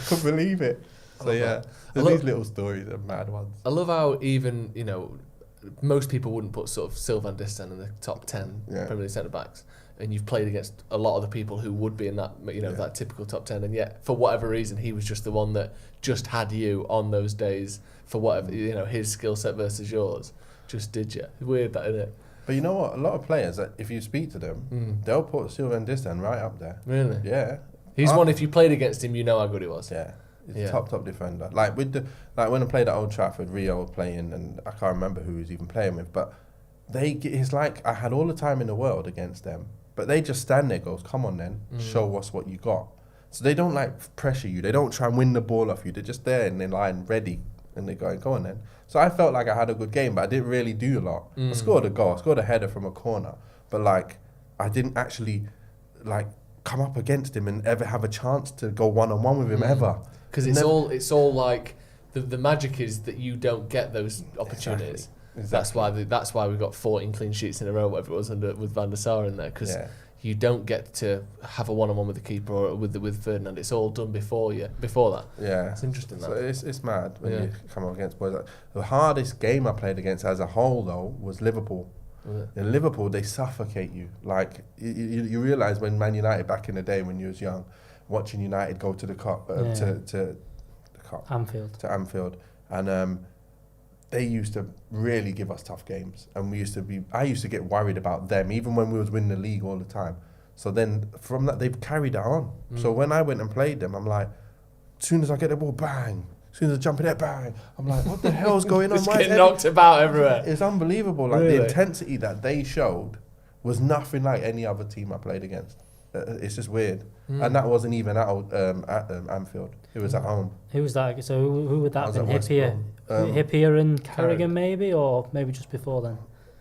Couldn't believe it. So yeah, these little stories are mad ones. I love how even, most people wouldn't put sort of Sylvain Distin in the top 10 Premier League centre-backs. And you've played against a lot of the people who would be in that, that typical top 10. And yet, for whatever reason, he was just the one that just had you on those days for whatever, his skill set versus yours. Just did you. Weird that, isn't it? But you know what? A lot of players, if you speak to them, they'll put Sylvain Distin right up there. Really? Yeah. He's one, if you played against him, you know how good he was. Yeah. He's a top defender. Like when I played at Old Trafford, Rio was playing, and I can't remember who he was even playing with, but it's like I had all the time in the world against them, but they just stand there, goes, come on then, show us what you got. So they don't like pressure you. They don't try and win the ball off you. They're just there in their line, ready, and they're going, go on then. So I felt like I had a good game, but I didn't really do a lot. I scored a goal, I scored a header from a corner, but like I didn't actually like come up against him and ever have a chance to go one-on-one with him ever. Because it's all like the magic is that you don't get those opportunities. Exactly. That's why we got 14 clean sheets in a row, whatever it was, with Van der Sar in there. Because you don't get to have a one-on-one with the keeper or with Ferdinand. It's all done before that. Yeah, it's interesting. So it's mad when you come up against boys. The hardest game I played against as a whole though was Liverpool. In Liverpool, they suffocate you. Like you realise when Man United back in the day when you was young, watching United go to the cup to Anfield, and they used to really give us tough games, and I used to get worried about them even when we was winning the league all the time. So then from that they've carried that on. So when I went and played them, I'm like, as soon as I get the ball, bang. As soon as I jump in there, bang. I'm like, what the hell's going on? It's getting knocked about everywhere. It's unbelievable. Like really? The intensity that they showed was nothing like any other team I played against. It's just weird. And that wasn't even at Anfield. It was at home. Who was that? So who would that have been? Hippier and Carrigan maybe, or maybe just before then?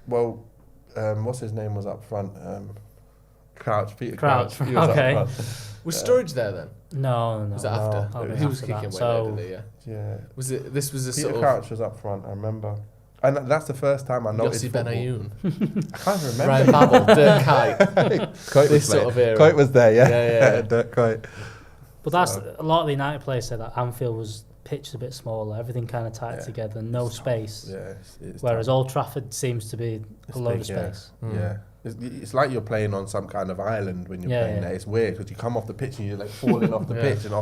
Well, what's his name was up front? Peter Crouch. He was okay. up front. Was Sturridge there then? No. Was that after? He was kicking away, didn't he? Yeah. Was it? This was a Peter sort of. Crouch was up front. I remember. And that's the first time I noticed Yossi Benayoun. I can't remember. Ryan Babel, Dirk Kuyt. This sort of era. Kuyt was there, yeah. Dirk Kuyt. But that's a lot of the United players said that Anfield was pitched a bit smaller, everything kind of tight together, no space. Yeah, whereas Old Trafford seems to be a load of space. Yeah. It's like you're playing on some kind of island when you're playing there. It's weird because you come off the pitch and you're like falling off the pitch and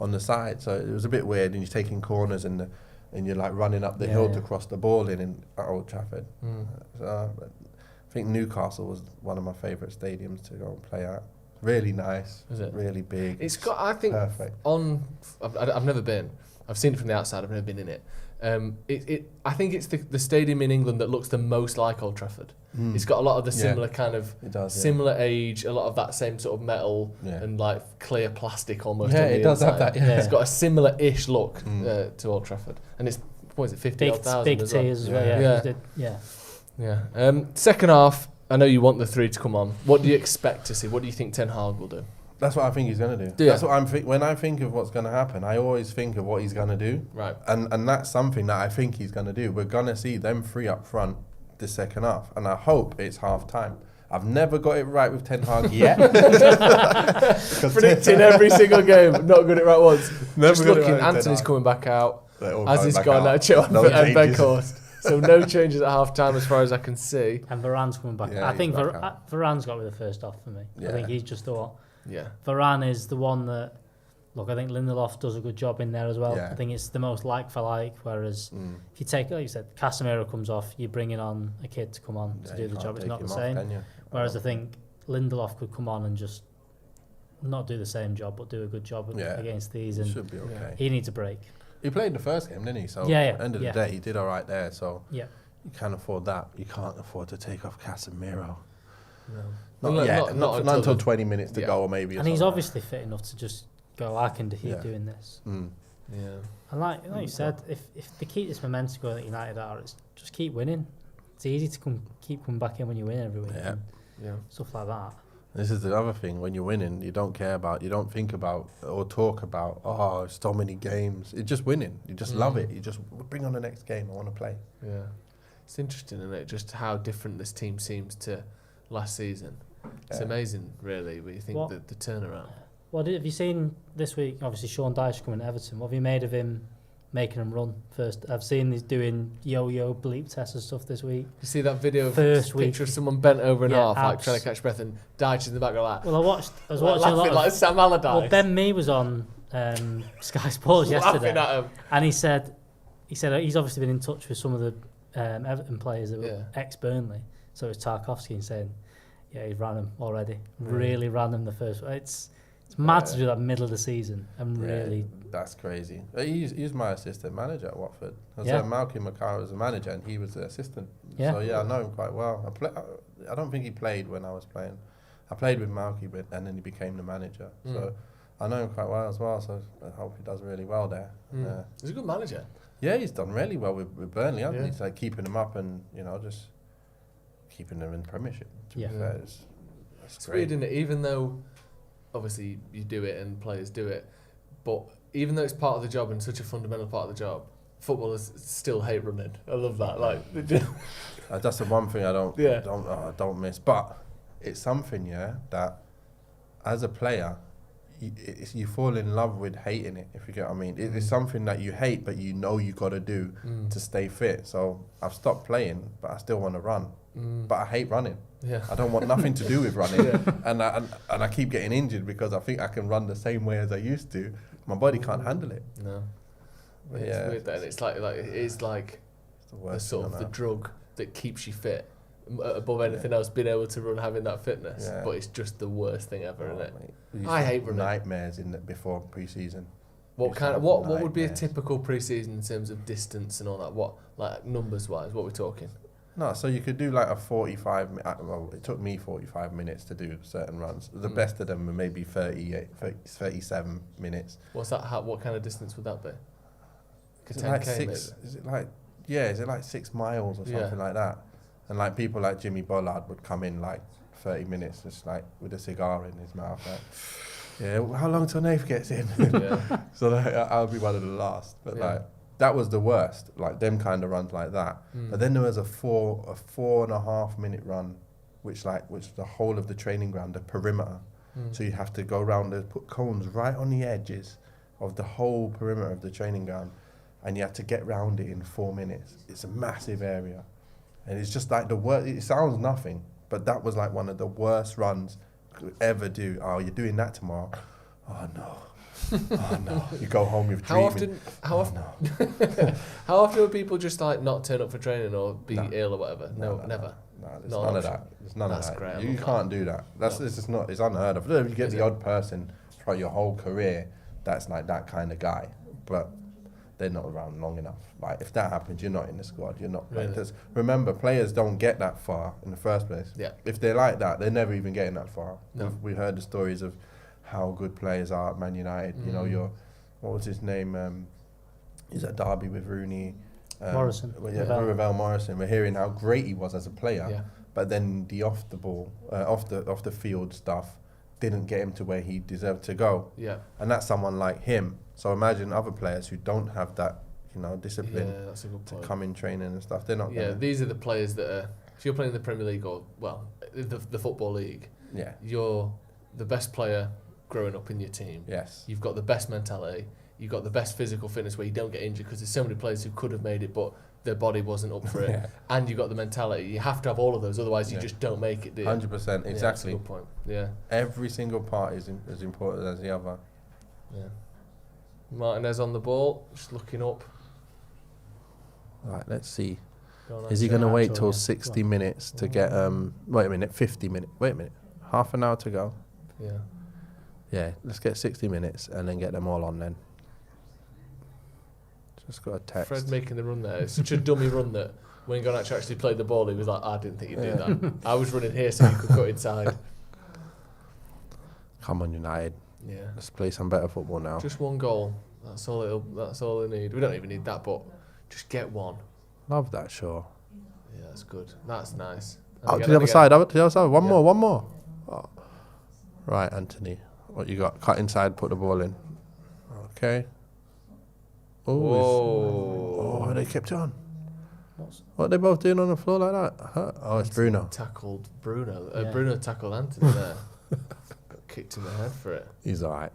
on the side. So it was a bit weird, and you're taking corners and you're like running up the hill to cross the ball at Old Trafford. So I think Newcastle was one of my favourite stadiums to go and play at. Really nice. Is it? Really big. It's got, I think, perfect. I've never been. I've seen it from the outside. I've never been in it. I think it's the stadium in England that looks the most like Old Trafford. It's got a lot of the similar kind of similar age, a lot of that same sort of metal and like clear plastic almost. Yeah, on the it does inside. have that. Yeah. It's got a similar-ish look to Old Trafford, and it's what is it, 50,000 big as well. T as well. Yeah. Second half. I know you want the three to come on. What do you expect to see? What do you think Ten Hag will do? That's what I think he's going to do. Yeah. That's what I'm when I think of what's going to happen, I always think of what he's going to do. Right. And that's something that I think he's going to do. We're going to see them three up front the second half, and I hope it's half time. I've never got it right with Ten Hag yet. Predicting every single game, not good at it right once. Never Just got it looking, right with Anthony's Ten Hag. coming back out, as he's back gone out. Nacho No and changes. Weghorst. So no changes at half time as far as I can see. And Varane's coming back. Yeah, I think he's back out. Varane's got to be the first off for me. Yeah. I think he's just thought. Yeah. Varane is the one that, look, I think Lindelof does a good job in there as well. Yeah. I think it's the most like for like, whereas if you take, like you said, Casemiro comes off, you're bringing on a kid to come on to do the job. It's not the same. Whereas I think Lindelof could come on and just not do the same job, but do a good job against these. And should be okay. He needs a break. He played the first game, didn't he? So end of the day, he did all right there. So you can't afford that. You can't afford to take off Casemiro. No. Not until 20 minutes to go, or maybe. And he's obviously fit enough to just go, I can keep doing this. Yeah. And like you said, if they keep this momentum going that United are, it's just keep winning. It's easy to keep coming back in when you win every week. Yeah. Stuff like that. This is the other thing. When you're winning, you don't think about or talk about, so many games. It's just winning. You just love it. You just bring on the next game. I want to play. Yeah. It's interesting, isn't it? Just how different this team seems to last season. It's amazing, really, when you think the turnaround. What have you seen this week? Obviously, Sean Dyche coming to Everton. What have you made of him making them run first? I've seen he's doing yo-yo bleep tests and stuff this week. You see that video of First week. picture of someone bent over in half, like trying to catch breath, and Dyche in the back like that. Well, I was watching a lot of, like Sam Allardyce. Well, Ben Mee was on Sky Sports yesterday, at him. and he said he's obviously been in touch with some of the Everton players that were ex-Burnley. So it's Tarkowski and saying, he's ran them already. Really ran them the first. It's mad to do that middle of the season and really. That's crazy. He's my assistant manager at Watford. Malcolm McCarr was the manager and he was the assistant. Yeah. So I know him quite well. I don't think he played when I was playing. I played with Malky, and then he became the manager. So I know him quite well as well. So I hope he does really well there. He's a good manager. Yeah, he's done really well with Burnley, hasn't he? He's like keeping them up and just keeping them in Premiership. To be fair, it's great. Weird, isn't it? Even though obviously you do it and players do it, but even though it's part of the job and such a fundamental part of the job, footballers still hate running. I love that. Like that's the one thing I don't miss. But it's something, yeah, that as a player, you fall in love with hating it, if you get what I mean. It's something that you hate, but you know you got to do to stay fit. So I've stopped playing, but I still want to run. But I hate running. Yeah. I don't want nothing to do with running. And I keep getting injured because I think I can run the same way as I used to. My body can't handle it. No. But It's yeah, weird then. It's like it's like the the worst sort thing of on the earth. drug that keeps you fit above anything else, being able to run, having that fitness. Yeah. But it's just the worst thing ever, isn't it? Mate. We used I to hate have running. nightmares What before pre-season. what would be a Nightmares. typical pre-season in terms of distance and all that? What, like, numbers wise, what we're talking? No, so you could do like a 45. Well, it took me 45 minutes to do certain runs. The best of them were maybe 37 minutes. What's that? What kind of distance would that be? Is it 10K like maybe? Is it like 6 miles or Yeah. something like that? And like people like Jimmy Bollard would come in like 30 minutes, just like with a cigar in his mouth. Like, yeah, well, how long till Nath gets in? Yeah. So like, I'll be one of the last. But Yeah. like that was the worst. Like them kind of runs like that. But then there was a 4.5 minute run, which the whole of the training ground, the perimeter. So you have to go around and put cones right on the edges of the whole perimeter of the training ground, and you have to get round it in 4 minutes. It's a massive area, and it's just like the worst. It sounds nothing, but that was like one of the worst runs you could ever do. Oh, you're doing that tomorrow? Oh no. Oh no! You go home with dreaming. How often would people just like not turn up for training or be ill or whatever? No, never. No, there's Not none an of option. that. There's none That's of that. great, I You love that. can't do that. That's No. it's just not. It's unheard of. If you get Is the it? odd person throughout your whole career, that's like that kind of guy, but they're not around long enough. Like if that happens, you're not in the squad. You're not. Really? Like, remember, players don't get that far in the first place. Yeah. If they're like that, they're never even getting that far. No. We heard the stories of how good players are at Man United. You know, what was his name? He's at Derby with Rooney. Morrison. Ravel Morrison. We're hearing how great he was as a player, Yeah. but then the off the field stuff didn't get him to where he deserved to go. Yeah. And that's someone like him. So imagine other players who don't have that, discipline Yeah, that's a good to point. come in training and stuff. They're not. Yeah, gonna, these are the players that are. If you're playing in the Premier League or the Football League, yeah. you're the best player growing up in your team. Yes. You've got the best mentality. You've got the best physical fitness where you don't get injured because there's so many players who could have made it but their body wasn't up for it. Yeah. And you've got the mentality. You have to have all of those, otherwise you Yeah. just don't make it, do you? 100%. Yeah, that's a Exactly. good point. Yeah. Every single part is as important as the other. Yeah. Martinez on the ball, just looking up. Right. Let's see. Go on, Is he Anthony. going to wait Antonio. till 60 minutes to get? Wait a minute. 50 minutes. Wait a minute. Half an hour to go. Yeah. Yeah, let's get 60 minutes and then get them all on then. Just got a text. Fred making the run there. It's such a dummy run that when Gonac actually played the ball, he was like, I didn't think you'd do that. I was running here so you could cut inside. Come on, United. Yeah. Let's play some better football now. Just one goal. That's all they need. We don't even need that, but just get one. Love that, sure. Yeah, that's good. That's nice. And Oh, again, to the and other again. side. To the other side. One Yeah. more. Oh. Right, Anthony. What you got? Cut inside, put the ball in. Okay. Whoa. Oh, they kept it on. What are they both doing on the floor like that? Huh? Oh, it's Bruno. Tackled Bruno. Yeah. Bruno tackled Anthony there. Got kicked in the head for it. He's alright.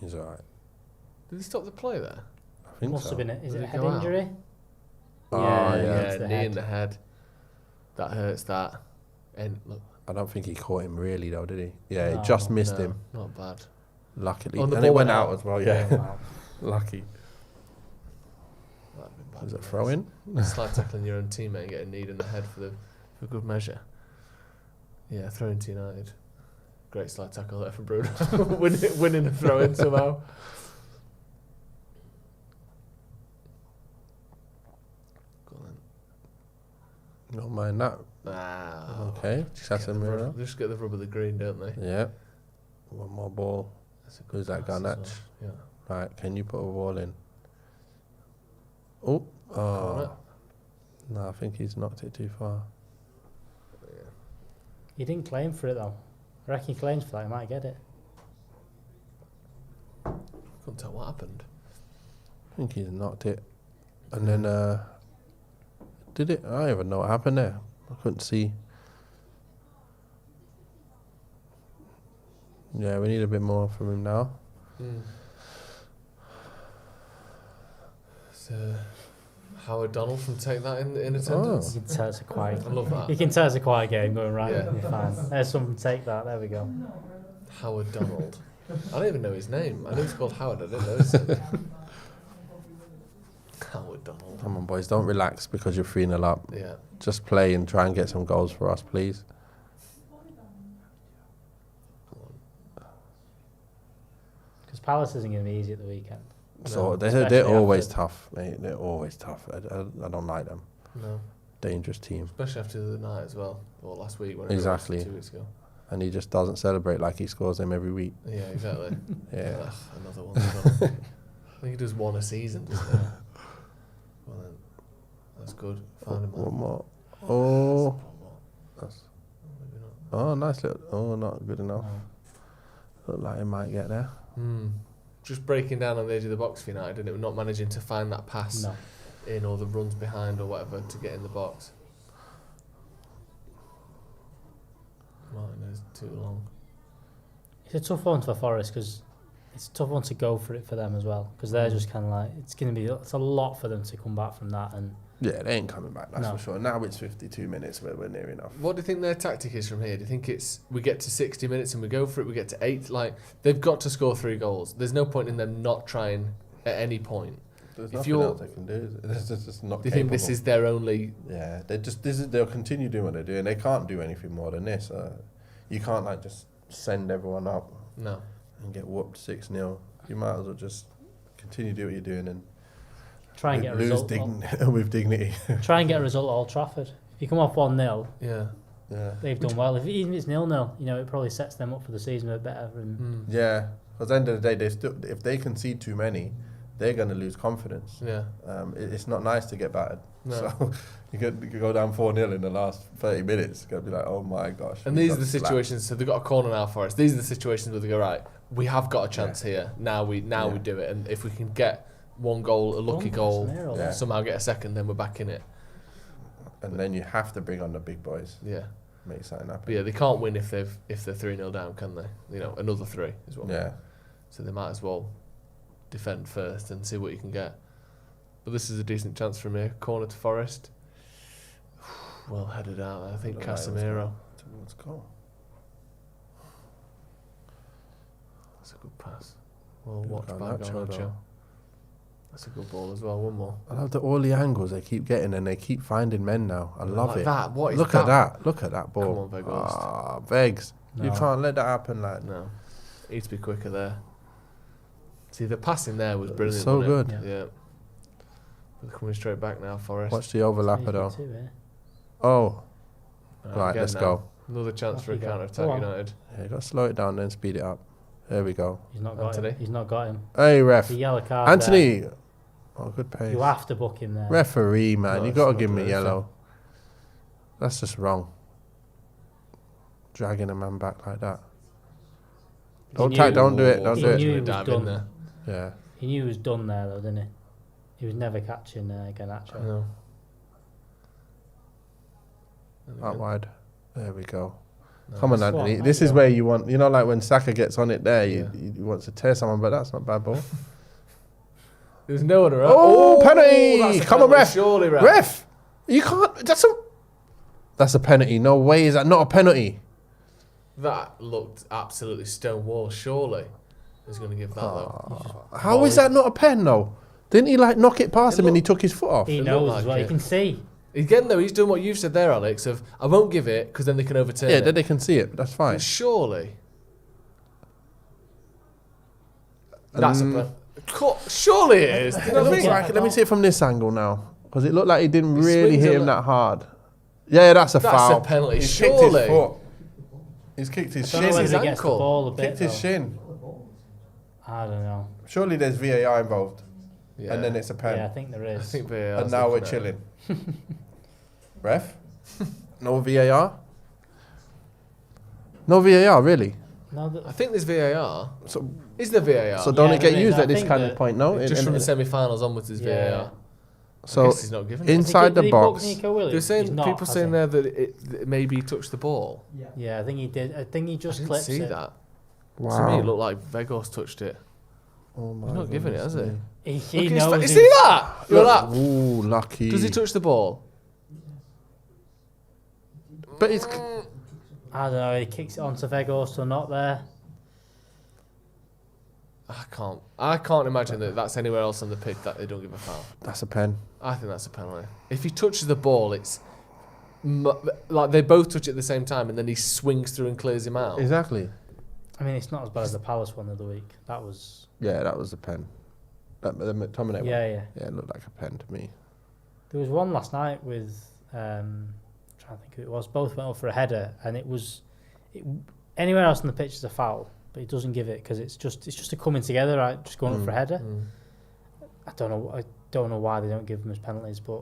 Did he stop the play there? I think Must so. have been it. Is Did it a it head go out? injury? Oh, yeah, yeah. the knee head. in the head. That hurts. That. And look, I don't think he caught him really though, did he? Yeah, No. he just missed no, him. Not bad. Luckily. Oh, the And it ball went went out out. as well, yeah. Wow. Lucky. That'd be bad, Was it wouldn't throw in? Slide tackling your own teammate and getting kneed in the head for good measure. Yeah, throw into United. Great slide tackle there from Bruno. winning a throw in somehow. Go on Don't mind that. then. Ah, Okay. Casemiro. Just get the rub of the green, don't they? Yeah. One more ball. That's a good Who's that, pass as Garnacho? well. Yeah. Right, can you put a ball in? Oh. Corner. Oh. No, I think he's knocked it too far. He didn't claim for it though. I reckon he claims for that, he might get it. Couldn't tell what happened. I think he's knocked it. And then, did it? I don't even know what happened there. I couldn't see. Yeah, we need a bit more from him now. So, Howard Donald from Take That in attendance. You can tell it's a quiet. I love that. You can tell it's a quiet game going right. Yeah. You're fine. There's some Take That. There we go. Howard Donald. I don't even know his name. I know he's called Howard. I didn't know his name. Howard Donald. Come on, boys, don't relax because you're 3-0 up. Yeah. Just play and try and get some goals for us, please. Because Palace isn't going to be easy at the weekend. So they're Especially always after- tough, mate. They're always tough. I don't like them. No. Dangerous team. Especially after the night as well. Or last week. When Exactly. 2 weeks ago. And he just doesn't celebrate like he scores them every week. Yeah, exactly. Yeah. Ugh, another one. As well. I think he does one a season, doesn't he? Well then, that's good. Find him. One more. Oh. One more. That's, Maybe not. oh, nice little. Oh, not good enough. Look like he might get there. Just breaking down on the edge of the box for United, and it not managing to find that pass in or the runs behind or whatever to get in the box. Martin is too long. It's a tough one for Forest because it's a tough one to go for it for them as well because they're just kind of like it's a lot for them to come back from that and Yeah, they ain't coming back, that's No. for sure. Now it's 52 minutes, we're near enough. What do you think their tactic is from here? Do you think it's we get to 60 minutes and we go for it, we get to 8? Like, they've got to score 3 goals. There's no point in them not trying at any point. There's If nothing you're- else they can do. It's just not Do you think this capable. is their only... Yeah, they'll continue doing what they're doing. They can't do anything more than this. You can't like just send everyone up No. and get whooped 6-0. You might as well just continue to do what you're doing and try and get a lose result. with dignity. Try and get a result at Old Trafford. If you come off 1-0, Yeah. Yeah. they've done well. Even if it's 0-0, it probably sets them up for the season a bit better. And Yeah, because at the end of the day, if they concede too many, they're going to lose confidence. Yeah. It's not nice to get battered. No. So you could go down 4-0 in the last 30 minutes. It's going to be like, oh my gosh. And we these are got the slapped. situations, so they've got a corner now for us. These are the situations where they go, right, we have got a chance here. Now we do it. And if we can get one goal, a lucky goal, Yeah. somehow get a second, then we're back in it. And then you have to bring on the big boys. Yeah. Make something happen. But yeah, they can't win if they're 3-0 down, can they? Another 3 as well. Yeah. So they might as well defend first and see what you can get. But this is a decent chance from here. Corner to Forest. Well headed out. I think Look like it was Casemiro. Towards goal. That's a good pass. Well Look watched at by Nacho, Garnacho. though. That's a good ball as well. One more. I love all the angles they keep getting and they keep finding men now. I love Like it. that. What is Look that? at that. Look at that ball. Come on, Vegas. Vegs. You No. can't let that happen. Like No. Needs to be quicker there. See, the passing there was brilliant. So wasn't good. it? Yeah. We're coming straight back now, Forest. Watch the overlapper though. 3-2 here. Oh, right, again let's now. go. Another chance Off for a you go. counter attack, Go on. United. Yeah, you got to slow it down then speed it up. There we go. He's not got Anthony? him. He's not got him. Hey ref. The yellow card. Anthony. there. Oh, good pace. You have to book him there. Referee, man. No, You it's got to not give him a doing yellow. That's just wrong. Dragging a man back like that. Don't knew- don't do it. Don't he do knew it. he was Dive in done. there. Yeah. He knew he was done there though, didn't he? He was never catching Garnacho. No. Out wide. There we go. No, Come on, That's Anthony. what- This there is you where you want, like when Saka gets on it there, Yeah. he wants to tear someone, but that's not bad ball. There's no one around. Oh, penalty! that's a Come on, penalty, ref! Surely, ref. Ref! You can't. That's a penalty. No way is that not a penalty. That looked absolutely stonewall. Surely, he's going to give that though. How is that not a pen though? Didn't he like knock it past him and he took his foot off? He It knows looked as like well. it. You can see. Again, though, he's done what you've said there, Alex. Of I won't give it because then they can overturn Yeah, it. then they can see it. But that's fine. But surely, that's a surely it is. Do you It know what I looks mean? like, let me see it from this angle now, because it looked like he didn't He really swings hit a him le- that hard. Yeah, that's a That's foul. a penalty, He's surely. kicked his foot. He's kicked his I don't know shin. whether his he gets the ankle. ball a bit. Kicked his though. shin. I don't know. Surely there's VAR involved, Yeah. and then it's a pen. Yeah, I think there I is. think VAR. And now we're chilling. Ref? No VAR? No VAR, really? No, I think there's VAR. So, Is there VAR? so don't Yeah, it get there is. used I at this think kind of that- point, no? Just from the semi-finals onwards, there's Yeah. VAR. I So guess he's not given it. inside the Did he book box. Nico Williams? They're saying He's not, people has saying he? there that it maybe he touched the ball. Yeah, I think he did. I think he I just didn't clips see it. that. To me, it looked like Vegos touched it. Oh my He's not giving it, has he? He Look, knows. you see that? Look at that. Ooh, lucky. Does he touch the ball? But it's... I don't know. He kicks it onto Vegos, still not there. I can't imagine that that's anywhere else on the pitch that they don't give a foul. That's a pen. I think that's a penalty. If he touches the ball, it's like they both touch it at the same time, and then he swings through and clears him out. Exactly. I mean, it's not as bad as the Palace one of the week. That was... Yeah, that was a pen. The McTominay one. Yeah. Yeah, it looked like a pen to me. There was one last night with... I'm trying to think who it was. Both went up for a header, and it was... anywhere else on the pitch is a foul, but he doesn't give it because it's just a coming together, right? Just going up for a header. I don't know why they don't give them as penalties, but...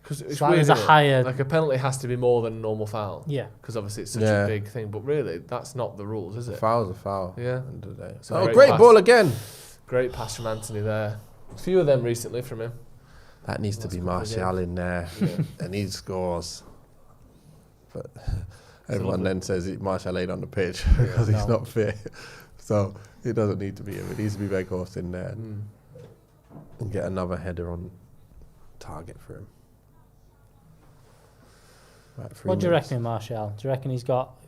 Because it's like weird, there's a higher... Like a penalty has to be more than a normal foul. Yeah. Because obviously it's such a big thing. But really, that's not the rules, is it? A foul's a foul. Yeah. Oh, great ball again. Great pass from Anthony there. A few of them recently from him. That needs to be Martial in there. Yeah. And he scores. But everyone then says Martial ain't on the pitch because he's not fit. So it doesn't need to be him. It needs to be Weghorst in there and get another header on target for him. Right, What do you reckon, Martial? Do you reckon he's got...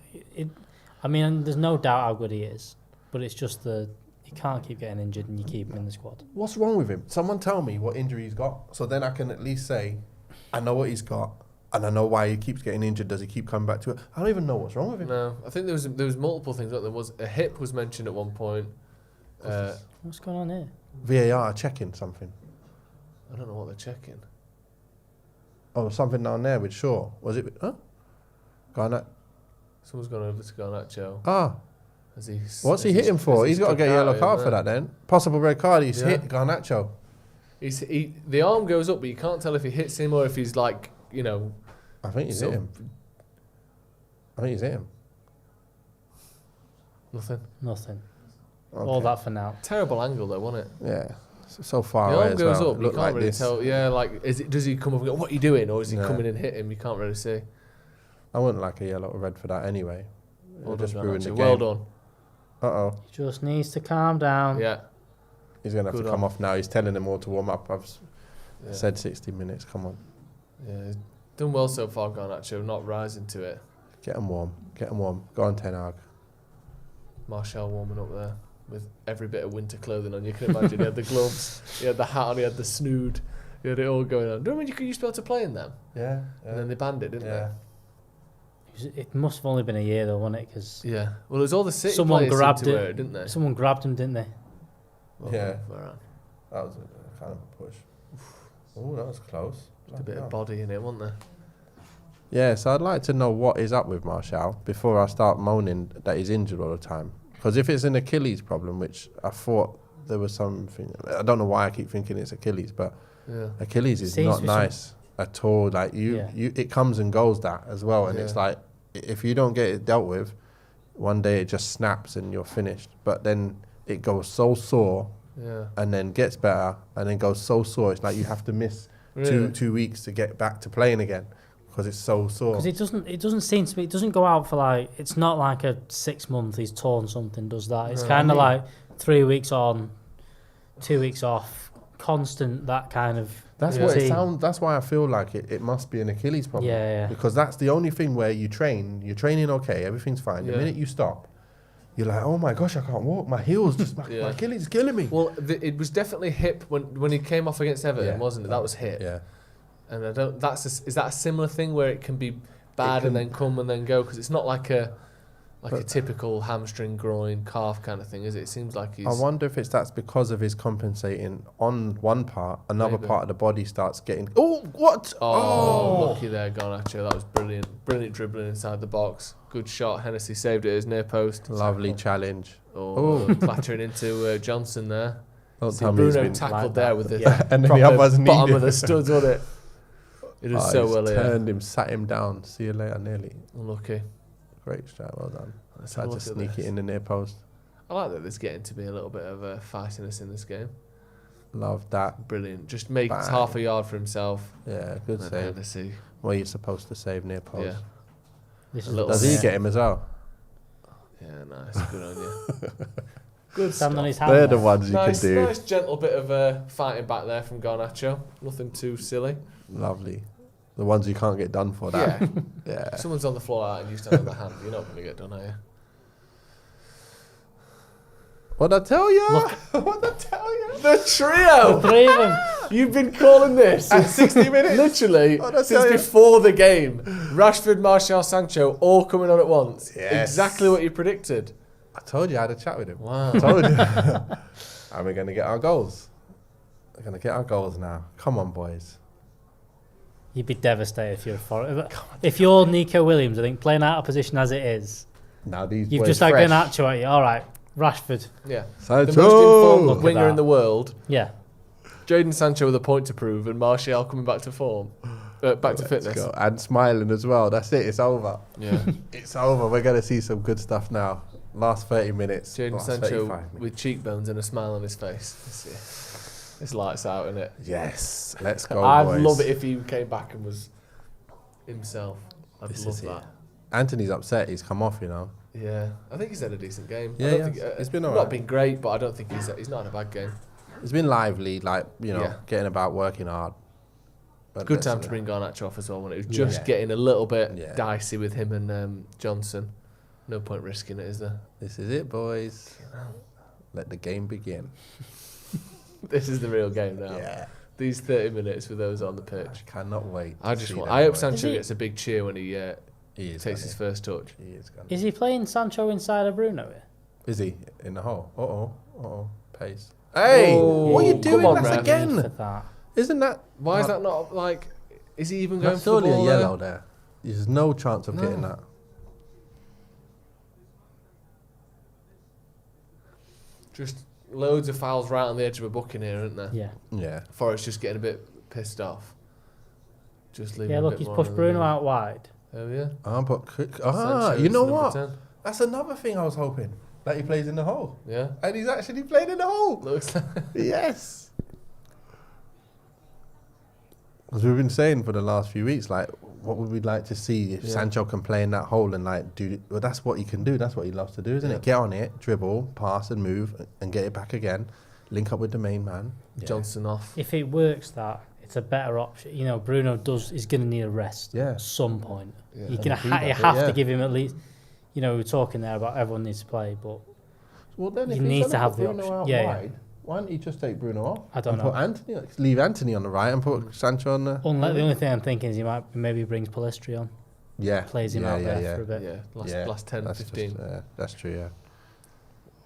I mean, there's no doubt how good he is, but it's just he can't keep getting injured and you keep him in the squad. What's wrong with him? Someone tell me what injury he's got, so then I can at least say, I know what he's got, and I know why he keeps getting injured. Does he keep coming back to it? I don't even know what's wrong with him. No, I think there was multiple things. There was a hip was mentioned at one point. What's going on here? VAR checking something. I don't know what they're checking. Oh, something down there with Shaw. Was it? Huh? Garnacho. Someone's gone over to Garnacho. Ah. What's he hitting for? He's got to get a yellow card for that then. Possible red card. He's hit Garnacho. The arm goes up, but you can't tell if he hits him or if he's like, you know... I think he's hit him. Nothing. Okay. All that for now. Terrible angle though, wasn't it? Yeah. So far the away arm goes well. up, you can't really tell. Yeah, like, does he come up and go, what are you doing? Or is he coming and hit him? You can't really see. I wouldn't like a yellow or red for that anyway. Well just done, ruin the game. well done. Uh-oh. He just needs to calm down. Yeah. He's going to have to come off now. He's telling them all to warm up. I've said 60 minutes. Come on. Yeah, he's done well so far, Garnacho, not rising to it. Get him warm. Go on, Ten Hag. Martial warming up there with every bit of winter clothing on. You can imagine he had the gloves, he had the hat on, he had the snood, he had it all going on. Do you remember you used to be able to play in them? Yeah. And then they banned it, didn't they? It must have only been a year though, wasn't it? Cause yeah. Well, there's all the City someone players grabbed seemed to it, wear it, didn't they? Someone grabbed him, didn't they? Well, yeah. That was a kind of a push. Oh, that was close. A bit of body in it, wasn't there? Yeah, so I'd like to know what is up with Martial before I start moaning that he's injured all the time. Because if it's an Achilles problem, which I thought there was something, I don't know why I keep thinking it's Achilles, but Achilles is not nice at all. Like it comes and goes that as well, and it's like if you don't get it dealt with, one day it just snaps and you're finished. But then it goes so sore, and then gets better, and then goes so sore. It's like you have to miss two weeks to get back to playing again. Because it's so sore. Because it doesn't seem to be. It doesn't go out for like. It's not like a 6 month. He's torn something. Does that? It's kind of like 3 weeks on, 2 weeks off. Constant that kind of. That's what it sounds. That's why I feel like it must be an Achilles problem. Yeah. Because that's the only thing where you train. You're training okay. Everything's fine. The minute you stop, you're like, oh my gosh, I can't walk. My heels just my Achilles is killing me. Well, it was definitely hip when he came off against Everton, wasn't it? That was hip. Yeah. And I don't. Is that a similar thing where it can be bad and then come and then go? Because it's not like a typical hamstring, groin, calf kind of thing, is it? It seems like he's. I wonder if that's because of his compensating on one part, another part of the body starts getting. Oh, what? Oh, lucky there, Garnacho. That was brilliant. Brilliant dribbling inside the box. Good shot. Hennessy saved it at his near post. Lovely challenge. Clattering into Johnson there. Don't tell me Bruno tackled there with the and then the other's bottom of the studs, wasn't it? It is so well here. Turned him, sat him down. See you later, nearly. Unlucky. Great strike, well done. Tried to sneak it in the near post. I like that there's getting to be a little bit of feistiness in this game. Love that. Brilliant. Just makes half a yard for himself. Yeah, good save. Well, you're supposed to save near post. Yeah. Does he get him as well? Yeah, nice. Good on you. Good Stand on stuff. his hand. They're the there. ones you Nice, can do. nice gentle bit of fighting back there from Garnacho. Nothing too silly. Lovely. The ones you can't get done for that. Yeah. Yeah. If someone's on the floor like that and you stand on the hand, you're not going to get done, are you? What'd I tell you? Look- What'd I tell you? The trio! Three of them. You've been calling this At 60 minutes? literally What'd I since tell you? before the game. Rashford, Martial, Sancho all coming on at once. Yes. Exactly what you predicted. I told you I had a chat with him. Wow. I told you. And we're going to get our goals. We're going to get our goals now. Come on, boys. You'd be devastated if you're Forest. If you're Nico Williams, I think playing out of position as it is, Now these you've boys just had fresh. Garnacho at you. All right, Rashford. Yeah. Sancho! The most informed Look at winger that. in the world. Yeah. Jadon Sancho with a point to prove and Martial coming back to form. Back to Let's fitness. go. And smiling as well. That's it. It's over. Yeah. It's over. We're going to see some good stuff now. Last 30 minutes. Jadon last Sancho 35 minutes. with cheekbones and a smile on his face. It's lights out, isn't it? Yes. Let's go, I'd boys. love it if he came back and was himself. I'd This love is it. that. Anthony's upset. He's come off, you know. Yeah, I think he's had a decent game. Yeah, I don't yeah. think, It's been not alright. been great, but I don't think he's not had a bad game. It's been lively, like, you know, Yeah. getting about, working hard. But Good let's- time to bring Garnacho off as well when it was just Yeah. getting a little bit Yeah. dicey with him and Johnson. No point risking it, is there? This is it, boys. Let the game begin. This is the real game now. Yeah. These 30 minutes with those on the I pitch. cannot wait. I to just see want. them, I hope boys. Sancho Is he- gets a big cheer when he He is takes gonna. his first touch. He is gonna. Is he playing Sancho inside of Bruno here? Is he in the hole? Uh-oh. Pace. Hey! Whoa, What are you come doing? on, That's man. For again. that. Isn't that... Why is that not like? Is he even going That's for the only a ball yellow there. There's no chance of getting No. that. Just loads of fouls right on the edge of a booking here, isn't there? Yeah. Yeah. Forrest just getting a bit pissed off. Just leaving. Yeah, a look, bit he's more pushed on the Bruno line. out wide. Oh yeah. You know Sancho's what? number 10. That's another thing I was hoping. That he plays in the hole. Yeah. And he's actually playing in the hole. Looks like Yes. Because we've been saying for the last few weeks, like, what would we like to see if Yeah. Sancho can play in that hole and, like, do... Well, that's what he can do. That's what he loves to do, isn't Yeah. it? Get on it, dribble, pass and move and get it back again. Link up with the main man. Yeah. Johnson off. If it works, that it's a better option. You know, Bruno is going to need a rest Yeah. at some point. Yeah. You And he you does it, have yeah. to give him at least. You know, we were talking there about everyone needs to play, but Well, then He if he's needs gonna to have put the Bruno option. out Yeah, yeah. wide, why don't you just take Bruno off? I don't and know. Put Anthony, leave Anthony on the right and put Sancho on the... the only thing I'm thinking is he might maybe brings Palestri on, Yeah. plays him out there for a bit. Yeah. Last 10, that's 15. That's true, yeah.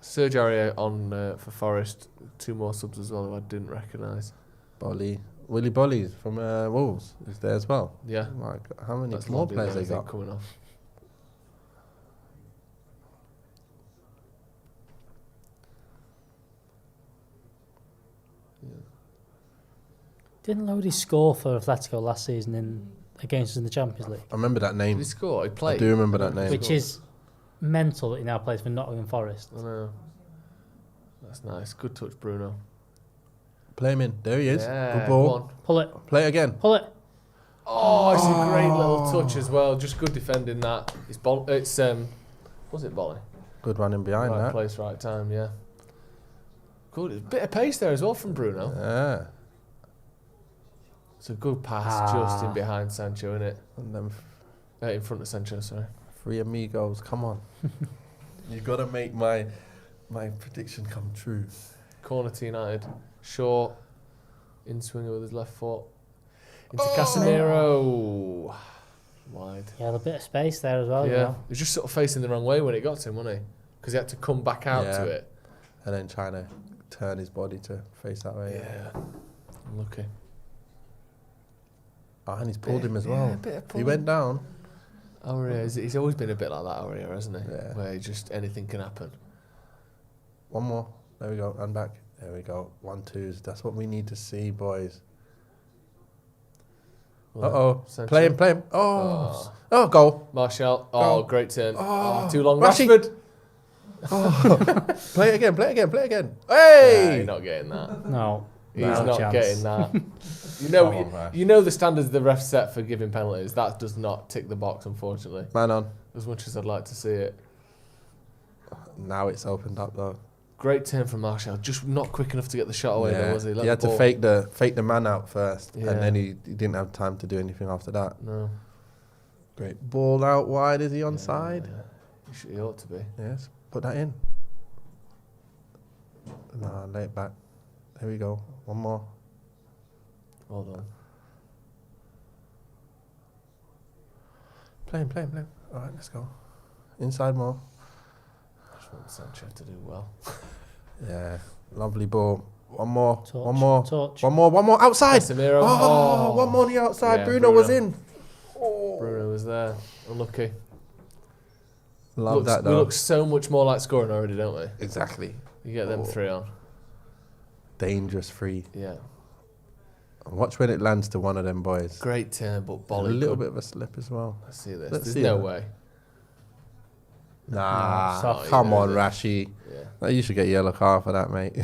Serge Aurier on for Forest. 2 more subs as well who I didn't recognise. Willy Bolly from Wolves is there as well. Yeah. Oh my God, how many That's more Lodi players there, they I think, got? coming off. Didn't Lodi score for Atletico last season against us in the Champions League? I remember that Did name. he score? He I played. do remember that name. Which is mental that he now plays for Nottingham Forest. I know. That's nice. Good touch, Bruno. Play him in. There he is. Yeah, Good ball. go on. Pull it, Play it again. pull it. Oh, it's a great little touch as well. Just good defending that. It's was it Bolly? Good running behind Right that. place, right time. Yeah. Good. A bit of pace there as well from Bruno. Yeah. It's a good pass just in behind Sancho, isn't it? And then In front of Sancho, sorry. 3 amigos. Come on. You got to make my prediction come true. Corner to United. Short. In swinger with his left foot. Into Casemiro. Wide. He had a bit of space there as well. Yeah. You know? He was just sort of facing the wrong way when it got to him, wasn't he? Because he had to come back out Yeah. to it. And then trying to turn his body to face that way. Yeah. Unlucky. Oh, and he's pulled him as well. a bit of He pulling. went down. Aurier, he's always been a bit like that, Aurier, hasn't he? Yeah. Where just anything can happen. One more. There we go. And back. There we go. 1-2s. That's what we need to see, boys. Uh-oh. Sancho. Play him. Oh, goal. Martial. Oh, Go. great turn. Oh, Too long. Rashi. Rashford. Play it again. Nah, Hey! you're not getting that. No. He's no not chance. getting that. Come on, Rash. you know the standards the ref set for giving penalties. That does not tick the box, unfortunately. Man on. As much as I'd like to see it. Now it's opened up though. Great turn from Martial. Just not quick enough to get the shot away, though, was he? He had to fake the man out first, Yeah. and then he didn't have time to do anything after that. No. Great ball out wide. Is he onside? He ought to be. Yes. Put that in. Nah, lay it back. There we go. One more. Hold on. Play him. All right, let's go. Inside more. I just want Sanchez to do well. Yeah, lovely ball. One more. Touch, One more. touch. One more. Outside. Casemiro. Oh, one more on the outside. Yeah, Bruno was in. Oh. Bruno was there. Unlucky. Love that We though. look so much more like scoring already, don't we? Exactly. You get them 3 on. Dangerous free. Yeah. And watch when it lands to one of them boys. Great turn, but A volley. little bit of a slip as well. Let's see this. Let's There's see no it. way. Nah, soft. come Yeah, on, yeah. Rashi. Yeah. You should get a yellow card for that, mate.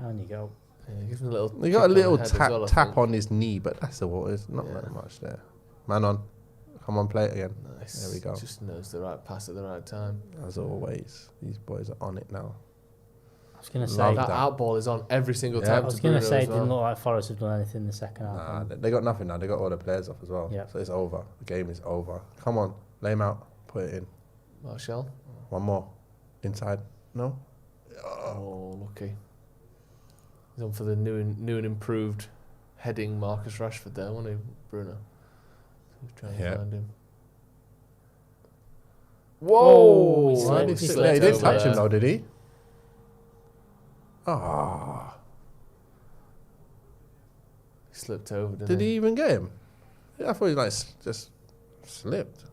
Down you go. Yeah, give him a little. He got a kick on the little head as well, I tap think. on his knee, but that's the water. There's not Yeah. that much there. Man on. Come on, play it again. Nice. There we go. Just knows the right pass at the right time. As always, these boys are on it now. I was going to Love say, That that. out ball is on every single Yeah. time. I was to going to Bruno say, as it didn't well. look like Forest have done anything in the second half. Nah, they got nothing now. They got all the players off as well. Yeah. So it's over. The game is over. Come on, lay him out. Put it in. Martial. One more. Inside. No? Oh, lucky. He's on for the new and improved heading Marcus Rashford there, wasn't he, Bruno? He's trying Yeah. to find him. Whoa! He He Why slipped. did he He slip? slipped Yeah, he did over touch him there. though, did he? Ah. He slipped over, didn't Did he even get him? Yeah, I thought he like just slipped.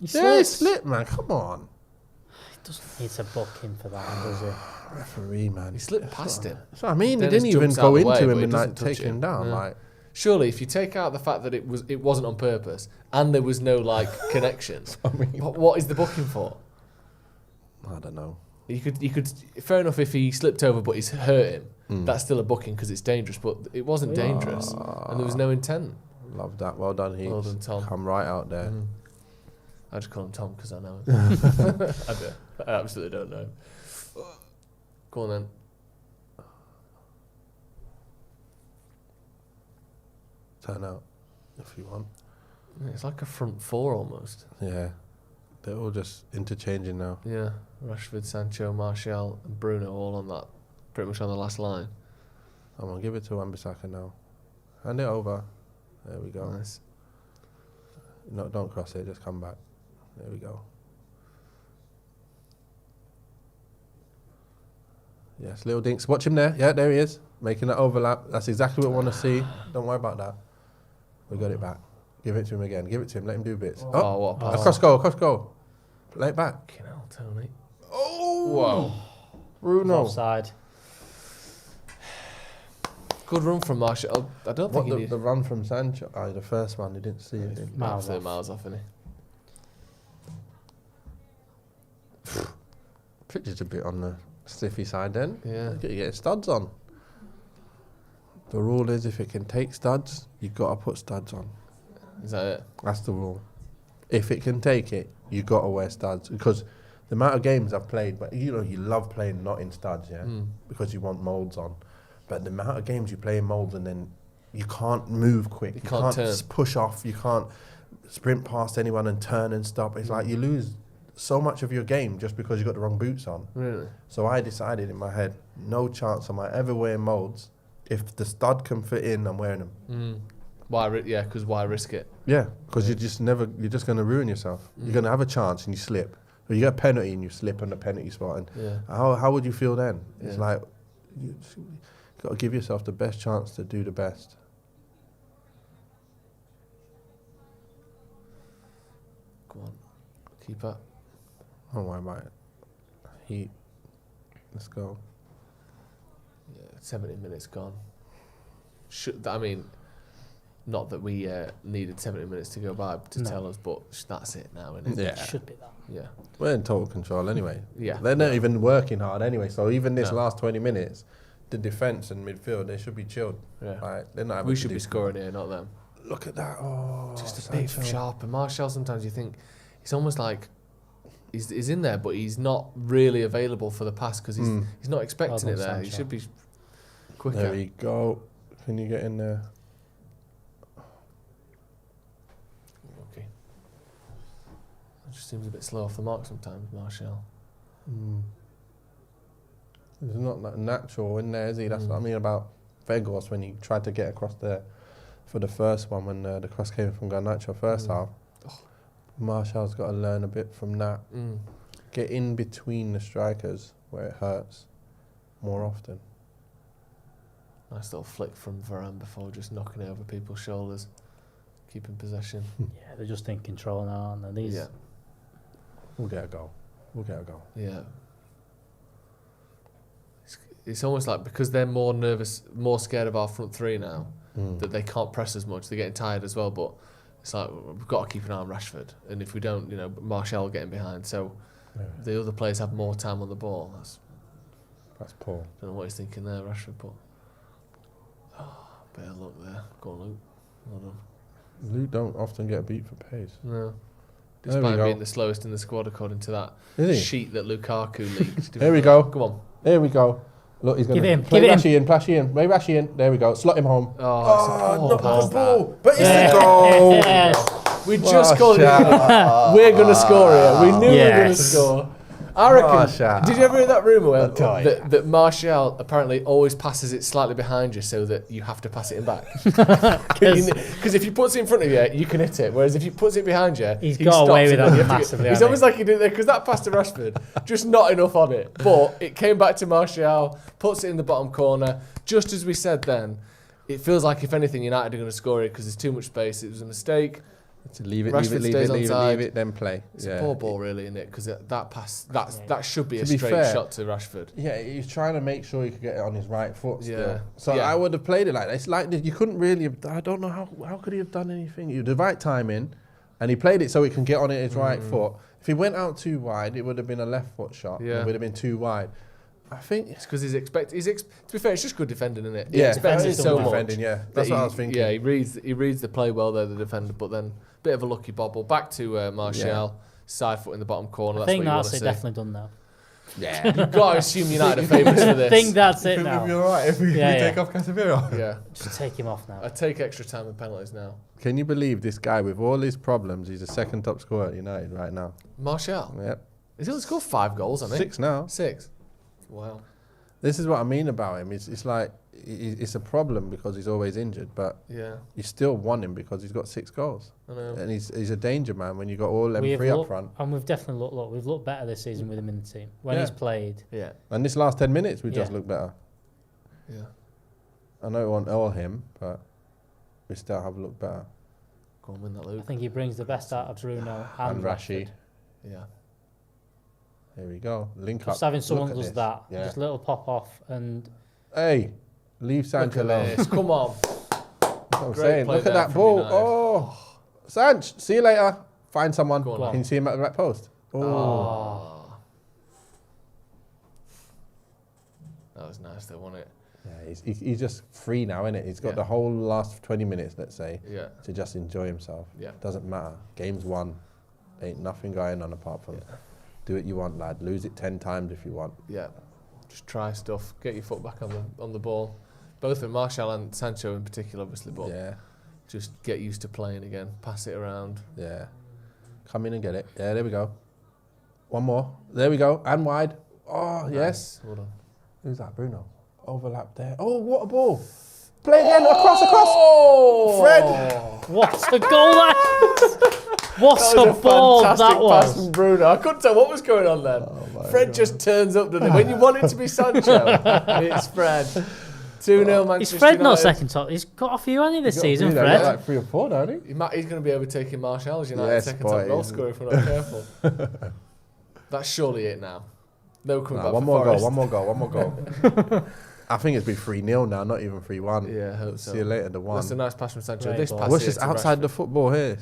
He Yeah, he slipped. slipped, man. Come on. He doesn't need to book him for that, does he? Referee, man. He slipped past him. That's what I mean. They Dennis didn't even jumps out go the into way, but him he and like doesn't touch take him him. down. Yeah. Like, Surely, if you take out the fact that it wasn't on purpose and there was no like connection, I mean, what is the booking for? I don't know. You could fair enough if he slipped over, but he's hurt him. Hmm. That's still a booking because it's dangerous, but it wasn't dangerous and there was no intent. Love that. Well done, Heaps. Well done, Tom. Come right out there. Mm. I just call him Tom because I know him. I absolutely don't know him. Go on then. Turn out if you want. It's like a front four almost. Yeah. They're all just interchanging now. Yeah, Rashford, Sancho, Martial, and Bruno all on that, pretty much on the last line. Come on, give it to Wan-Bissaka now. Hand it over. There we go. Nice. No, don't cross it. Just come back. There we go. Yes, little dinks. Watch him there. Yeah, there he is. Making that overlap. That's exactly what we want to see. Don't worry about that. We got it back. Give it to him again. Give it to him. Let him do bits. Oh, what a pass. Across goal. Play it back. Fucking hell, Tony. Oh! Whoa. Bruno. Offside. Good run from Martial. I don't What, think he the run from Sancho? The first one, he didn't see it. needed Miles absolute off. miles off, isn't he? Pritchard's a bit on the stiffy side then. Yeah. You're getting studs on. The rule is if it can take studs, you've got to put studs on. Is that it? That's the rule. If it can take it, you got to wear studs. Because the amount of games I've played, but you love playing not in studs, yeah? Mm. Because you want moulds on. But the amount of games you play in moulds and then you can't move quick. You You can't can't turn. push off. You can't sprint past anyone and turn and stop. It's like you lose so much of your game just because you got the wrong boots on. Really? So I decided in my head, no chance am I ever wearing moulds. If the stud can fit in, I'm wearing them. Mm. Because why risk it? Yeah, because you're just going to ruin yourself. You're going to have a chance and you slip. Or you get a penalty and you slip on the penalty spot. And Yeah. how would you feel then? It's Yeah. like, you got to give yourself the best chance to do the best. Go on. Keeper. Don't worry about it. Heat. Let's go. Yeah, 70 minutes gone. I mean, not that we needed 70 minutes to go by to No. tell us, but that's it now, isn't it? Yeah. Should be that. Yeah. We're in total control anyway. Yeah. They're not even working hard anyway. So even this No. last 20 minutes, the defence and midfield, they should be chilled. Yeah. Right? They're not having We to should do- be scoring here, not them. Look at that. Oh, Just a bit Sancho. sharp. And Martial, sometimes you think, it's almost like he's in there, but he's not really available for the pass because he's not expecting it there. Sancho. He should be quicker. There we go. Can you get in there? Okay. It just seems a bit slow off the mark sometimes, Martial. He's not that natural in there, is he? That's what I mean about Vegos when he tried to get across there for the first one when the cross came from Garnacho first half. Martial's got to learn a bit from that. Get in between the strikers where it hurts more often. Nice little flick from Varane before just knocking it over people's shoulders, keeping possession. Yeah, they're just in control now, aren't they? Yeah. We'll get a goal. Yeah. It's almost like because they're more nervous, more scared of our front three now, that they can't press as much. They're getting tired as well, but it's like we've got to keep an eye on Rashford. And if we don't, Martial getting behind. So the other players have more time on the ball. That's poor. Don't know what he's thinking there, Rashford, but better luck there. Go on, Luke. Well done. Luke don't often get beat for pace. No. There we Despite go. being the slowest in the squad according to that Is he? sheet that Lukaku leaked. There we go. Come on. There we go. Look, he's going Give to it him, play give it Rashi in, Plashy in. Play Rashi in. There we go. Slot him home. Oh, it's a poor ball. But it's Yeah. a goal. Yes. We just called it. We're going to score here. We knew we were going to Yes. score. I reckon. Martial. Did you ever hear that rumour toy. that Martial apparently always passes it slightly behind you so that you have to pass it in back? Because if he puts it in front of you, you can hit it. Whereas if he puts it behind you, He's he got stops away with it, that and you have to massively, He's hasn't almost like he did there because that pass to Rashford, just not enough on it. But it came back to Martial, puts it in the bottom corner. Just as we said then, it feels like if anything, United are going to score it because there's too much space. It was a mistake. To leave it, Rashford leave stays it, onside. then play. It's a poor ball, really, isn't it? Because that pass, that should be To a be straight fair, shot to Rashford. Yeah, he's trying to make sure he could get it on his right foot still. Yeah. So Yeah. I would have played it like that. It's like you couldn't really have, I don't know how could he have done anything? You the right timing, and he played it so he can get on it his right foot. If he went out too wide, it would have been a left foot shot. Yeah. It would have been too wide. I think It's because to be fair, it's just good defending, isn't it? He yeah, expects it it's so good much. defending, yeah. That's that what I was thinking. Yeah, he reads the play well there, the defender, but then bit of a lucky bobble. Back to Martial, side foot in the bottom corner. I That's think what you that's want it. to see. Definitely done now. Yeah. You've got to assume United are favourites for I this. think that's it now. alright if we take off Casemiro? Yeah, Just take him off now. I take extra time and penalties now. Can you believe this guy with all his problems, he's the second top scorer at United right now? Martial, Yep. he's only scored 5 goals, hasn't he? 6 now. 6. Wow. This is what I mean about him. It's like it's a problem because he's always injured, but Yeah, you still want him because he's got 6 goals, I know. and he's a danger man when you got all them We've 3 up looked- front. And we've definitely we've looked better this season with him in the team. When Yeah. he's played, Yeah, And this last 10 minutes, we just Yeah. look better. yeah. I know it won't all him, but we still have looked better. Go on, win that, I Luke. think he brings the best out of Bruno and And Rashid. Rashford. Yeah. Here we go. Link Just up. having someone Look that at does this. that, Yeah. just a little pop off, and Hey, leave Sancho Look at alone. this. Come on. That's what I'm Great saying. play Look at there that from ball. United. Oh, Sanch, see you later. Find someone. Go on. Can you see him at the right post? Oh. That was nice, though, wasn't it? Yeah, he's just free now, isn't it? He's got Yeah. the whole last 20 minutes, let's say, Yeah. to just enjoy himself. Yeah. Doesn't matter. Game's won. Ain't nothing going on apart from do what you want, lad. Lose it 10 times if you want. Yeah, just try stuff. Get your foot back on the ball. Both of Martial and Sancho in particular, obviously, but Yeah, just get used to playing again. Pass it around. yeah. Come in and get it. Yeah, there we go. One more. There we go. And wide. Oh, yes. Nice. Well done. Who's that, Bruno? Overlap there. Oh, what a ball. Play again. Across. Oh! Fred. what a goal that is! What That a was a ball fantastic that pass was! from Bruno. I couldn't tell what was going on then. Fred just turns up, doesn't he? When you want it to be Sancho, it's Fred. 2-0 Manchester Is Fred not United. second top? He's got a few, hasn't he, this season, He's Fred? like 3 or 4, don't he? He's going to be overtaking Martial as United's Yes, second boy, top goal he's- scorer if we're not careful. That's surely it now. No coming back One for more Forest. goal. One more goal. I think it's been 3-0 now, not even 3-1. Yeah, I hope so. See you later, the one. That's a nice pass from Sancho. Great This ball. pass What's here just to outside Rashford. the football here?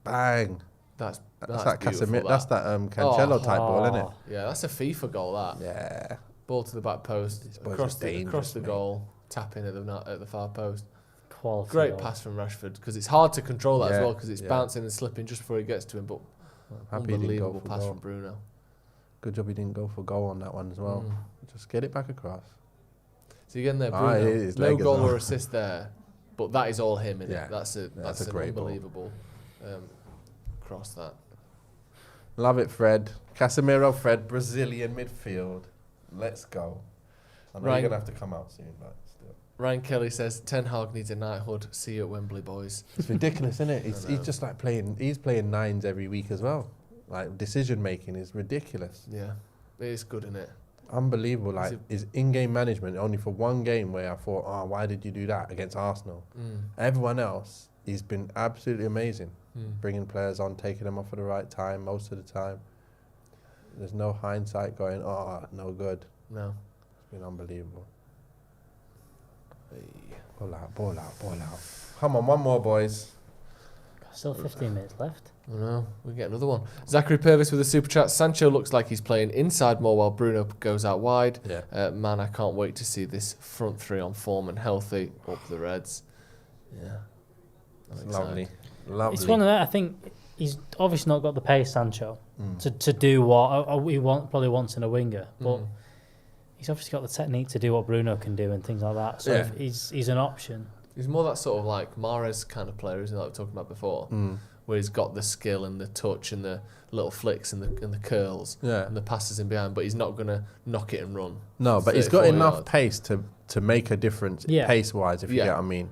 Bang. That's That's that beautiful, Casemiro. That's that Cancelo Oh. type ball, isn't it? Yeah, that's a FIFA goal. That Yeah. ball to the back post, boys across are the dangerous, mate. goal, tapping at the far post. Quality Great goal. pass from Rashford because it's hard to control that as Yeah, well because it's yeah. bouncing and slipping just before he gets to him. But I'm happy he didn't go Unbelievable for pass goal. from Bruno. Good job he didn't go for goal on that one as well. Just get it back across. So again there, Ah, Bruno. his No leg as goal well. or assist there, but that is all him, isn't Yeah. it? That's That's a an great ball. unbelievable cross that. Love it, Fred. Casemiro, Fred, Brazilian midfield. Let's go. I know Right. you're going to have to come out soon, but still. Ryan Kelly says, Ten Hag needs a knighthood. See you at Wembley, boys. It's ridiculous, isn't it? I know. He's just like he's playing nines every week as well. Like, decision making is ridiculous. Yeah, it is good, isn't it? Unbelievable. Like, his in-game management, only for one game where I thought, oh, why did you do that against Arsenal? Everyone else, he's been absolutely amazing. Bringing players on, taking them off at the right time, most of the time. There's no hindsight going, oh, no good. No. It's been unbelievable. Hey. Ball out, ball out, ball out. Come on, one more, boys. Still 15 minutes left. I know, we get another one. Zachary Purvis with a super chat. Sancho looks like he's playing inside more while Bruno goes out wide. Yeah. Man, I can't wait to see this front three on form and healthy. Up the Reds. Yeah. I'm excited. Lovely. Lovely. It's one of that. I think he's obviously not got the pace, Sancho, to do what he probably wants in a winger. But he's obviously got the technique to do what Bruno can do and things like that. So if he's an option. He's more that sort of like Mahrez kind of player, isn't he, like we were talking about before? Where he's got the skill and the touch and the little flicks and the curls and the passes in behind, but he's not going to knock it and run. No, but he's got enough pace to make a difference pace-wise, if you get what I mean.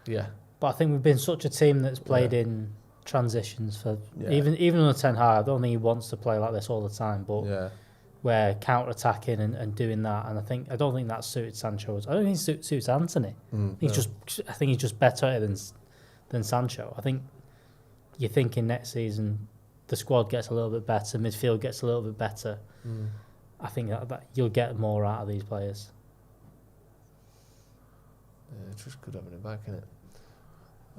Yeah. But I think we've been such a team that's played in transitions for even under Ten Hag. I don't think he wants to play like this all the time, but we're counter-attacking and doing that. And I don't think that suited Sancho. I don't think it suits Anthony. I think he's just better at it than Sancho. I think you're thinking next season the squad gets a little bit better, midfield gets a little bit better. I think that you'll get more out of these players. Yeah, it's just good having him back, isn't it?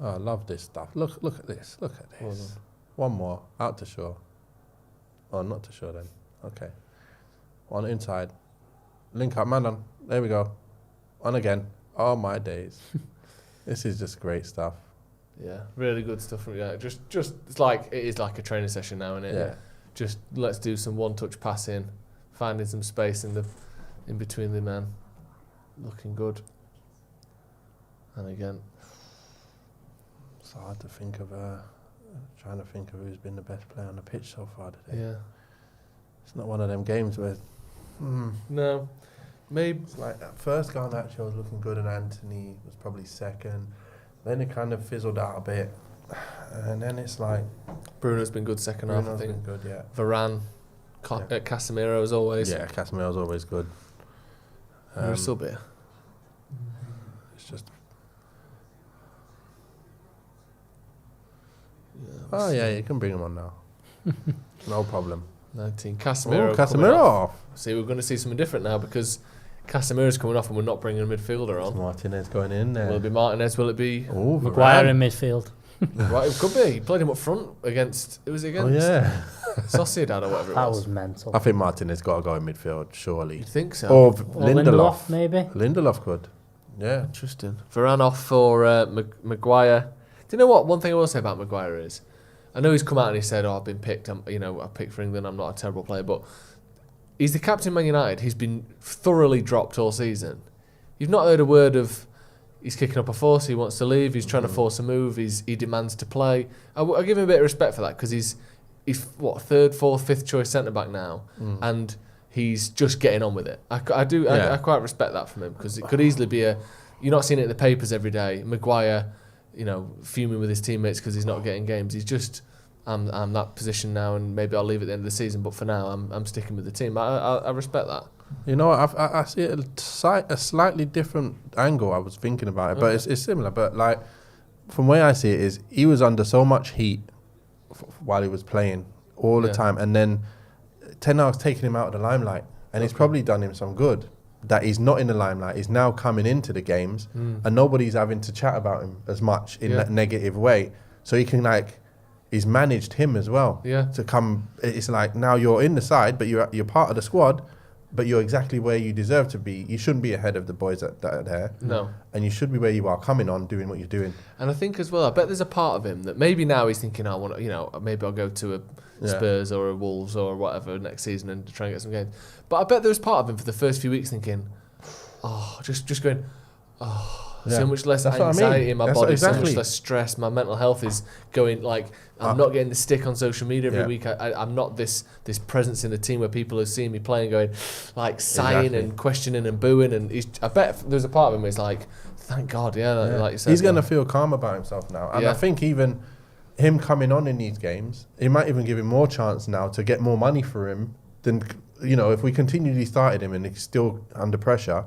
Oh, I love this stuff. Look at this. Look at this. One more. Out to Shaw. Oh, not to Shaw then. Okay. One inside. Link up, man on. There we go. On again. Oh, my days. This is just great stuff. Yeah, really good stuff from you. Just it's like it is like a training session now, isn't it? Yeah. Just let's do some one-touch passing, finding some space in between the men. Looking good. And again, it's hard to think of. Trying to think of who's been the best player on the pitch so far today. yeah. It's not one of them games where. No, maybe. It's like at first Garnacho was looking good and Anthony was probably second. Then it kind of fizzled out a bit. And then it's like... Bruno's been good second half, I Bruno's think. been good, yeah. Varane, Casemiro as always. Yeah, Casemiro's always good. You're still bit. It's just... Oh, yeah, you can bring him on now. No problem. 19. Casemiro. Oh, Casemiro off. See, we're going to see something different now because Casemiro's coming off and we're not bringing a midfielder It's on. Martinez going in there. Will it be Martinez? Will it be... Oh, Maguire in midfield. Right, it could be. He played him up front against... It was against... Oh, yeah. Sociedad or whatever it That was. was mental. I think Martinez got to go in midfield, surely. You think so? Or Or Lindelof. maybe. Lindelof could. Yeah. Interesting. Varane off for Maguire. Do you know what? One thing I will say about Maguire is, I know he's come out and he said, "Oh, I've been picked. I picked for England. I'm not a terrible player." But he's the captain of Man United. He's been thoroughly dropped all season. You've not heard a word of he's kicking up a fuss. He wants to leave. He's trying to force a move. He demands to play. I give him a bit of respect for that because he's what, third, fourth, fifth choice centre back now, and he's just getting on with it. I quite respect that from him because it could easily be you're not seeing it in the papers every day. Maguire, fuming with his teammates because he's not getting games. He's just, I'm that position now, and maybe I'll leave at the end of the season. But for now, I'm sticking with the team. I respect that. You know, I see it a slightly different angle. I was thinking about it, but it's similar. But like, from where I see it is, he was under so much heat while he was playing all the time, and then Ten Hag's taking him out of the limelight, and it's probably done him some good that he's not in the limelight. He's now coming into the games, and nobody's having to chat about him as much in that negative way. So he can he's managed him as well. Yeah. To come, it's like now you're in the side, but you're part of the squad. but you're exactly where you deserve to be. You shouldn't be ahead of the boys that are there. No. And you should be where you are, coming on, doing what you're doing. And I think as well, I bet there's a part of him that maybe now he's thinking, I want to, maybe I'll go to a Spurs or a Wolves or whatever next season and try and get some games. But I bet there was part of him for the first few weeks thinking, just going, so much less anxiety in my body, so much less stress. My mental health is going, like, I'm not getting the stick on social media every week. I'm not this presence in the team where people are seeing me playing going, like, sighing and questioning and booing. And I bet there's a part of him where he's like, thank God, like you said. He's going to feel calm about himself now. And I think even him coming on in these games, it might even give him more chance now to get more money for him than, if we continually started him and he's still under pressure,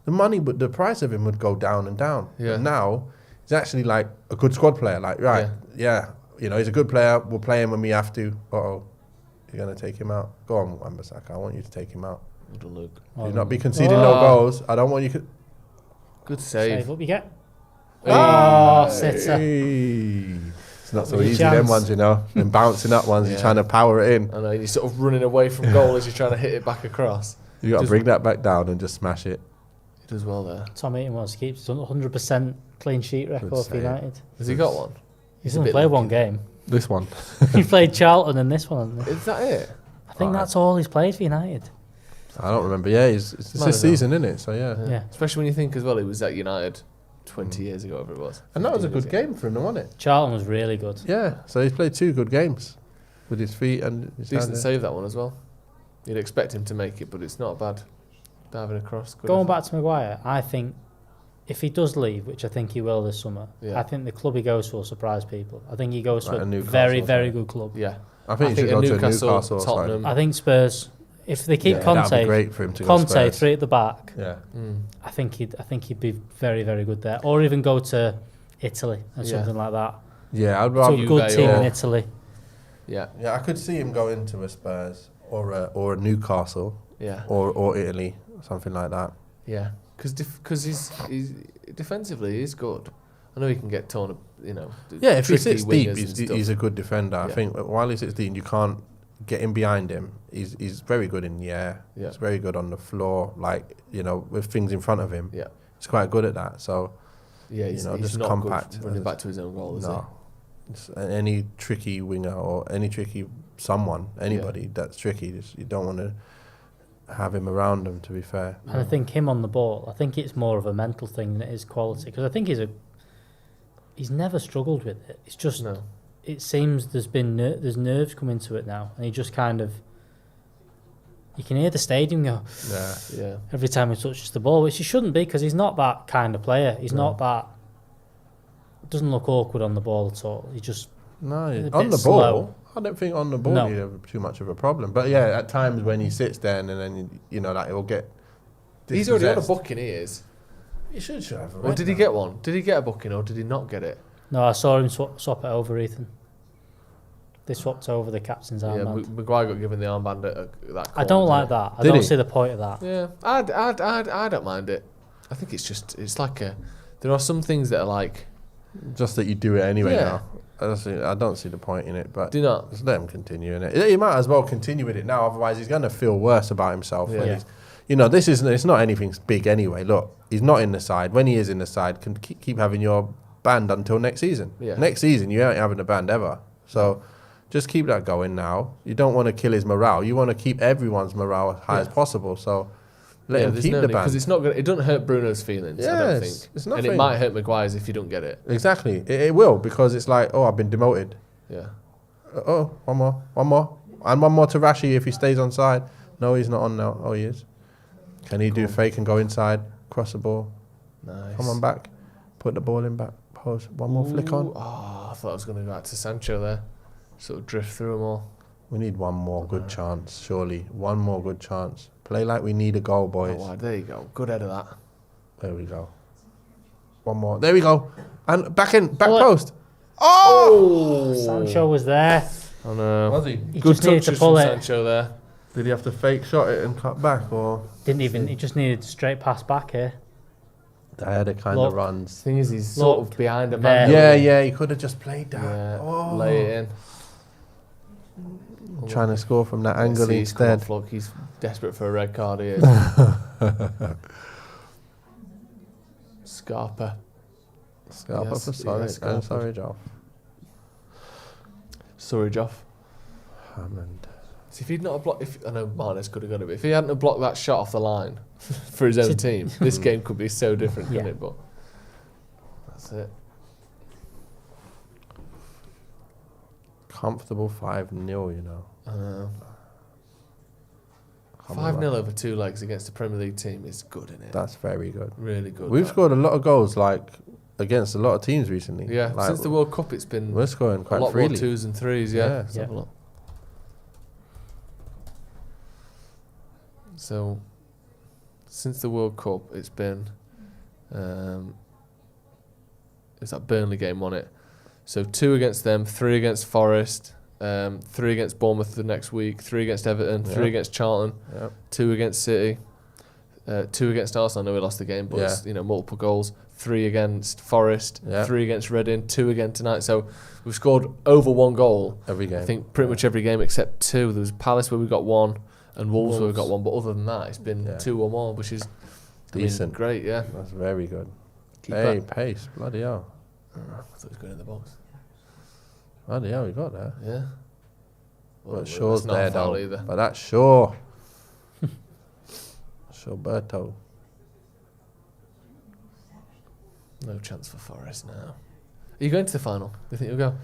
the price of him would go down and down. Yeah. And now he's actually like a good squad player. Like, he's a good player. We'll play him when we have to. You're going to take him out. Go on, Wan-Bissaka. I want you to take him out. Look. Do not be conceding no goals. I don't want you. Good save. Save up you get. Sitter. It's not so easy, them ones, and bouncing up ones, you're trying to power it in. I know, you're sort of running away from goal as you're trying to hit it back across. You got to bring that back down and just smash it. He does well there. Tom Eaton wants to keep 100% clean sheet record for United. Has he got one? He's only played one game. This one. He played Charlton and this one. Is that it? I think that's all he's played for United. I don't remember. Yeah, it's this season, isn't it? So, yeah. Especially when you think as well, he was at United 20 years ago, whatever it was. And that was a good game for him, wasn't it? Charlton was really good. Yeah, so he's played 2 good games with his feet and his decent save, that one as well. You'd expect him to make it, but it's not bad. Diving across. Going back to Maguire, I think if he does leave, which I think he will this summer, I think the club he goes to will surprise people. I think he goes to a very, very good club. Yeah. I think he should go to Newcastle. Tottenham. I think Spurs, if they keep Conte, that'd be great for him to go Spurs. 3 at the back. Yeah. I think he'd be very, very good there. Or even go to Italy or something like that. Yeah, I'd rather a good team in Italy. Yeah. Yeah, I could see him going to a Spurs or a Newcastle. Yeah. Or Italy, something like that. Yeah, because he's defensively he's good. I know he can get torn up, Yeah, if he sits deep, he's a good defender. Yeah. I think while he sits deep, you can't get in behind him. He's very good in the air. Yeah. He's very good on the floor, with things in front of him. Yeah. He's quite good at that. So, he's just not compact. Good running back to his own goal, is he? Any tricky winger or any tricky anybody that's tricky, you don't want to have him around him, to be fair. And I think him on the ball, I think it's more of a mental thing than it is quality. Because I think he's never struggled with it. It's just, it seems there's nerves come into it now. And he just kind of, you can hear the stadium go, every time he touches the ball, which he shouldn't be because he's not that kind of player. He's not that, doesn't look awkward on the ball at all. He just, on the ball. I don't think on the ball he'd have too much of a problem. But at times when he sits there and then he'll get. He's already on a booking. He is. He should have. Or did he get one? Did he get a booking or did he not get it? No, I saw him swap it over, Ethan. They swapped over the captain's armband. Yeah, Maguire got given the armband at that corner. I don't like that. I don't see the point of that. Yeah, I don't mind it. I think it's like there are some things that are like. Just that you do it anyway now. I don't see the point in it, but do not just let him continue in it. He might as well continue with it now, otherwise he's going to feel worse about himself. Yeah. It's not anything big anyway. Look, he's not in the side. When he is in the side, can keep having your band until next season. Yeah. Next season, you ain't having a band ever. So just keep that going now. You don't want to kill his morale. You want to keep everyone's morale as high as possible. So let him keep the band. Because it's not it doesn't hurt Bruno's feelings, I don't think. It's nothing. And it might hurt Maguire's if you don't get it. Exactly. It will, because it's like, I've been demoted. Yeah. One more. And one more to Rashi if he stays on side. No, he's not on now. Oh, he is. Can he do fake and go inside, cross the ball? Nice. Come on back. Put the ball in back post. One more flick on. Oh, I thought I was going to go back to Sancho there. Sort of drift through them all. We need one more good chance, surely. One more good chance. Play like we need a goal, boys. Oh, there you go. Good head of that. There we go. One more. There we go. And back post. Oh! Sancho was there. I know. Was he? He Good just needed to touches pull from it. Sancho there. Did he have to fake shot it and cut back, or? He just needed straight pass back here. They had a kind of runs. Thing is, he's sort of behind a man. Yeah, he could have just played that. Yeah, oh. lay it in. trying to score from that angle instead. Look, he's desperate for a red card here. Scarpa. Scarpa Yes, for Surridge. Scarpa. And Surridge off. Surridge off. Hammond. See, if he'd not have blocked, I know Marnes could have got it, but if he hadn't have blocked that shot off the line for his own team, this game could be so different, couldn't it? But that's it. Comfortable 5-0, you know. 5-0 over 2 legs against a Premier League team is good, isn't it? That's very good. Really good. We've scored a lot of goals, like, against a lot of teams recently. Yeah, like, since the World Cup, it's been we're scoring quite a lot freely. more 2s and 3s. Yeah. Let's have a look. So, since the World Cup, it's been it's that Burnley game, wasn't it? So 2 against them, 3 against Forest, 3 against Bournemouth the next week, 3 against Everton, 3 against Charlton, 2 against City, 2 against Arsenal. I know we lost the game, but it's, multiple goals. 3 against Forest, 3 against Reading, 2 again tonight. So we've scored over 1 goal every game. I think pretty much every game except 2. There was Palace where we got 1 and Wolves where we got 1. But other than that, it's been 2 or more, which is decent. Great, yeah. That's very good. Hey, pace. Bloody hell. I thought it was going in the box. Bloody hell, we got there. Yeah. Well, Shaw's not there, a foul though. either. But that's Shaw. Shawberto. No chance for Forest now. Are you going to the final? Do you think you'll go?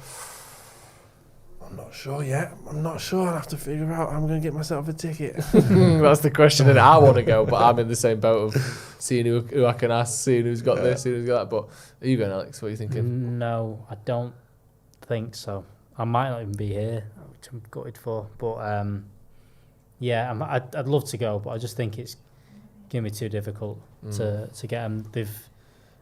I'm not sure yet. I'm not sure. I'll have to figure out how I'm going to get myself a ticket. That's the question, and I want to go, but I'm in the same boat of seeing who I can ask, seeing who's got this, seeing who's got that. But are you going, Alex? What are you thinking? No, I don't think so. I might not even be here, which I'm gutted for. But I'd love to go, but I just think it's going to be too difficult to get them.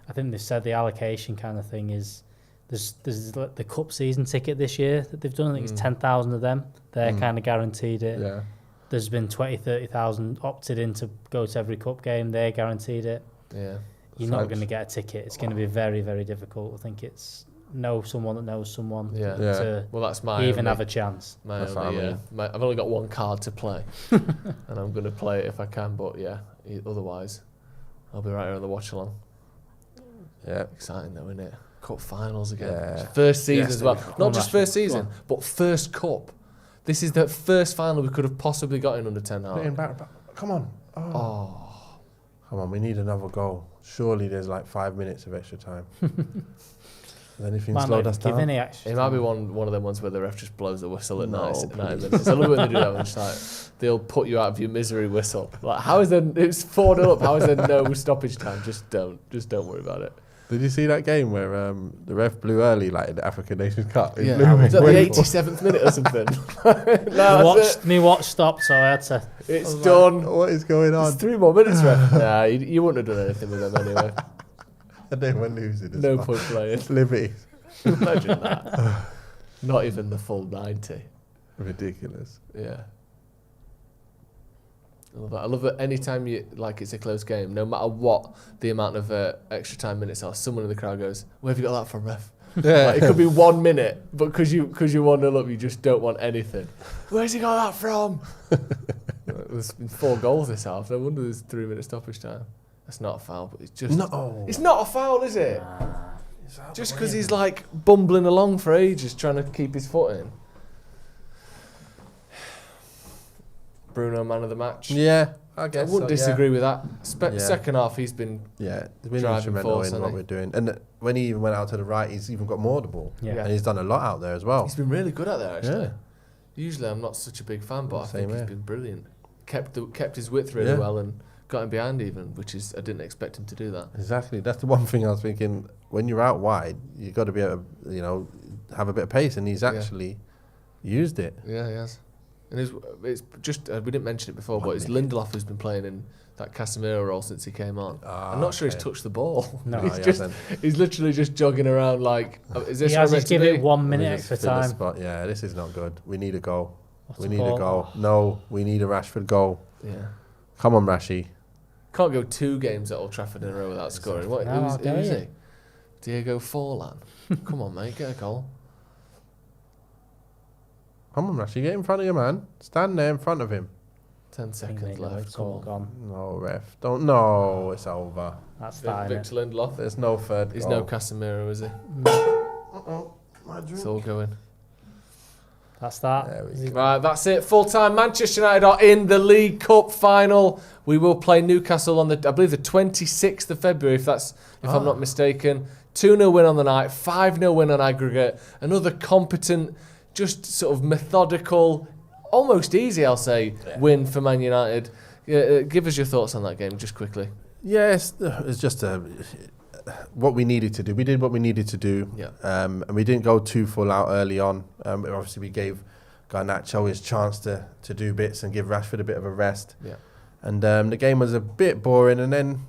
I think they've said the allocation kind of thing is there's the cup season ticket this year that they've done. I think it's 10,000 of them. They're kind of guaranteed it. Yeah. There's been 30,000 opted in to go to every cup game. They're guaranteed it. Yeah. You're not going to get a ticket. It's going to be very, very difficult. I think it's know someone that knows someone to well, that's my even only, have a chance. I've only got 1 card to play, and I'm going to play it if I can. But otherwise, I'll be right here on the watch-along. Yeah. Exciting though, isn't it? Cup finals again. Yeah. First season as well. Not just first season, but first cup. This is the first final we could have possibly got in under 10 Hag. Come on. Oh. Come on, we need another goal. Surely there's like 5 minutes of extra time. Then if you can slow us down. It might be one of them ones where the ref just blows the whistle at 90 minutes. I love when they do that. It's like they'll put you out of your misery whistle. Like, how is there? It's 4-0 up. How is there no stoppage time? Just don't worry about it. Did you see that game where the ref blew early, like in the African Nations Cup? Yeah, was that the 87th minute or something? Watch stopped, so I had to. It's done. What is going on? It's 3 more minutes, ref. Nah, you wouldn't have done anything with them anyway. And they were losing. No point playing. Liberty. Imagine that. Not even the full 90. Ridiculous. Yeah. I love that anytime it's a close game, no matter what the amount of extra time minutes are, someone in the crowd goes, "Where have you got that from, ref?" Yeah. It could be 1 minute, but because you're 1-0 up, you just don't want anything. Where's he got that from? There's been 4 goals this half. No wonder there's 3 minute stoppage time. That's not a foul, but it's just it's not a foul, is it? Just because he's like bumbling along for ages trying to keep his foot in. Bruno, man of the match. Yeah, I guess I wouldn't disagree with that. Second half, he's been it's been driving instrumental force, in what we're doing. And when he even went out to the right, he's even got more the ball. Yeah. And he's done a lot out there as well. He's been really good out there, actually. Yeah. Usually I'm not such a big fan, but I think he's been brilliant. Kept his width really well and got him behind even, which is I didn't expect him to do that. Exactly. That's the one thing I was thinking. When you're out wide, you've got to be able to, have a bit of pace, and he's actually used it. Yeah, he has. And it's just, we didn't mention it before, but it's Lindelof who's been playing in that Casemiro role since he came on. I'm not sure he's touched the ball. No, he's literally just jogging around like, is this he has to give it 1 minute extra time. Yeah, this is not good. We need a goal. We need a goal. No, we need a Rashford goal. Yeah. Come on, Rashy. Can't go 2 games at Old Trafford in a row without scoring. Who is he? Diego Forlan. Come on, mate, get a goal. Come on, Rashi, get in front of your man. Stand there in front of him. 10 seconds left. Come on. No, ref. Don't. No, it's over. That's fine. Victor Lindelof. There's no third. He's goal. no Casemiro, is he? Uh-oh. My drink. It's all going. That's that. There we go. Right, that's it. Full time. Manchester United are in the League Cup final. We will play Newcastle on I believe, the 26th of February, if I'm not mistaken. 2-0 win on the night, 5-0 win on aggregate. Another competent, just sort of methodical, almost easy, I'll say, win for Man United. Give us your thoughts on that game, just quickly. Yes, it's just what we needed to do. We did what we needed to do, and we didn't go too full out early on. Obviously, we gave Garnacho his chance to do bits and give Rashford a bit of a rest. Yeah. And the game was a bit boring. And then,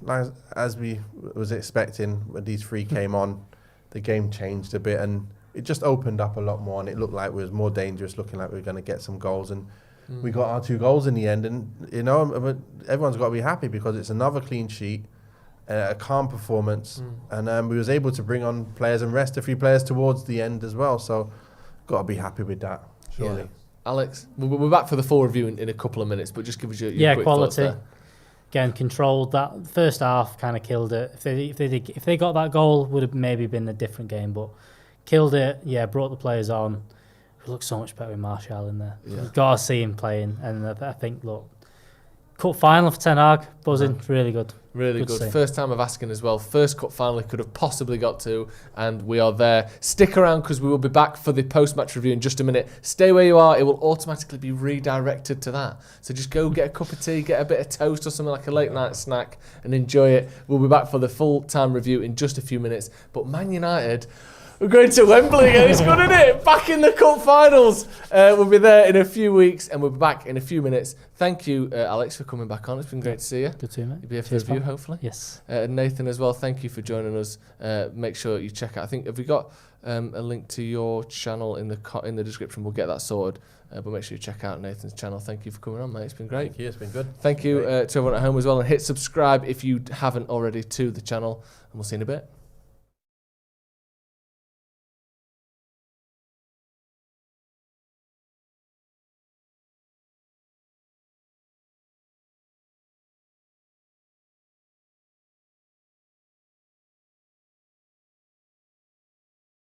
as we was expecting, when these three came on, the game changed a bit, and it just opened up a lot more. And it looked like it was more dangerous, looking like we were going to get some goals. And we got our 2 goals in the end. And everyone's got to be happy because it's another clean sheet. A calm performance, and we was able to bring on players and rest a few players towards the end as well. So, got to be happy with that, surely. Yeah. Alex, we're back for the full review in a couple of minutes, but just give us your quick thoughts quality. there. Again, controlled that first half, kind of killed it. If they got that goal, would have maybe been a different game, but killed it. Yeah, brought the players on. It looked so much better with Martial in there. Yeah. You've got to see him playing, and I think cup final for Ten Hag, buzzing, really good. Really good. First time of asking as well. First cup final he could have possibly got to, and we are there. Stick around because we will be back for the post-match review in just a minute. Stay where you are. It will automatically be redirected to that. So just go get a cup of tea, get a bit of toast or something like a late night snack and enjoy it. We'll be back for the full-time review in just a few minutes. But Man United, we're going to Wembley again. It's good, isn't it? Back in the cup finals. We'll be there in a few weeks, and we'll be back in a few minutes. Thank you, Alex, for coming back on. It's been great to see you. Good to see you, mate. You'll be here for the review, hopefully. Yes. Nathan as well. Thank you for joining us. Make sure you check out. I think have we got a link to your channel in the description? We'll get that sorted. But make sure you check out Nathan's channel. Thank you for coming on, mate. It's been great. Thank you. It's been good. Thank you to everyone at home as well, and hit subscribe if you haven't already to the channel. And we'll see you in a bit.